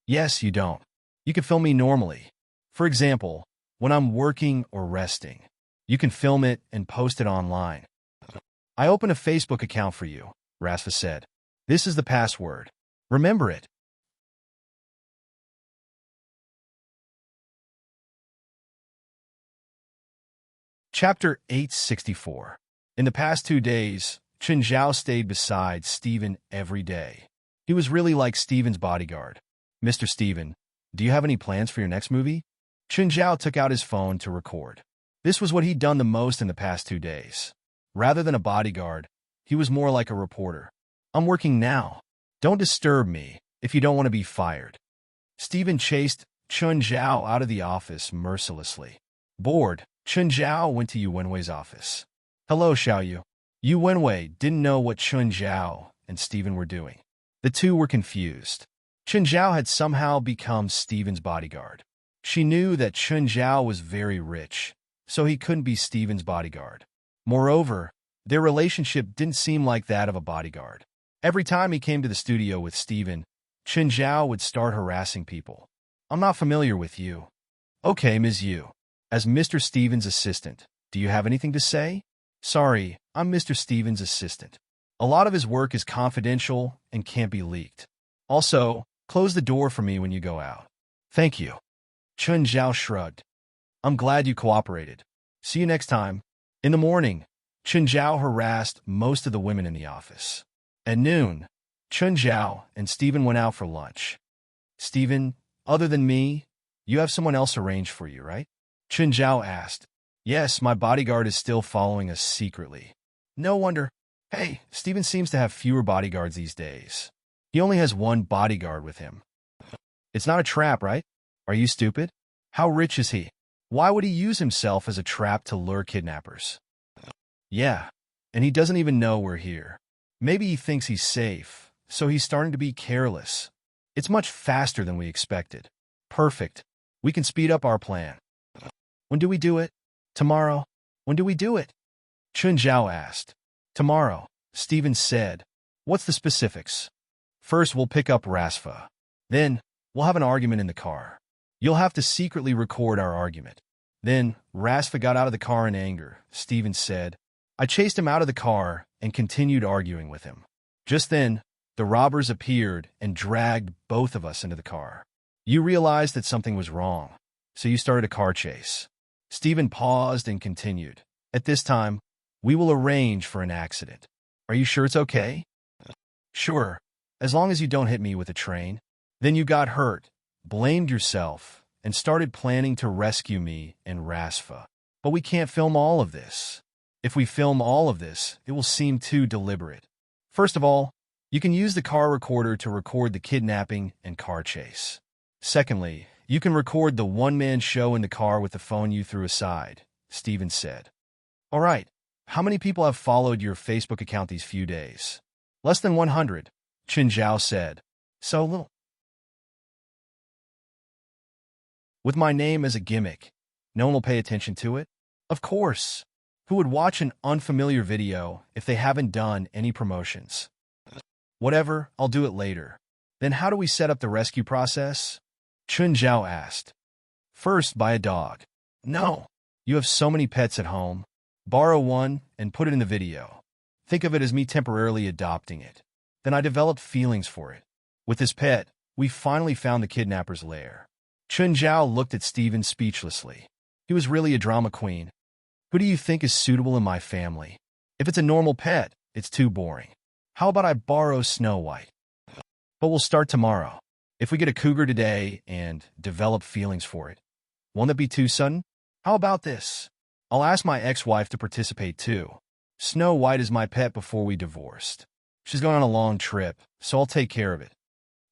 Speaker 1: Yes, you don't. You can film me normally. For example, when I'm working or resting. You can film it and post it online. I opened a Facebook account for you, Rasfa said. This is the password. Remember it. Chapter 864. In the past 2 days, Chen Zhao stayed beside Stephen every day. He was really like Stephen's bodyguard. Mr. Stephen, do you have any plans for your next movie? Chen Zhao took out his phone to record. This was what he'd done the most in the past 2 days. Rather than a bodyguard, he was more like a reporter. I'm working now. Don't disturb me if you don't want to be fired. Stephen chased Chun Zhao out of the office mercilessly. Bored, Chun Zhao went to Yu Wenwei's office. Hello, Xiaoyu. Yu Wenwei didn't know what Chun Zhao and Stephen were doing. The two were confused. Chun Zhao had somehow become Stephen's bodyguard. She knew that Chun Zhao was very rich, so he couldn't be Stephen's bodyguard. Moreover, their relationship didn't seem like that of a bodyguard. Every time he came to the studio with Stephen, Chun Zhao would start harassing people. I'm not familiar with you. Okay, Ms. Yu. As Mr. Stephen's assistant, do you have anything to say? Sorry, I'm Mr. Stephen's assistant. A lot of his work is confidential and can't be leaked. Also, close the door for me when you go out. Thank you. Chun Zhao shrugged. I'm glad you cooperated. See you next time. In the morning, Chun Zhao harassed most of the women in the office. At noon, Chun Zhao and Stephen went out for lunch. Stephen, other than me, you have someone else arranged for you, right? Chun Zhao asked. Yes, my bodyguard is still following us secretly. No wonder. Hey, Stephen seems to have fewer bodyguards these days. He only has one bodyguard with him. It's not a trap, right? Are you stupid? How rich is he? Why would he use himself as a trap to lure kidnappers? Yeah, and he doesn't even know we're here. Maybe he thinks he's safe, so he's starting to be careless. It's much faster than we expected. Perfect. We can speed up our plan. When do we do it? Tomorrow. When do we do it? Chun Zhao asked. Tomorrow, Stephen said. What's the specifics? First, we'll pick up Rasfa. Then, we'll have an argument in the car. You'll have to secretly record our argument. Then, Rasfa got out of the car in anger, Stephen said. I chased him out of the car and continued arguing with him. Just then, the robbers appeared and dragged both of us into the car. You realized that something was wrong, so you started a car chase. Stephen paused and continued. At this time, we will arrange for an accident. Are you sure it's okay? Sure, as long as you don't hit me with a train. Then you got hurt, blamed yourself, and started planning to rescue me and Rasfa. But we can't film all of this. If we film all of this, it will seem too deliberate. First of all, you can use the car recorder to record the kidnapping and car chase. Secondly, you can record the one-man show in the car with the phone you threw aside, Stephen said. All right, how many people have followed your Facebook account these few days? Less than 100, Chun Zhao said. So little. With my name as a gimmick, no one will pay attention to it? Of course. Who would watch an unfamiliar video if they haven't done any promotions? Whatever, I'll do it later. Then how do we set up the rescue process? Chun Zhao asked. First, buy a dog. No, you have so many pets at home. Borrow one and put it in the video. Think of it as me temporarily adopting it. Then I developed feelings for it. With this pet, we finally found the kidnapper's lair. Chun Zhao looked at Stephen speechlessly. He was really a drama queen. Who do you think is suitable in my family? If it's a normal pet, it's too boring. How about I borrow Snow White? But we'll start tomorrow. If we get a cougar today and develop feelings for it, won't that be too sudden? How about this? I'll ask my ex-wife to participate too. Snow White is my pet before we divorced. She's going on a long trip, so I'll take care of it.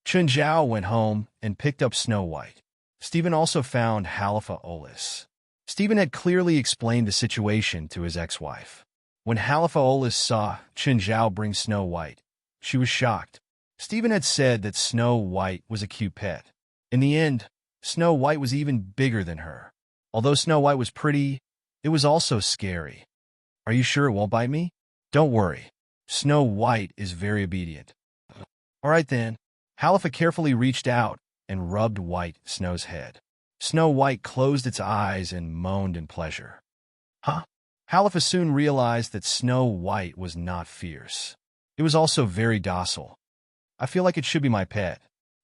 Speaker 1: Chun Zhao went home and picked up Snow White. Stephen also found Halifa Olis. Stephen had clearly explained the situation to his ex-wife. When Halifa Olis saw Chun Zhao bring Snow White, she was shocked. Stephen had said that Snow White was a cute pet. In the end, Snow White was even bigger than her. Although Snow White was pretty, it was also scary. Are you sure it won't bite me? Don't worry. Snow White is very obedient. All right then. Halifa carefully reached out and rubbed White Snow's head. Snow White closed its eyes and moaned in pleasure. Huh? Halifa soon realized that Snow White was not fierce. It was also very docile. I feel like it should be my pet.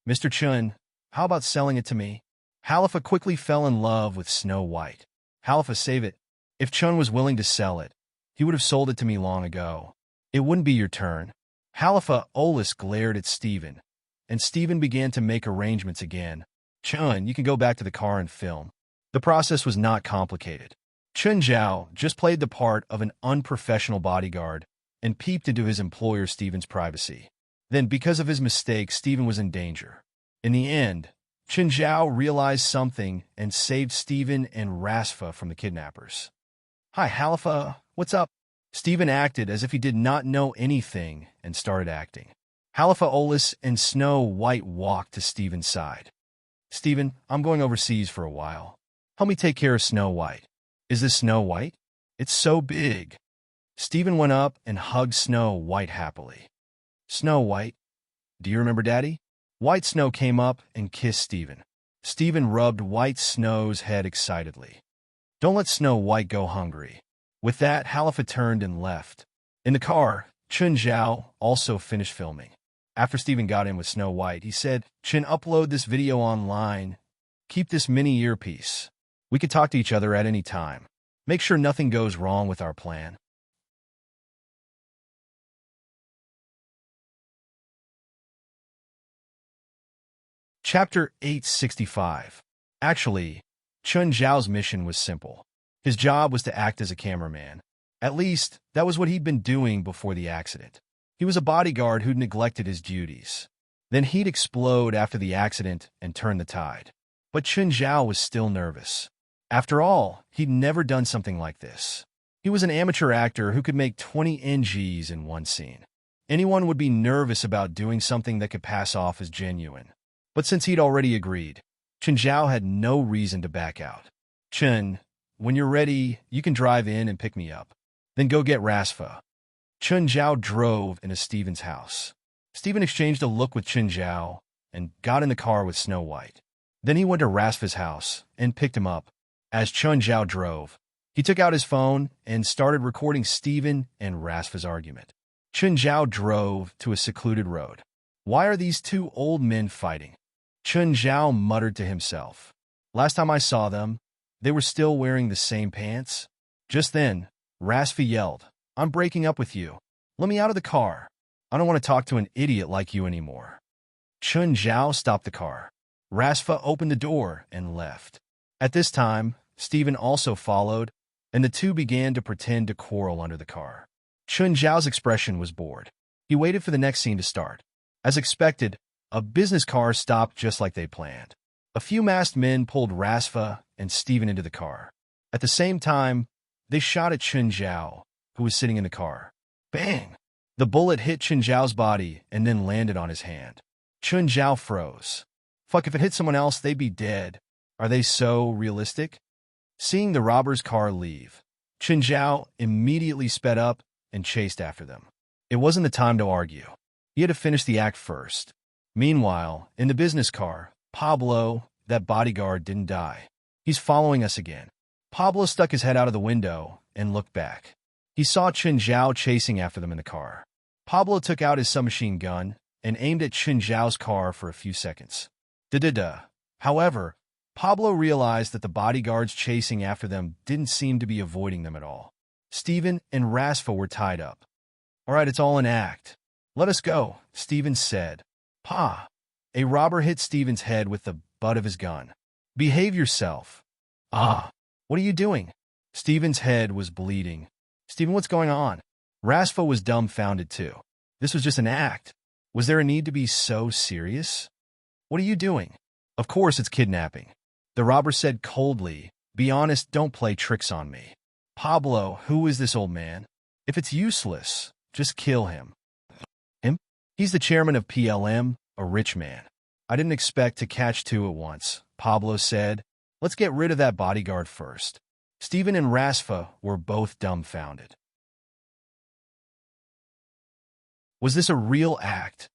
Speaker 1: Mr. Chun, how about selling it to me? Halifa quickly fell in love with Snow White. Halifa, save it. If Chun was willing to sell it, he would have sold it to me long ago. It wouldn't be your turn. Halifa Olis glared at Stephen, and Stephen began to make arrangements again. Chun, you can go back to the car and film. The process was not complicated. Chun Zhao just played the part of an unprofessional bodyguard and peeped into his employer Stephen's privacy. Then, because of his mistake, Stephen was in danger. In the end, Chen Zhao realized something and saved Stephen and Rasfa from the kidnappers. "Hi, Halifa, what's up?" Stephen acted as if he did not know anything and started acting. Halifa Olis and Snow White walked to Stephen's side. "Stephen, I'm going overseas for a while. Help me take care of Snow White." "Is this Snow White? It's so big." Stephen went up and hugged Snow White happily. "Snow White, do you remember Daddy?" White Snow came up and kissed Stephen. Stephen rubbed White Snow's head excitedly. "Don't let Snow White go hungry." With that, Halifa turned and left. In the car, Chun Zhao also finished filming. After Stephen got in with Snow White, he said, "Chin, upload this video online. Keep this mini earpiece. We could talk to each other at any time. Make sure nothing goes wrong with our plan." Chapter 865. Actually, Chun Zhao's mission was simple. His job was to act as a cameraman. At least, that was what he'd been doing before the accident. He was a bodyguard who'd neglected his duties. Then he'd explode after the accident and turn the tide. But Chun Zhao was still nervous. After all, he'd never done something like this. He was an amateur actor who could make 20 NGs in one scene. Anyone would be nervous about doing something that could pass off as genuine. But since he'd already agreed, Chun Zhao had no reason to back out. "Chun, when you're ready, you can drive in and pick me up. Then go get Rasfa." Chun Zhao drove into Stephen's house. Stephen exchanged a look with Chun Zhao and got in the car with Snow White. Then he went to Rasfa's house and picked him up. As Chun Zhao drove, he took out his phone and started recording Stephen and Rasfa's argument. Chun Zhao drove to a secluded road. "Why are these two old men fighting?" Chun Zhao muttered to himself. "Last time I saw them, they were still wearing the same pants." Just then, Rasfa yelled, "I'm breaking up with you. Let me out of the car. I don't want to talk to an idiot like you anymore." Chun Zhao stopped the car. Rasfa opened the door and left. At this time, Stephen also followed, and the two began to pretend to quarrel under the car. Chun Zhao's expression was bored. He waited for the next scene to start. As expected, a business car stopped just like they planned. A few masked men pulled Rasfa and Stephen into the car. At the same time, they shot at Chun Zhao, who was sitting in the car. Bang! The bullet hit Chun Zhao's body and then landed on his hand. Chun Zhao froze. Fuck, if it hit someone else, they'd be dead. Are they so realistic? Seeing the robber's car leave, Chun Zhao immediately sped up and chased after them. It wasn't the time to argue. He had to finish the act first. Meanwhile, in the business car, Pablo, that bodyguard, didn't die. "He's following us again." Pablo stuck his head out of the window and looked back. He saw Chun Zhao chasing after them in the car. Pablo took out his submachine gun and aimed at Chun Zhao's car for a few seconds. Da-da-da. However, Pablo realized that the bodyguards chasing after them didn't seem to be avoiding them at all. Stephen and Rasfa were tied up. "All right, it's all an act. Let us go," Stephen said. "Pa!" A robber hit Stephen's head with the butt of his gun. "Behave yourself." "Ah! What are you doing?" Stephen's head was bleeding. "Stephen, what's going on?" Rasfa was dumbfounded too. This was just an act. Was there a need to be so serious? "What are you doing?" "Of course it's kidnapping." The robber said coldly, "Be honest, don't play tricks on me." "Pablo, who is this old man? If it's useless, just kill him." "Him? He's the chairman of PLM, a rich man." "I didn't expect to catch two at once," Pablo said. "Let's get rid of that bodyguard first." Stephen and Rasfa were both dumbfounded. Was this a real act,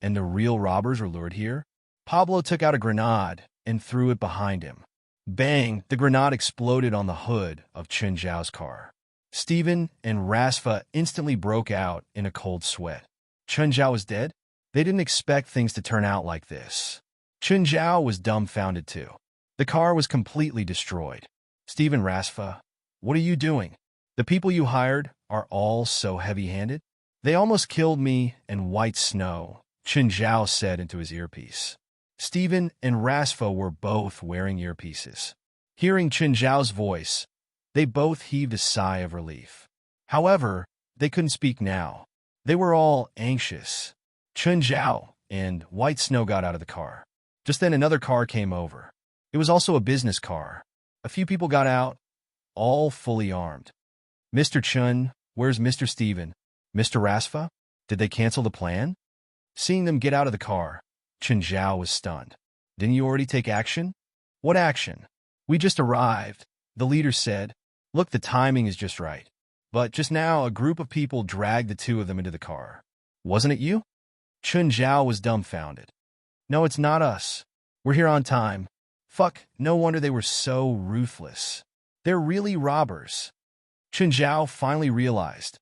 Speaker 1: and the real robbers were lured here? Pablo took out a grenade and threw it behind him. Bang! The grenade exploded on the hood of Chun Zhao's car. Stephen and Rasfa instantly broke out in a cold sweat. Chun Zhao was dead? They didn't expect things to turn out like this. Chun Zhao was dumbfounded too. The car was completely destroyed. "Stephen, Rasfa, what are you doing? The people you hired are all so heavy-handed? They almost killed me and White Snow," Chun Zhao said into his earpiece. Stephen and Rasfa were both wearing earpieces. Hearing Chun Zhao's voice, they both heaved a sigh of relief. However, they couldn't speak now. They were all anxious. Chun Zhao and White Snow got out of the car. Just then another car came over. It was also a business car. A few people got out, all fully armed. Mr. Chun, where's Mr. Steven? Mr. Rasfa? Did they cancel the plan? Seeing them get out of the car, Chun Zhao was stunned. Didn't you already take action? What action? We just arrived, the leader said. Look, the timing is just right. But just now, a group of people dragged the two of them into the car. Wasn't it you? Chun Zhao was dumbfounded. No, it's not us. We're here on time. Fuck, no wonder they were so ruthless. They're really robbers. Chun Zhao finally realized.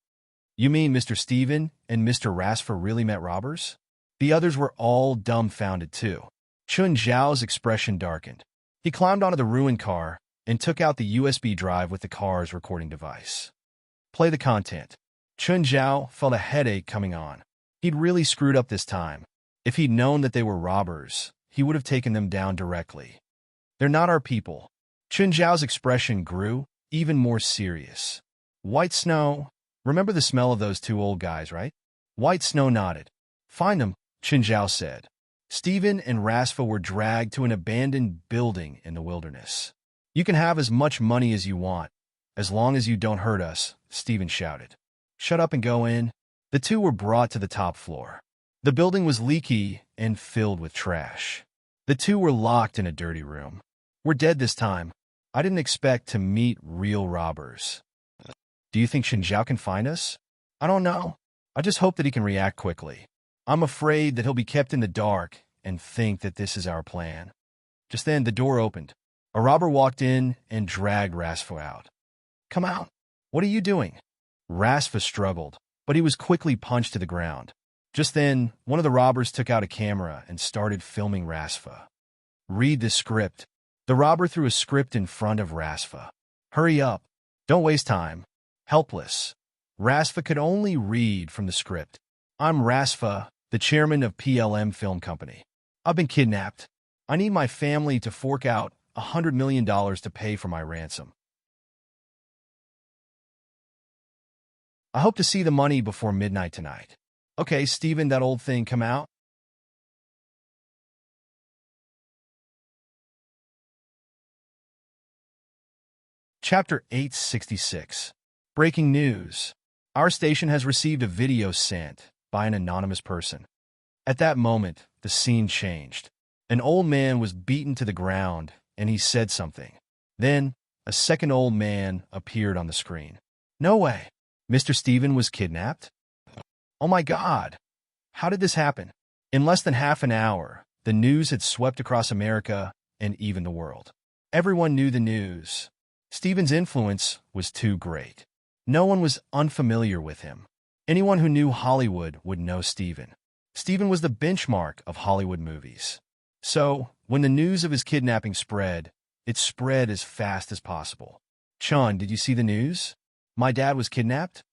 Speaker 1: You mean Mr. Steven and Mr. Rasfa really met robbers? The others were all dumbfounded too. Chun Zhao's expression darkened. He climbed onto the ruined car and took out the USB drive with the car's recording device. Play the content. Chun Zhao felt a headache coming on. He'd really screwed up this time. If he'd known that they were robbers, he would have taken them down directly. They're not our people. Chun Zhao's expression grew, even more serious. White Snow, remember the smell of those two old guys, right? White Snow nodded. Find them, Chun Zhao said. Steven and Rasfa were dragged to an abandoned building in the wilderness. You can have as much money as you want, as long as you don't hurt us, Steven shouted. Shut up and go in. The two were brought to the top floor. The building was leaky and filled with trash. The two were locked in a dirty room. We're dead this time. I didn't expect to meet real robbers. Do you think Chun Zhao can find us? I don't know. I just hope that he can react quickly. I'm afraid that he'll be kept in the dark and think that this is our plan. Just then, the door opened. A robber walked in and dragged Rasfa out. Come out. What are you doing? Rasfa struggled, but he was quickly punched to the ground. Just then, one of the robbers took out a camera and started filming Rasfa. Read the script. The robber threw a script in front of Rasfa. Hurry up. Don't waste time. Helpless. Rasfa could only read from the script. I'm Rasfa, the chairman of PLM Film Company. I've been kidnapped. I need my family to fork out $100 million to pay for my ransom. I hope to see the money before midnight tonight. Okay, Steven, that old thing, come out. Chapter 866. Breaking news. Our station has received a video sent by an anonymous person. At that moment, the scene changed. An old man was beaten to the ground, and he said something. Then, a second old man appeared on the screen. No way. Mr. Steven was kidnapped? Oh my God. How did this happen? In less than half an hour, the news had swept across America and even the world. Everyone knew the news. Steven's influence was too great. No one was unfamiliar with him. Anyone who knew Hollywood would know Steven. Steven was the benchmark of Hollywood movies. So, when the news of his kidnapping spread, it spread as fast as possible. Chun, did you see the news? My dad was kidnapped?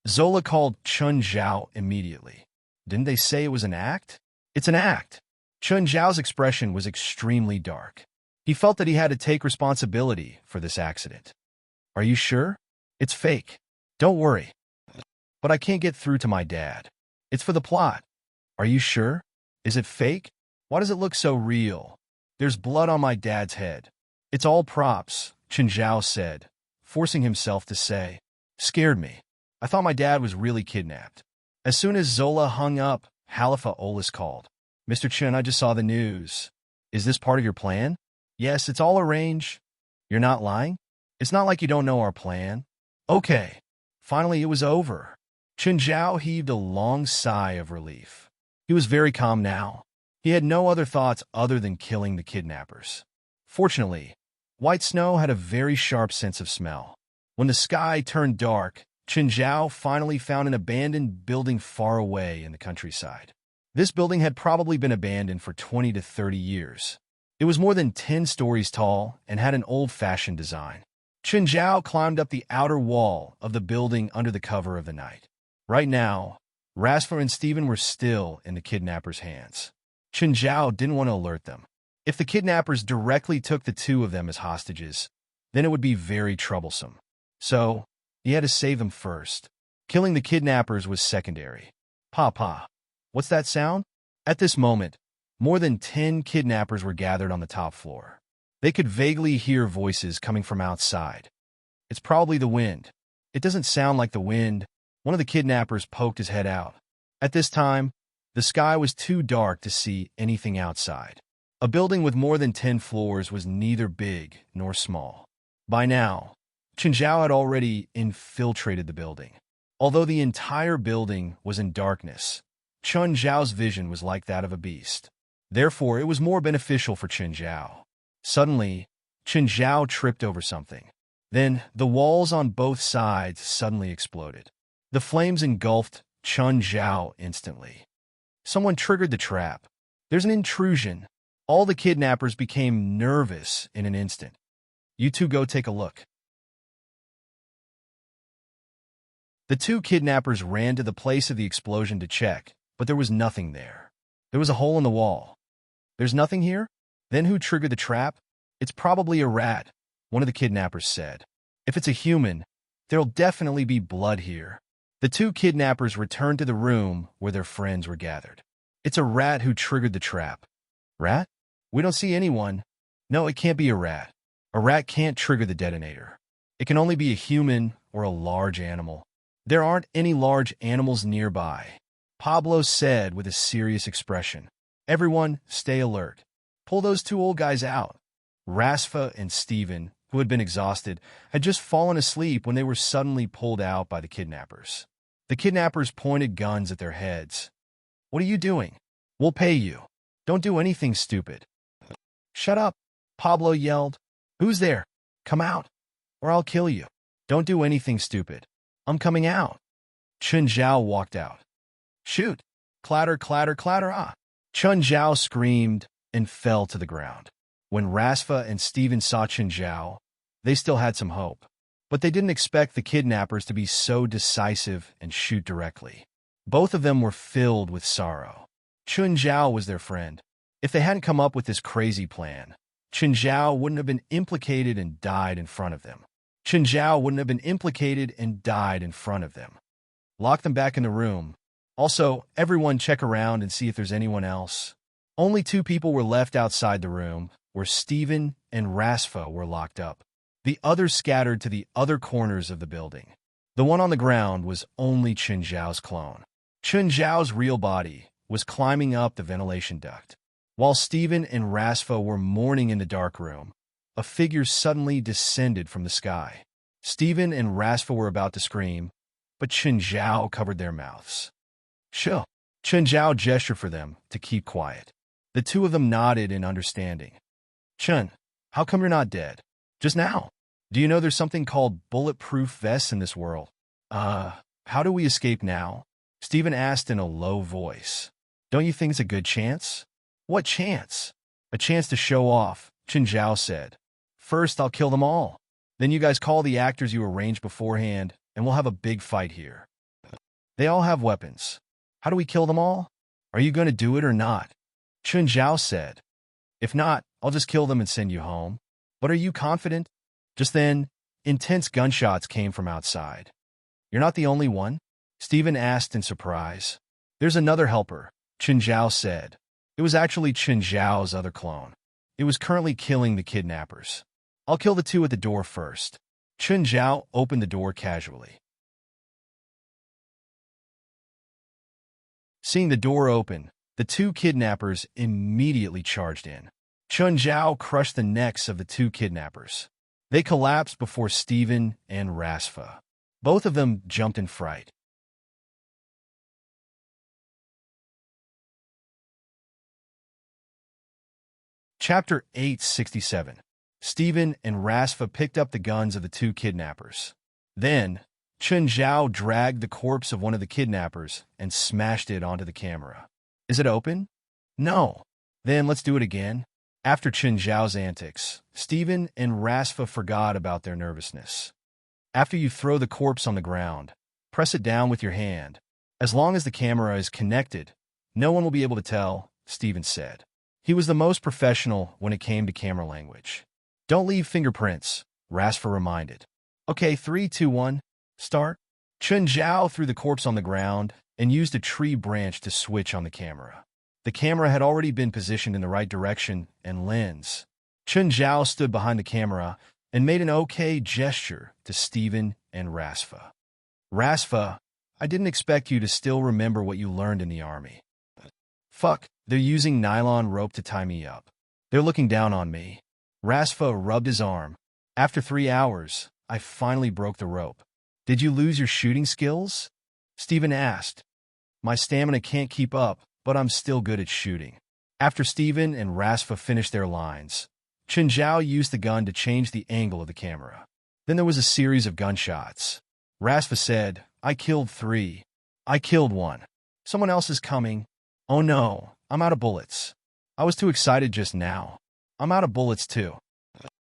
Speaker 1: Zola called Chun Zhao immediately. Didn't they say it was an act? It's an act. Chun Zhao's expression was extremely dark. He felt that he had to take responsibility for this accident. Are you sure? It's fake. Don't worry. But I can't get through to my dad. It's for the plot. Are you sure? Is it fake? Why does it look so real? There's blood on my dad's head. It's all props, Chun Zhao said, forcing himself to say. Scared me. I thought my dad was really kidnapped. As soon as Zola hung up, Halifa Olis called. Mr. Chun, I just saw the news. Is this part of your plan? Yes, it's all arranged. You're not lying? It's not like you don't know our plan. Okay. Finally, it was over. Chun Zhao heaved a long sigh of relief. He was very calm now. He had no other thoughts other than killing the kidnappers. Fortunately, White Snow had a very sharp sense of smell. When the sky turned dark, Chun Zhao finally found an abandoned building far away in the countryside. This building had probably been abandoned for 20 to 30 years. It was more than 10 stories tall and had an old-fashioned design. Chun Zhao climbed up the outer wall of the building under the cover of the night. Right now, Rasfa and Steven were still in the kidnappers' hands. Chun Zhao didn't want to alert them. If the kidnappers directly took the two of them as hostages, then it would be very troublesome. So, he had to save them first. Killing the kidnappers was secondary. Papa, What's that sound? At this moment, more than 10 kidnappers were gathered on the top floor. They could vaguely hear voices coming from outside. It's probably the wind. It doesn't sound like the wind. One of the kidnappers poked his head out. At this time, the sky was too dark to see anything outside. A building with more than 10 floors was neither big nor small. By now, Chen Zhao had already infiltrated the building. Although the entire building was in darkness, Chen Zhao's vision was like that of a beast. Therefore, it was more beneficial for Chen Zhao. Suddenly, Chen Zhao tripped over something. Then, the walls on both sides suddenly exploded. The flames engulfed Chen Zhao instantly. Someone triggered the trap. There's an intrusion. All the kidnappers became nervous in an instant. You two go take a look. The two kidnappers ran to the place of the explosion to check, but there was nothing there. There was a hole in the wall. There's nothing here? Then who triggered the trap? It's probably a rat, one of the kidnappers said. If it's a human, there'll definitely be blood here. The two kidnappers returned to the room where their friends were gathered. It's a rat who triggered the trap. Rat? We don't see anyone. No, it can't be a rat. A rat can't trigger the detonator. It can only be a human or a large animal. There aren't any large animals nearby, Pablo said with a serious expression. Everyone, stay alert. Pull those two old guys out. Rasfa and Steven, who had been exhausted, had just fallen asleep when they were suddenly pulled out by the kidnappers. The kidnappers pointed guns at their heads. What are you doing? We'll pay you. Don't do anything stupid. Shut up, Pablo yelled. Who's there? Come out, or I'll kill you. Don't do anything stupid. I'm coming out. Chen Zhao walked out. Shoot! Clatter, clatter, clatter, ah! Chen Zhao screamed and fell to the ground. When Rasfa and Steven saw Chen Zhao, they still had some hope. But they didn't expect the kidnappers to be so decisive and shoot directly. Both of them were filled with sorrow. Chen Zhao was their friend. If they hadn't come up with this crazy plan, Chen Zhao wouldn't have been implicated and died in front of them. Chen Zhao wouldn't have been implicated and died in front of them. Lock them back in the room. Also, everyone check around and see if there's anyone else. Only two people were left outside the room, where Steven and Rasfa were locked up. The others scattered to the other corners of the building. The one on the ground was only Chen Zhao's clone. Chen Zhao's real body was climbing up the ventilation duct. While Steven and Rasfa were mourning in the dark room, a figure suddenly descended from the sky. Steven and Rasfa were about to scream, but Chen Zhao covered their mouths. Sure. Chen Zhao gestured for them to keep quiet. The two of them nodded in understanding. Chen, how come you're not dead? Just now. Do you know there's something called bulletproof vests in this world? How do we escape now? Steven asked in a low voice. Don't you think it's a good chance? What chance? A chance to show off, Chen Zhao said. First, I'll kill them all. Then you guys call the actors you arranged beforehand, and we'll have a big fight here. They all have weapons. How do we kill them all? Are you going to do it or not? Chen Zhao said. If not, I'll just kill them and send you home. But are you confident? Just then, intense gunshots came from outside. You're not the only one? Steven asked in surprise. There's another helper, Chen Zhao said. It was actually Chen Zhao's other clone. It was currently killing the kidnappers. I'll kill the two at the door first. Chen Zhao opened the door casually. Seeing the door open, the two kidnappers immediately charged in. Chen Zhao crushed the necks of the two kidnappers. They collapsed before Steven and Rasfa. Both of them jumped in fright. Chapter 867. Steven and Rasfa picked up the guns of the two kidnappers. Then, Chen Zhao dragged the corpse of one of the kidnappers and smashed it onto the camera. Is it open? No. Then let's do it again. After Chen Zhao's antics, Steven and Rasfa forgot about their nervousness. After you throw the corpse on the ground, press it down with your hand. As long as the camera is connected, no one will be able to tell, Steven said. He was the most professional when it came to camera language. Don't leave fingerprints, Rasfa reminded. Okay, 3, 2, 1, start. Chen Zhao threw the corpse on the ground and used a tree branch to switch on the camera. The camera had already been positioned in the right direction and lens. Chun Zhao stood behind the camera and made an okay gesture to Steven and Rasfa. Rasfa, I didn't expect you to still remember what you learned in the army. Fuck, they're using nylon rope to tie me up. They're looking down on me. Rasfa rubbed his arm. After 3 hours, I finally broke the rope. Did you lose your shooting skills? Steven asked. My stamina can't keep up, but I'm still good at shooting. After Steven and Rasfa finished their lines, Chun Zhao used the gun to change the angle of the camera. Then there was a series of gunshots. Rasfa said, I killed 3. I killed 1. Someone else is coming. Oh no, I'm out of bullets. I was too excited just now. I'm out of bullets too.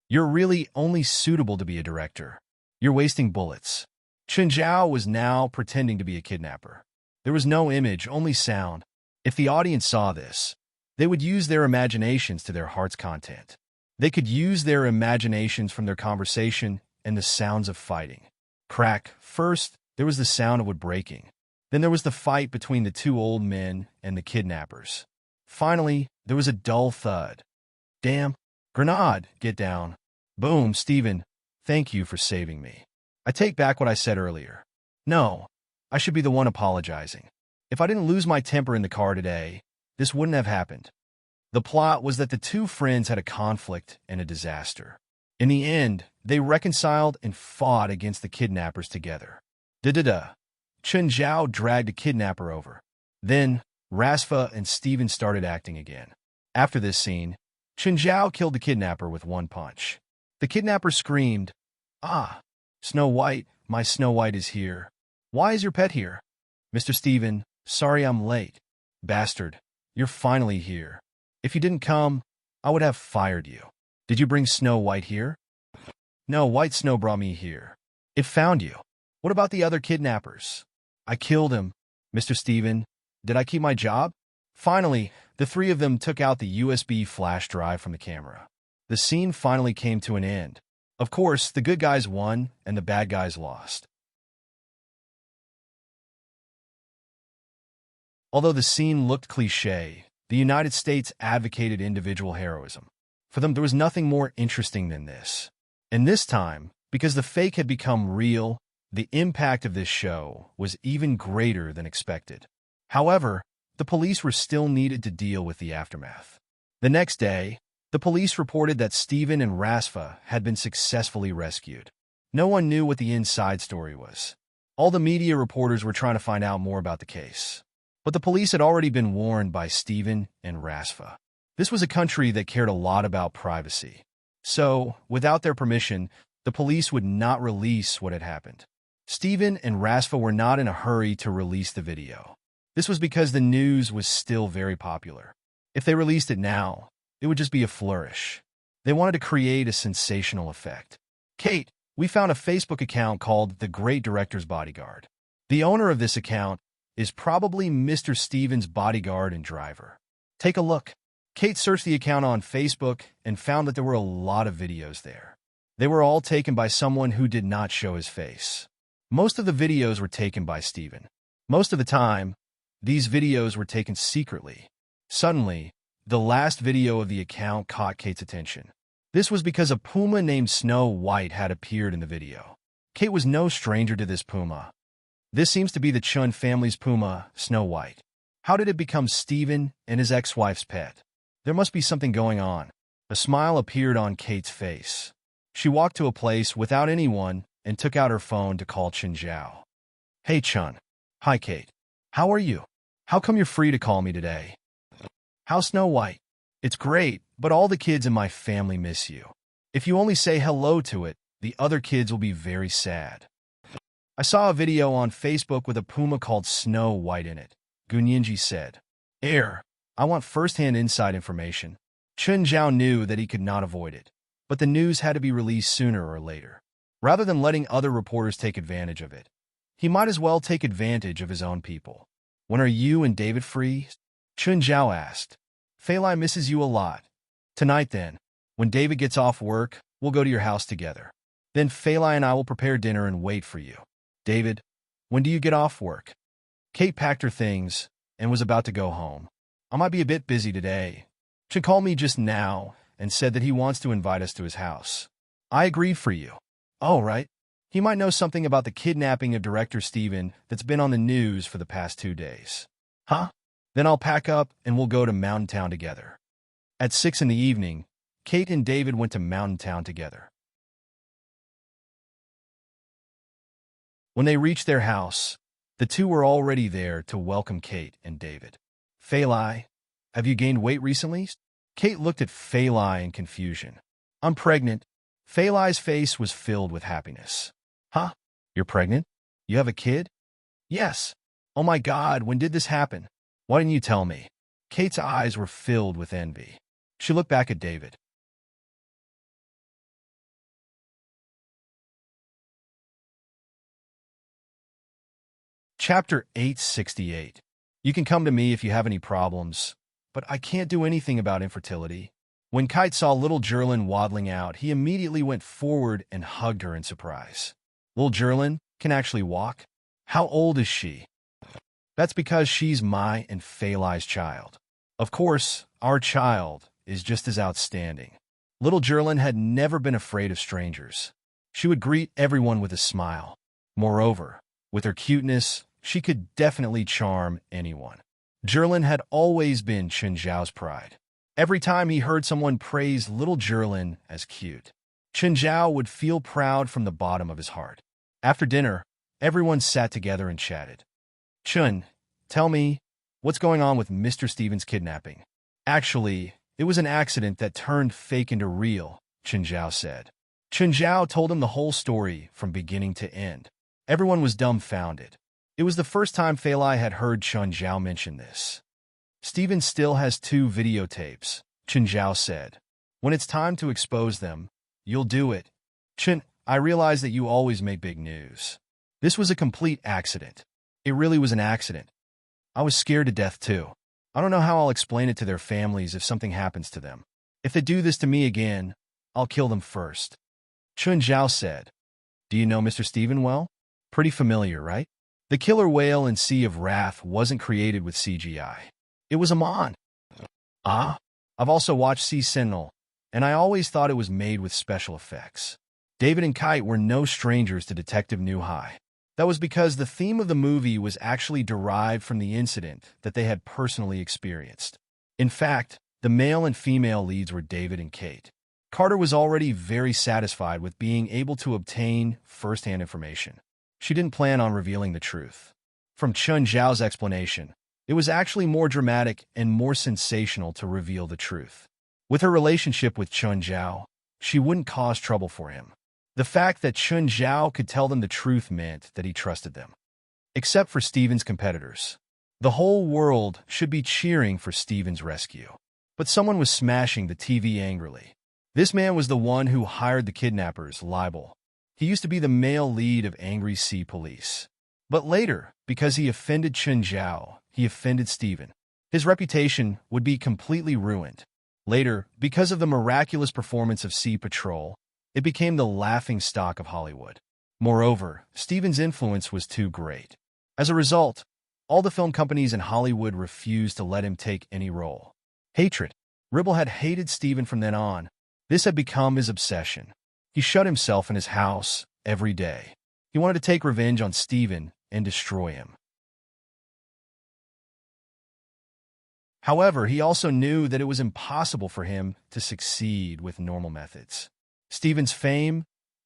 Speaker 1: You're really only suitable to be a director. You're wasting bullets. Chun Zhao was now pretending to be a kidnapper. There was no image, only sound. If the audience saw this, they would use their imaginations to their heart's content. They could use their imaginations from their conversation and the sounds of fighting. Crack. First, there was the sound of wood breaking. Then there was the fight between the 2 old men and the kidnappers. Finally, there was a dull thud. Damn. Grenade. Get down. Boom, Steven. Thank you for saving me. I take back what I said earlier. No, I should be the one apologizing. If I didn't lose my temper in the car today, this wouldn't have happened. The plot was that the 2 friends had a conflict and a disaster. In the end, they reconciled and fought against the kidnappers together. Da-da-da. Chun Zhao dragged a kidnapper over. Then, Rasfa and Steven started acting again. After this scene, Chun Zhao killed the kidnapper with 1 punch. The kidnapper screamed, Ah, Snow White, my Snow White is here. Why is your pet here? Mr. Steven, sorry I'm late. Bastard, you're finally here. If you didn't come, I would have fired you. Did you bring Snow White here? No, White Snow brought me here. It found you. What about the other kidnappers? I killed him. Mr. Steven, did I keep my job? Finally, the 3 of them took out the USB flash drive from the camera. The scene finally came to an end. Of course, the good guys won and the bad guys lost. Although the scene looked cliché, the United States advocated individual heroism. For them, there was nothing more interesting than this. And this time, because the fake had become real, the impact of this show was even greater than expected. However, the police were still needed to deal with the aftermath. The next day, the police reported that Steven and Rasfa had been successfully rescued. No one knew what the inside story was. All the media reporters were trying to find out more about the case. But the police had already been warned by Steven and Rasfa. This was a country that cared a lot about privacy. So, without their permission, the police would not release what had happened. Steven and Rasfa were not in a hurry to release the video. This was because the news was still very popular. If they released it now, it would just be a flourish. They wanted to create a sensational effect. Kate, we found a Facebook account called The Great Director's Bodyguard. The owner of this account is probably Mr. Steven's bodyguard and driver. Take a look. Kate searched the account on Facebook and found that there were a lot of videos there. They were all taken by someone who did not show his face. Most of the videos were taken by Steven. Most of the time, these videos were taken secretly. Suddenly, the last video of the account caught Kate's attention. This was because a puma named Snow White had appeared in the video. Kate was no stranger to this puma. This seems to be the Chun family's puma, Snow White. How did it become Steven and his ex-wife's pet? There must be something going on. A smile appeared on Kate's face. She walked to a place without anyone and took out her phone to call Chun Zhao. Hey Chun. Hi Kate. How are you? How come you're free to call me today? How's Snow White? It's great, but all the kids in my family miss you. If you only say hello to it, the other kids will be very sad. I saw a video on Facebook with a puma called Snow White in it, Gunyinji said. I want first-hand inside information. Chun Zhao knew that he could not avoid it, but the news had to be released sooner or later. Rather than letting other reporters take advantage of it, he might as well take advantage of his own people. When are you and David free? Chun Zhao asked. Feilai misses you a lot. Tonight then, when David gets off work, we'll go to your house together. Then Feilai and I will prepare dinner and wait for you. David, when do you get off work? Kate packed her things and was about to go home. I might be a bit busy today. Chun called me just now and said that he wants to invite us to his house. I agreed for you. Oh, right. He might know something about the kidnapping of director Steven that's been on the news for the past 2 days. Huh? Then I'll pack up and we'll go to Mountain Town together. At 6 in the evening, Kate and David went to Mountain Town together. When they reached their house, the two were already there to welcome Kate and David. Faylai, have you gained weight recently? Kate looked at Faylai in confusion. I'm pregnant. Faylai's face was filled with happiness. Huh? You're pregnant? You have a kid? Yes. Oh my God, when did this happen? Why didn't you tell me? Kate's eyes were filled with envy. She looked back at David. Chapter 868. You can come to me if you have any problems, but I can't do anything about infertility. When Kite saw little Jerlin waddling out, he immediately went forward and hugged her in surprise. Little Jerlin can actually walk? How old is she? That's because she's my and Faylai's child. Of course, our child is just as outstanding. Little Jerlin had never been afraid of strangers. She would greet everyone with a smile. Moreover, with her cuteness, she could definitely charm anyone. Jerlin had always been Chun Zhao's pride. Every time he heard someone praise little Jerlin as cute, Chun Zhao would feel proud from the bottom of his heart. After dinner, everyone sat together and chatted. Chun, tell me, what's going on with Mr. Steven's kidnapping? Actually, it was an accident that turned fake into real, Chun Zhao said. Chun Zhao told him the whole story from beginning to end. Everyone was dumbfounded. It was the first time Faylai had heard Chun Zhao mention this. Steven still has 2 videotapes, Chun Zhao said. When it's time to expose them, you'll do it. Chun, I realize that you always make big news. This was a complete accident. It really was an accident. I was scared to death too. I don't know how I'll explain it to their families if something happens to them. If they do this to me again, I'll kill them first. Chun Zhao said. Do you know Mr. Steven well? Pretty familiar, right? The killer whale in Sea of Wrath wasn't created with CGI. It was a mon. Ah? I've also watched Sea Sentinel, and I always thought it was made with special effects. David and Kite were no strangers to Detective New High. That was because the theme of the movie was actually derived from the incident that they had personally experienced. In fact, the male and female leads were David and Kate. Carter was already very satisfied with being able to obtain first-hand information. She didn't plan on revealing the truth. From Chun Zhao's explanation, it was actually more dramatic and more sensational to reveal the truth. With her relationship with Chun Zhao, she wouldn't cause trouble for him. The fact that Chun Zhao could tell them the truth meant that he trusted them. Except for Steven's competitors. The whole world should be cheering for Steven's rescue. But someone was smashing the TV angrily. This man was the one who hired the kidnappers, Libel. He used to be the male lead of Angry Sea Police. But later, because he offended Chun Zhao, he offended Steven. His reputation would be completely ruined. Later, because of the miraculous performance of Sea Patrol, it became the laughingstock of Hollywood. Moreover, Steven's influence was too great. As a result, all the film companies in Hollywood refused to let him take any role. Hatred. Ribble had hated Steven from then on. This had become his obsession. He shut himself in his house every day. He wanted to take revenge on Steven and destroy him. However, he also knew that it was impossible for him to succeed with normal methods. Steven's fame,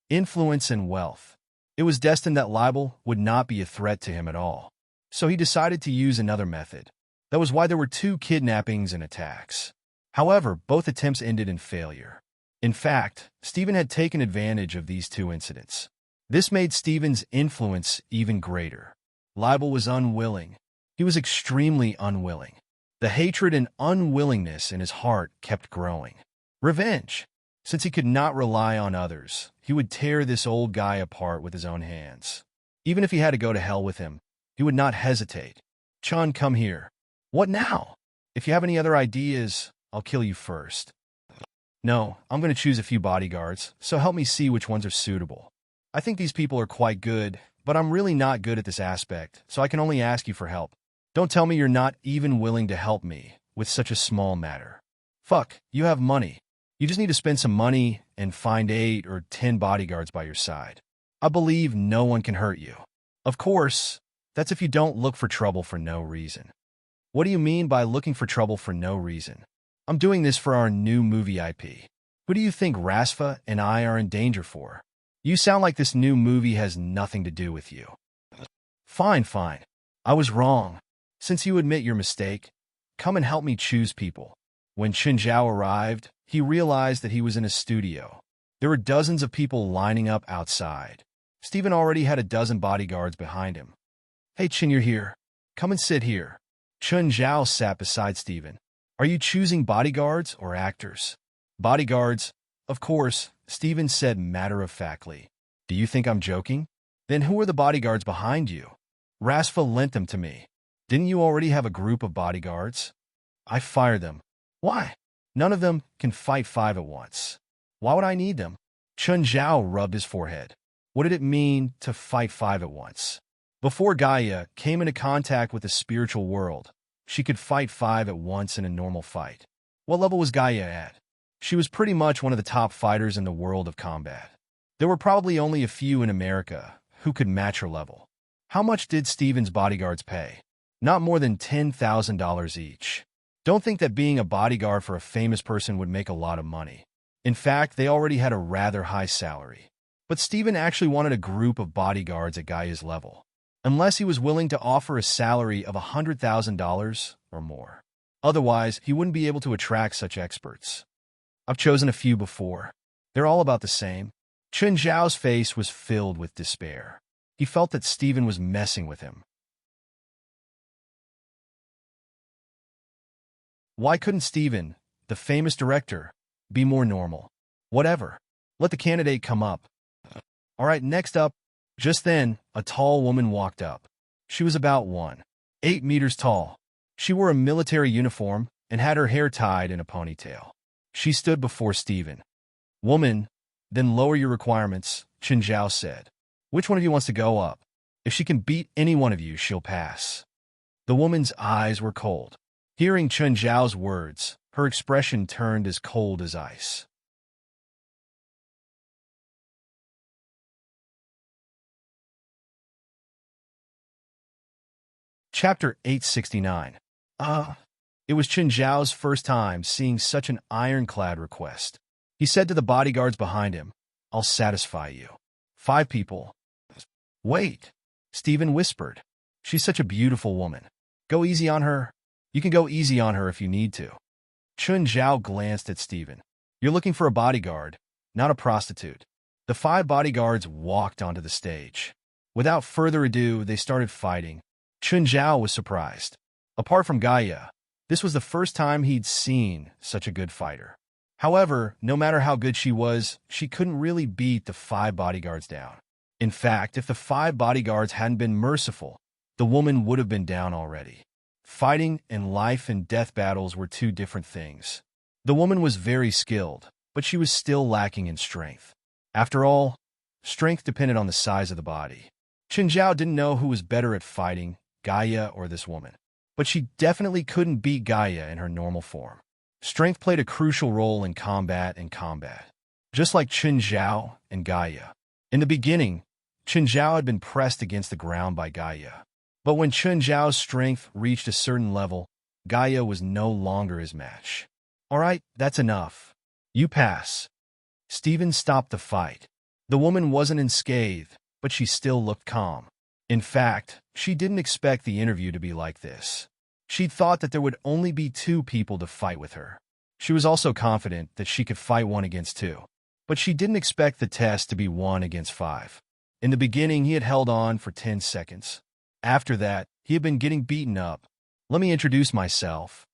Speaker 1: influence, and wealth. It was destined that Libel would not be a threat to him at all. So he decided to use another method. That was why there were 2 kidnappings and attacks. However, both attempts ended in failure. In fact, Steven had taken advantage of these 2 incidents. This made Steven's influence even greater. Libel was unwilling. He was extremely unwilling. The hatred and unwillingness in his heart kept growing. Revenge. Since he could not rely on others, he would tear this old guy apart with his own hands. Even if he had to go to hell with him, he would not hesitate. Chun, come here. What now? If you have any other ideas, I'll kill you first. No, I'm going to choose a few bodyguards, so help me see which ones are suitable. I think these people are quite good, but but I'm really not good at this aspect, so I can only ask you for help. Don't tell me you're not even willing to help me with such a small matter. Fuck, you have money. You just need to spend some money and find 8 or 10 bodyguards by your side. I believe no one can hurt you. Of course, that's if you don't look for trouble for no reason. What do you mean by looking for trouble for no reason? I'm doing this for our new movie IP. Who do you think Rasfa and I are in danger for? You sound like this new movie has nothing to do with you. Fine. I was wrong. Since you admit your mistake, come and help me choose people. When Chen Zhao arrived, he realized that he was in a studio. There were dozens of people lining up outside. Stephen already had a dozen bodyguards behind him. Hey Chen, you're here. Come and sit here. Chen Zhao sat beside Stephen. Are you choosing bodyguards or actors? Bodyguards, of course, Stephen said matter-of-factly. Do you think I'm joking? Then who are the bodyguards behind you? Rasfa lent them to me. Didn't you already have a group of bodyguards? I fired them. Why? None of them can fight 5 at once. Why would I need them? Chen Zhao rubbed his forehead. What did it mean to fight 5 at once? Before Gaia came into contact with the spiritual world, she could fight 5 at once in a normal fight. What level was Gaia at? She was pretty much one of the top fighters in the world of combat. There were probably only a few in America who could match her level. How much did Stephen's bodyguards pay? Not more than $10,000 each. Don't think that being a bodyguard for a famous person would make a lot of money. In fact, they already had a rather high salary. But Stephen actually wanted a group of bodyguards at Gaia's level, unless he was willing to offer a salary of $100,000 or more. Otherwise, he wouldn't be able to attract such experts. I've chosen a few before. They're all about the same. Chen Zhao's face was filled with despair. He felt that Stephen was messing with him. Why couldn't Stephen, the famous director, be more normal? Whatever. Let the candidate come up. All right, next up. Just then, a tall woman walked up. She was about 1.8 meters tall. She wore a military uniform and had her hair tied in a ponytail. She stood before Stephen. Woman, then lower your requirements, Chen Zhao said. Which one of you wants to go up? If she can beat any one of you, she'll pass. The woman's eyes were cold. Hearing Chen Zhao's words, her expression turned as cold as ice. Chapter 869. It was Chen Zhao's first time seeing such an ironclad request. He said to the bodyguards behind him, I'll satisfy you. 5 people. Wait, Stephen whispered. She's such a beautiful woman. Go easy on her. You can go easy on her if you need to. Chen Zhao glanced at Stephen. You're looking for a bodyguard, not a prostitute. The 5 bodyguards walked onto the stage. Without further ado, they started fighting. Chen Zhao was surprised. Apart from Gaia, this was the first time he'd seen such a good fighter. However, no matter how good she was, she couldn't really beat the 5 bodyguards down. In fact, if the 5 bodyguards hadn't been merciful, the woman would have been down already. Fighting and life and death battles were 2 different things. The woman was very skilled, but she was still lacking in strength. After all, strength depended on the size of the body. Chen Zhao didn't know who was better at fighting, Gaia or this woman. But she definitely couldn't beat Gaia in her normal form. Strength played a crucial role in combat just like Chen Zhao and Gaia. In the beginning, Chen Zhao had been pressed against the ground by Gaia. But when Chen Zhao's strength reached a certain level, Gaia was no longer his match. All right, that's enough. You pass. Stephen stopped the fight. The woman wasn't unscathed, but she still looked calm. In fact, she didn't expect the interview to be like this. She'd thought that there would only be 2 people to fight with her. She was also confident that she could fight 1 against 2. But she didn't expect the test to be 1 against 5. In the beginning, he had held on for 10 seconds. After that, he had been getting beaten up. Let me introduce myself.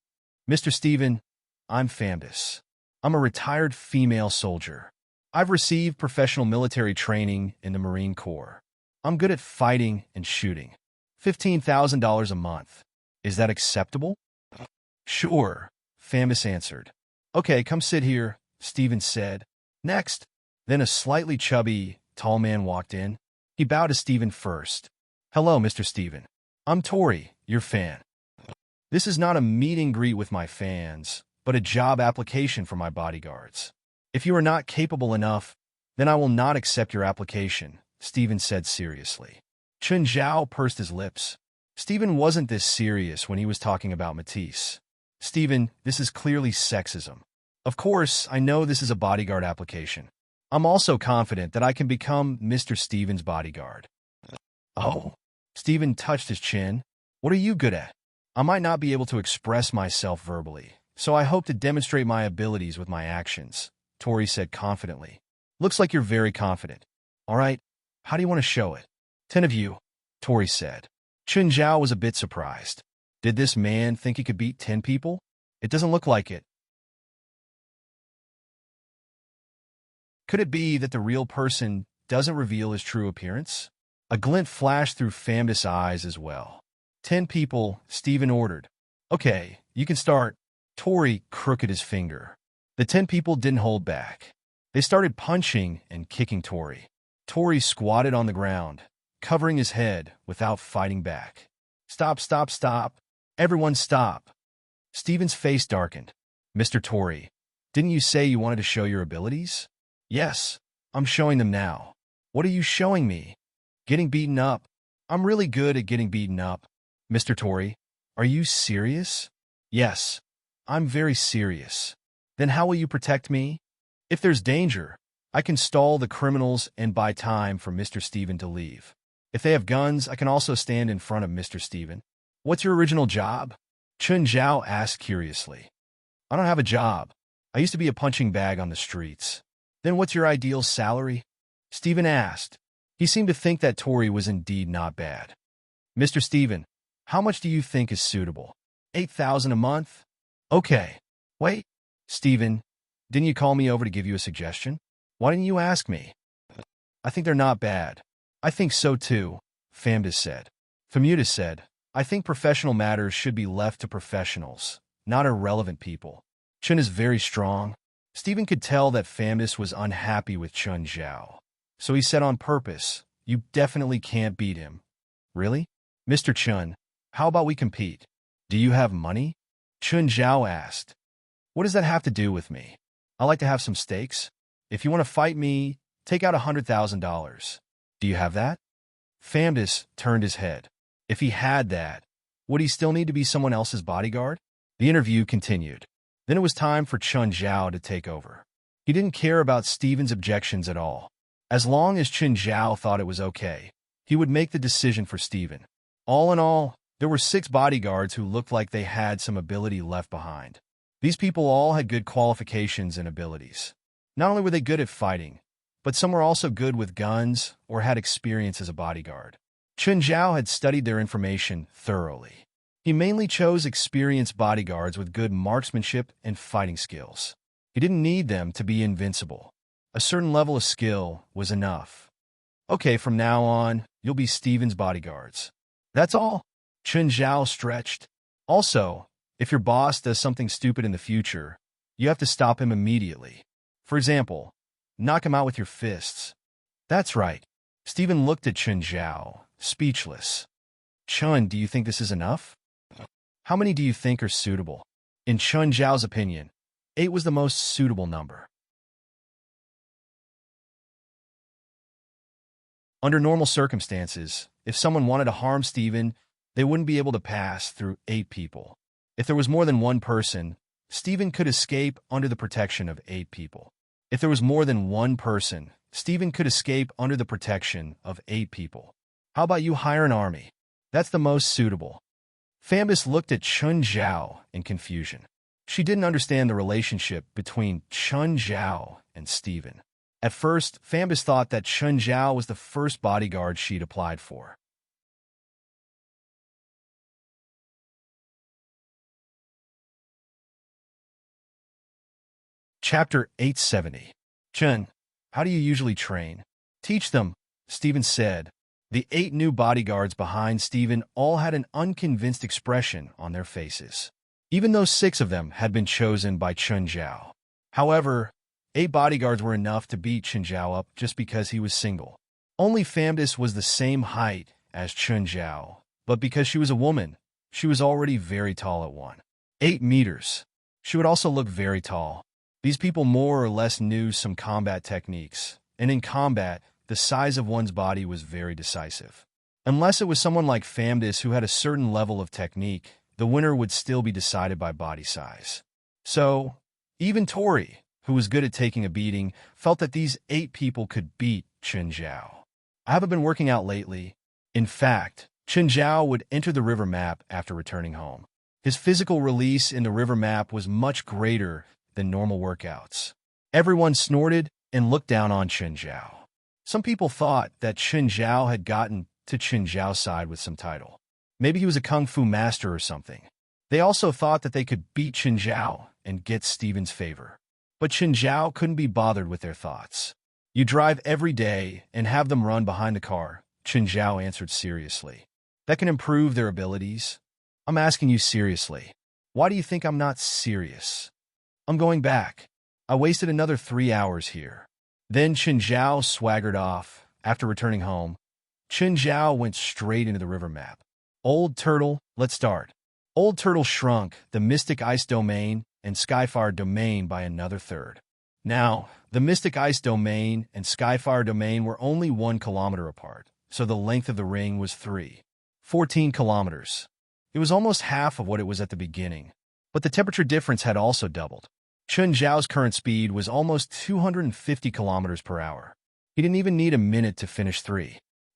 Speaker 1: Mr. Stephen, I'm Famdus. I'm a retired female soldier. I've received professional military training in the Marine Corps. I'm good at fighting and shooting. $15,000 a month. Is that acceptable? Sure, Famdus answered. Okay, come sit here, Stephen said. Next. Then a slightly chubby, tall man walked in. He bowed to Stephen first. "Hello, Mr. Stephen. I'm Tori, your fan. This is not a meet and greet with my fans, but a job application for my bodyguards. If you are not capable enough, then I will not accept your application," Stephen said seriously. Chun Zhao pursed his lips. Stephen wasn't this serious when he was talking about Matisse. "Stephen, this is clearly sexism. Of course, I know this is a bodyguard application. I'm also confident that I can become Mr. Stephen's bodyguard." "Oh." Stephen touched his chin. "What are you good at?" "I might not be able to express myself verbally, so I hope to demonstrate my abilities with my actions," Tori said confidently. "Looks like you're very confident. All right, how do you want to show it?" "10 of you," Tori said. Chun Zhao was a bit surprised. Did this man think he could beat 10 people? It doesn't look like it. Could it be that the real person doesn't reveal his true appearance? A glint flashed through Famdus' eyes as well. 10 people, Stephen ordered. "Okay, you can start." Tori crooked his finger. The 10 people didn't hold back. They started punching and kicking Tori. Tori squatted on the ground, covering his head without fighting back. "Stop, stop, stop. Everyone stop." Stephen's face darkened. "Mr. Tori, didn't you say you wanted to show your abilities?" "Yes, I'm showing them now." "What are you showing me?" "Getting beaten up. I'm really good at getting beaten up." "Mr. Tori, are you serious?" "Yes, I'm very serious." "Then how will you protect me?" "If there's danger, I can stall the criminals and buy time for Mr. Stephen to leave. If they have guns, I can also stand in front of Mr. Stephen." "What's your original job?" Chun Zhao asked curiously. "I don't have a job. I used to be a punching bag on the streets." "Then what's your ideal salary?" Stephen asked. He seemed to think that Tori was indeed not bad. "Mr. Stephen, how much do you think is suitable?" 8,000 a month?" "Okay. Wait, Stephen, didn't you call me over to give you a suggestion? Why didn't you ask me?" "I think they're not bad." "I think so too," Famdus said. Famudus said, "I think professional matters should be left to professionals, not irrelevant people." Chun is very strong. Stephen could tell that Famdus was unhappy with Chun Zhao. So he said on purpose, "You definitely can't beat him." "Really?" "Mr. Chun, how about we compete?" "Do you have money?" Chun Zhao asked. "What does that have to do with me? I like to have some stakes. If you want to fight me, take out $100,000. Do you have that?" Famdus turned his head. If he had that, would he still need to be someone else's bodyguard? The interview continued. Then it was time for Chun Zhao to take over. He didn't care about Stephen's objections at all. As long as Chun Zhao thought it was okay, he would make the decision for Stephen. All in all, there were 6 bodyguards who looked like they had some ability left behind. These people all had good qualifications and abilities. Not only were they good at fighting, but some were also good with guns or had experience as a bodyguard. Chun Zhao had studied their information thoroughly. He mainly chose experienced bodyguards with good marksmanship and fighting skills. He didn't need them to be invincible. A certain level of skill was enough. "Okay, from now on, you'll be Stephen's bodyguards." "That's all?" Chun Zhao stretched. "Also, if your boss does something stupid in the future, you have to stop him immediately. For example, knock him out with your fists." "That's right." Stephen looked at Chun Zhao, speechless. "Chun, do you think this is enough? How many do you think are suitable?" In Chun Zhao's opinion, 8 was the most suitable number. Under normal circumstances, if someone wanted to harm Stephen, they wouldn't be able to pass through 8 people. If there was more than one person, Stephen could escape under the protection of 8 people. If there was more than one person, Stephen could escape under the protection of 8 people. "How about you hire an army? That's the most suitable." Famdus looked at Chun Zhao in confusion. She didn't understand the relationship between Chun Zhao and Stephen. At first, Famdus thought that Chun Zhao was the first bodyguard she'd applied for. Chapter 870. Chun, how do you usually train? "Teach them," Stephen said. The 8 new bodyguards behind Stephen all had an unconvinced expression on their faces, even though 6 of them had been chosen by Chun Zhao. However, 8 bodyguards were enough to beat Chun Zhao up just because he was single. Only Famdis was the same height as Chun Zhao, but because she was a woman, she was already very tall at 1.8 meters. She would also look very tall. These people more or less knew some combat techniques, and in combat, the size of one's body was very decisive. Unless it was someone like Famdis who had a certain level of technique, the winner would still be decided by body size. So, even Tori, who was good at taking a beating, felt that these 8 people could beat Chun Zhao. I haven't been working out lately. In fact, Chun Zhao would enter the river map after returning home. His physical release in the river map was much greater than normal workouts. Everyone snorted and looked down on Chun Zhao. Some people thought that Chun Zhao had gotten to Chun Zhao's side with some title. Maybe he was a kung fu master or something. They also thought that they could beat Chun Zhao and get Steven's favor. But Chun Zhao couldn't be bothered with their thoughts. You drive every day and have them run behind the car, Chun Zhao answered seriously. That can improve their abilities. I'm asking you seriously. Why do you think I'm not serious? I'm going back. I wasted another 3 hours here. Then Chun Zhao swaggered off. After returning home, Chun Zhao went straight into the river map. Old Turtle, let's start. Old Turtle shrunk the Mystic Ice Domain and Skyfire Domain by another third. Now, the Mystic Ice Domain and Skyfire Domain were only 1 kilometer apart, so the length of the ring was 14 kilometers. It was almost half of what it was at the beginning, but the temperature difference had also doubled. Chun Zhao's current speed was almost 250 kilometers per hour. He didn't even need a minute to finish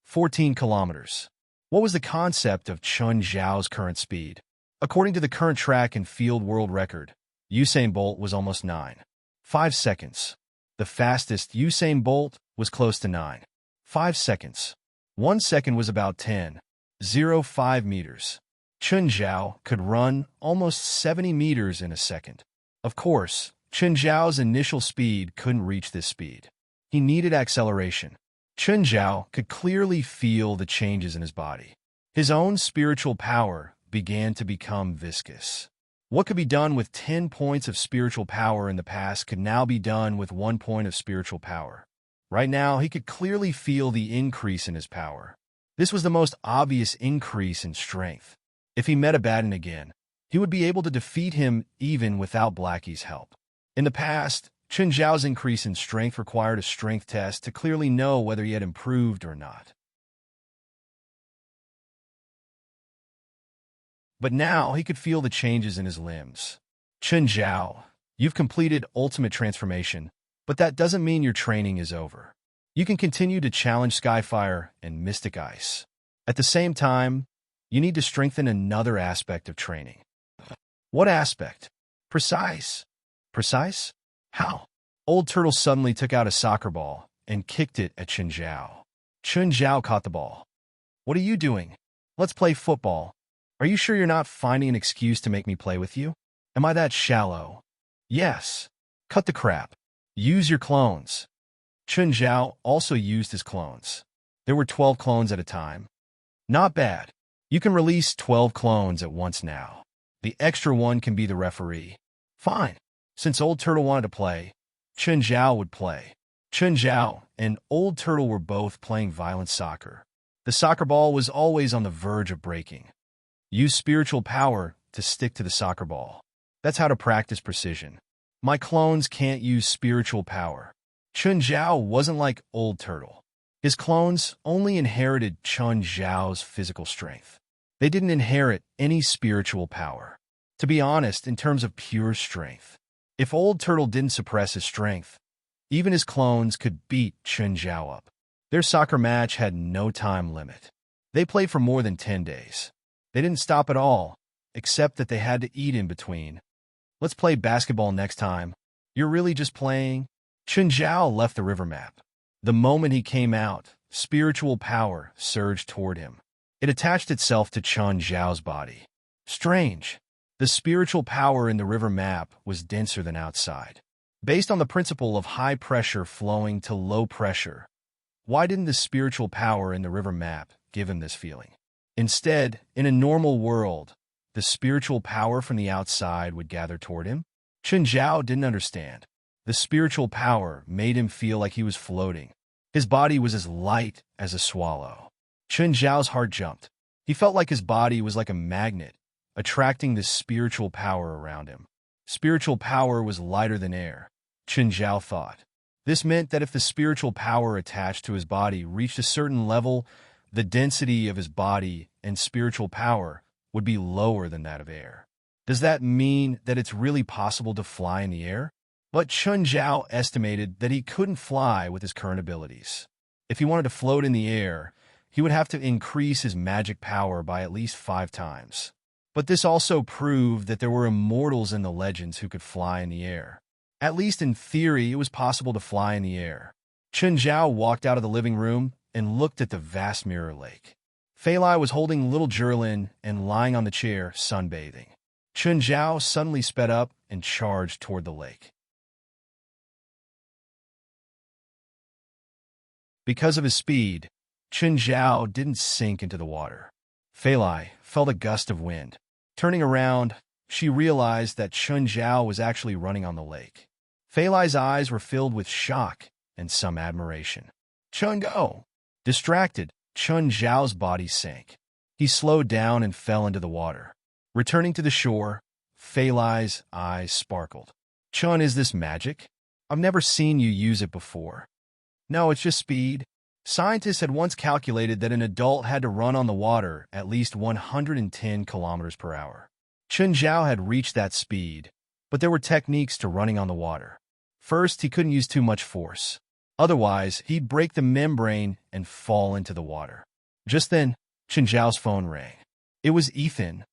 Speaker 1: 14 kilometers. What was the concept of Chun Zhao's current speed? According to the current track and field world record, Usain Bolt was almost 9.5 seconds. The fastest Usain Bolt was close to 9.5 seconds. 1 second was about 10.05 meters. Chun Zhao could run almost 70 meters in a second. Of course, Chun Zhao's initial speed couldn't reach this speed. He needed acceleration. Chun Zhao could clearly feel the changes in his body. His own spiritual power began to become viscous. What could be done with 10 points of spiritual power in the past could now be done with 1 point of spiritual power. Right now, he could clearly feel the increase in his power. This was the most obvious increase in strength. If he met Abaddon again, he would be able to defeat him even without Blackie's help. In the past, Chun Zhao's increase in strength required a strength test to clearly know whether he had improved or not. But now he could feel the changes in his limbs. Chun Zhao, you've completed ultimate transformation, but that doesn't mean your training is over. You can continue to challenge Skyfire and Mystic Ice. At the same time, you need to strengthen another aspect of training. What aspect? Precise. Precise? How? Old Turtle suddenly took out a soccer ball and kicked it at Chun Zhao. Chun Zhao caught the ball. What are you doing? Let's play football. Are you sure you're not finding an excuse to make me play with you? Am I that shallow? Yes. Cut the crap. Use your clones. Chun Zhao also used his clones. There were 12 clones at a time. Not bad. You can release 12 clones at once now. The extra one can be the referee. Fine. Since Old Turtle wanted to play, Chun Zhao would play. Chun Zhao and Old Turtle were both playing violent soccer. The soccer ball was always on the verge of breaking. Use spiritual power to stick to the soccer ball. That's how to practice precision. My clones can't use spiritual power. Chun Zhao wasn't like Old Turtle. His clones only inherited Chun Zhao's physical strength. They didn't inherit any spiritual power. To be honest, in terms of pure strength, if Old Turtle didn't suppress his strength, even his clones could beat Chun Zhao up. Their soccer match had no time limit. They played for more than 10 days. They didn't stop at all, except that they had to eat in between. Let's play basketball next time. You're really just playing? Chun Zhao left the river map. The moment he came out, spiritual power surged toward him. It attached itself to Chun Zhao's body. Strange. The spiritual power in the river map was denser than outside. Based on the principle of high pressure flowing to low pressure, why didn't the spiritual power in the river map give him this feeling? Instead, in a normal world, the spiritual power from the outside would gather toward him. Chun Zhao didn't understand. The spiritual power made him feel like he was floating. His body was as light as a swallow. Chun Zhao's heart jumped. He felt like his body was like a magnet, attracting this spiritual power around him. Spiritual power was lighter than air, Chun Zhao thought. This meant that if the spiritual power attached to his body reached a certain level, the density of his body and spiritual power would be lower than that of air. Does that mean that it's really possible to fly in the air? But Chun Zhao estimated that he couldn't fly with his current abilities. If he wanted to float in the air, he would have to increase his magic power by at least 5 times. But this also proved that there were immortals in the legends who could fly in the air. At least in theory, it was possible to fly in the air. Chun Zhao walked out of the living room and looked at the vast mirror lake. Fei Lai was holding little Zhilin and lying on the chair, sunbathing. Chun Zhao suddenly sped up and charged toward the lake. Because of his speed, Chun Zhao didn't sink into the water. Fei Lai felt a gust of wind. Turning around, she realized that Chun Zhao was actually running on the lake. Fei Lai's eyes were filled with shock and some admiration. Chun go! Distracted, Chun Zhao's body sank. He slowed down and fell into the water. Returning to the shore, Fei Lai's eyes sparkled. Chun, is this magic? I've never seen you use it before. No, it's just speed. Scientists had once calculated that an adult had to run on the water at least 110 kilometers per hour. Chun Zhao had reached that speed, but there were techniques to running on the water. First, he couldn't use too much force. Otherwise, he'd break the membrane and fall into the water. Just then, Chun Zhao's phone rang. It was Ethan.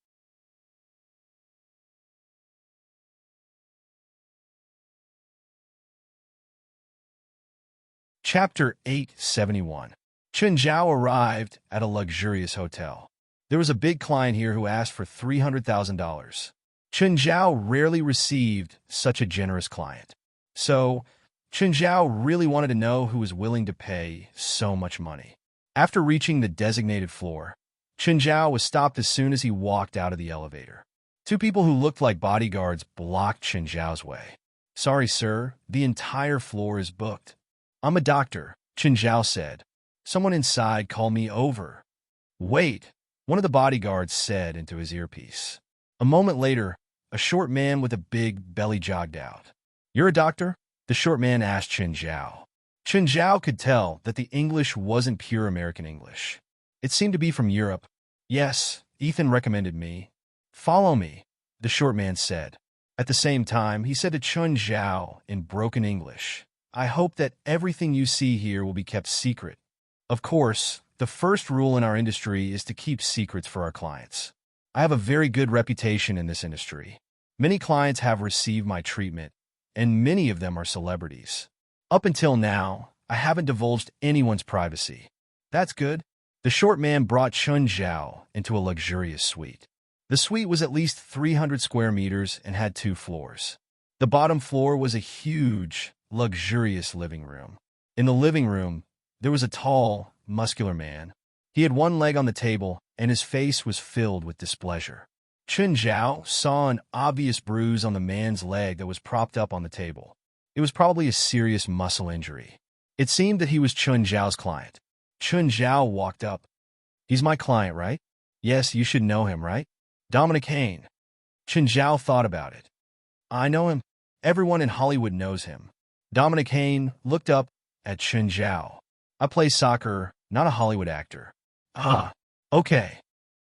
Speaker 1: Chapter 871. Chun Zhao arrived at a luxurious hotel. There was a big client here who asked for $300,000. Chun Zhao rarely received such a generous client. So, Chun Zhao really wanted to know who was willing to pay so much money. After reaching the designated floor, Chun Zhao was stopped as soon as he walked out of the elevator. 2 people who looked like bodyguards blocked Chun Zhao's way. Sorry, sir, the entire floor is booked. I'm a doctor, Chun Zhao said. Someone inside called me over. Wait, one of the bodyguards said into his earpiece. A moment later, a short man with a big belly jogged out. You're a doctor? The short man asked Chun Zhao. Chun Zhao could tell that the English wasn't pure American English. It seemed to be from Europe. Yes, Ethan recommended me. Follow me, the short man said. At the same time, he said to Chun Zhao in broken English, I hope that everything you see here will be kept secret. Of course, the first rule in our industry is to keep secrets for our clients. I have a very good reputation in this industry. Many clients have received my treatment, and many of them are celebrities. Up until now, I haven't divulged anyone's privacy. That's good. The short man brought Chun Zhao into a luxurious suite. The suite was at least 300 square meters and had 2 floors. The bottom floor was a huge, luxurious living room. In the living room, there was a tall, muscular man. He had one leg on the table, and his face was filled with displeasure. Chun Zhao saw an obvious bruise on the man's leg that was propped up on the table. It was probably a serious muscle injury. It seemed that he was Chun Zhao's client. Chun Zhao walked up. He's my client, right? Yes, you should know him, right? Dominic Hain. Chun Zhao thought about it. I know him. Everyone in Hollywood knows him. Dominic Hain looked up at Chun Zhao. I play soccer, not a Hollywood actor. Ah, okay.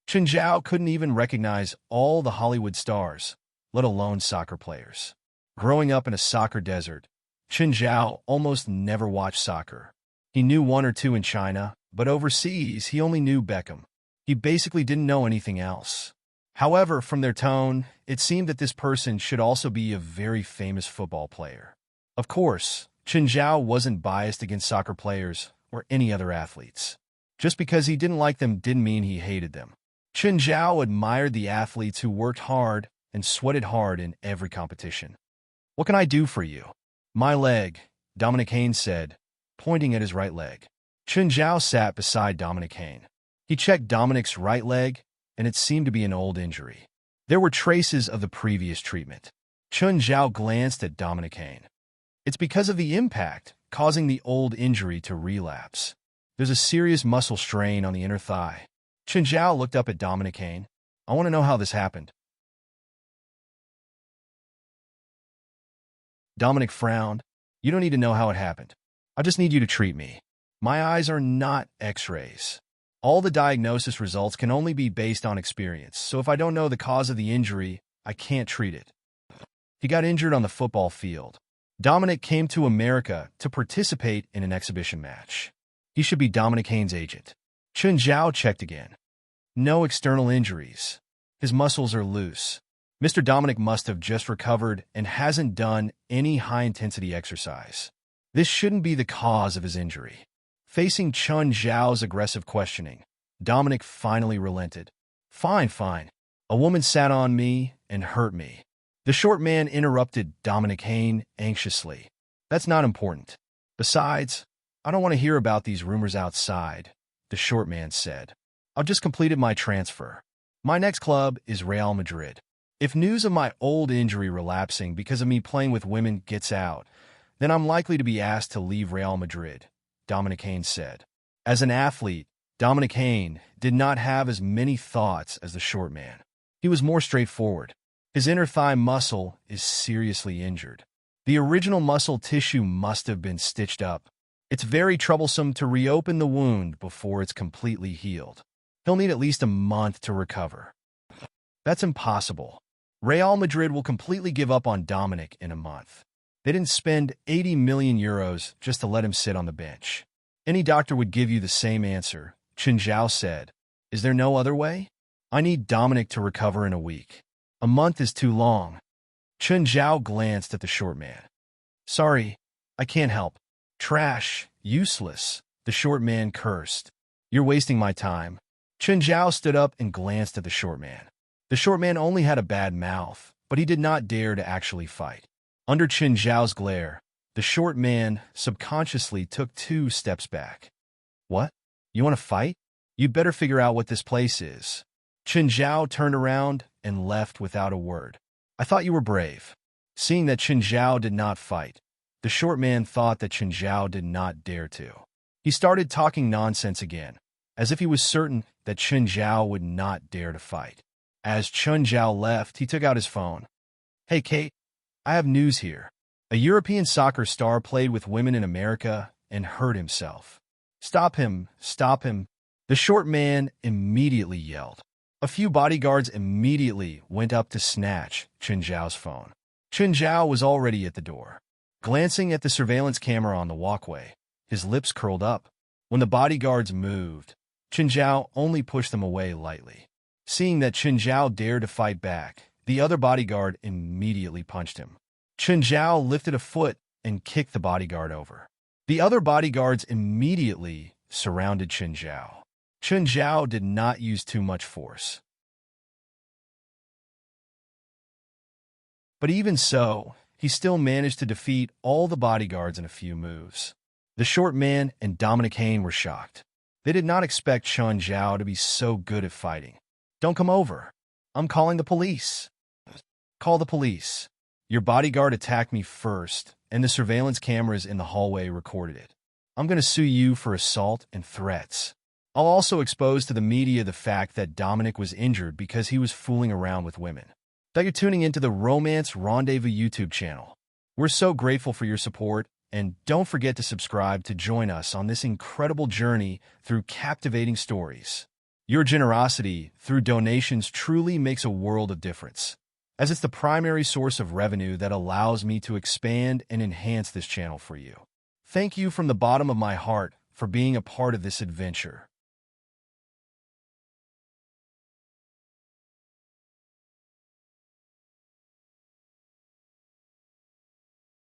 Speaker 1: Chun Zhao couldn't even recognize all the Hollywood stars, let alone soccer players. Growing up in a soccer desert, Chun Zhao almost never watched soccer. He knew 1 or 2 in China, but overseas he only knew Beckham. He basically didn't know anything else. However, from their tone, it seemed that this person should also be a very famous football player. Of course, Chun Zhao wasn't biased against soccer players or any other athletes. Just because he didn't like them didn't mean he hated them. Chun Zhao admired the athletes who worked hard and sweated hard in every competition. What can I do for you? My leg, Dominic Hain said, pointing at his right leg. Chun Zhao sat beside Dominic Hain. He checked Dominic's right leg, and it seemed to be an old injury. There were traces of the previous treatment. Chun Zhao glanced at Dominic Hain. It's because of the impact causing the old injury to relapse. There's a serious muscle strain on the inner thigh. Chen Zhao looked up at Dominic. I want to know how this happened. Dominic frowned. You don't need to know how it happened. I just need you to treat me. My eyes are not x-rays. All the diagnosis results can only be based on experience, so if I don't know the cause of the injury, I can't treat it. He got injured on the football field. Dominic came to America to participate in an exhibition match. He should be Dominic Haynes' agent. Chen Zhao checked again. No external injuries. His muscles are loose. Mr. Dominic must have just recovered and hasn't done any high-intensity exercise. This shouldn't be the cause of his injury. Facing Chen Zhao's aggressive questioning, Dominic finally relented. Fine. A woman sat on me and hurt me. The short man interrupted Dominic Haynes anxiously. That's not important. Besides, I don't want to hear about these rumors outside, the short man said. I've just completed my transfer. My next club is Real Madrid. If news of my old injury relapsing because of me playing with women gets out, then I'm likely to be asked to leave Real Madrid, Dominic Haynes said. As an athlete, Dominic Haynes did not have as many thoughts as the short man. He was more straightforward. His inner thigh muscle is seriously injured. The original muscle tissue must have been stitched up. It's very troublesome to reopen the wound before it's completely healed. He'll need at least a month to recover. That's impossible. Real Madrid will completely give up on Dominic in a month. They didn't spend 80 million euros just to let him sit on the bench. Any doctor would give you the same answer, Chen Zhao said. Is there no other way? I need Dominic to recover in a week. A month is too long. Chen Zhao glanced at the short man. Sorry, I can't help. Trash, useless, the short man cursed. You're wasting my time. Chen Zhao stood up and glanced at the short man. The short man only had a bad mouth, but he did not dare to actually fight. Under Chen Zhao's glare, the short man subconsciously took 2 steps back. What? You want to fight? You'd better figure out what this place is. Chen Zhao turned around and left without a word. I thought you were brave. Seeing that Chen Zhao did not fight, the short man thought that Chen Zhao did not dare to. He started talking nonsense again, as if he was certain that Chen Zhao would not dare to fight. As Chen Zhao left, he took out his phone. Hey, Kate, I have news here. A European soccer star played with women in America and hurt himself. Stop him, stop him. The short man immediately yelled. A few bodyguards immediately went up to snatch Chen Zhao's phone. Chen Zhao was already at the door. Glancing at the surveillance camera on the walkway, his lips curled up. When the bodyguards moved, Chen Zhao only pushed them away lightly. Seeing that Chen Zhao dared to fight back, the other bodyguard immediately punched him. Chen Zhao lifted a foot and kicked the bodyguard over. The other bodyguards immediately surrounded Chen Zhao. Chen Zhao did not use too much force. But even so, he still managed to defeat all the bodyguards in a few moves. The short man and Dominic Haynes were shocked. They did not expect Chen Zhao to be so good at fighting. Don't come over. I'm calling the police. Call the police. Your bodyguard attacked me first, and the surveillance cameras in the hallway recorded it. I'm going to sue you for assault and threats. I'll also expose to the media the fact that Dominic was injured because he was fooling around with women. That you're tuning into the Romance Rendezvous YouTube channel. We're so grateful for your support, and don't forget to subscribe to join us on this incredible journey through captivating stories. Your generosity through donations truly makes a world of difference, as it's the primary source of revenue that allows me to expand and enhance this channel for you. Thank you from the bottom of my heart for being a part of this adventure.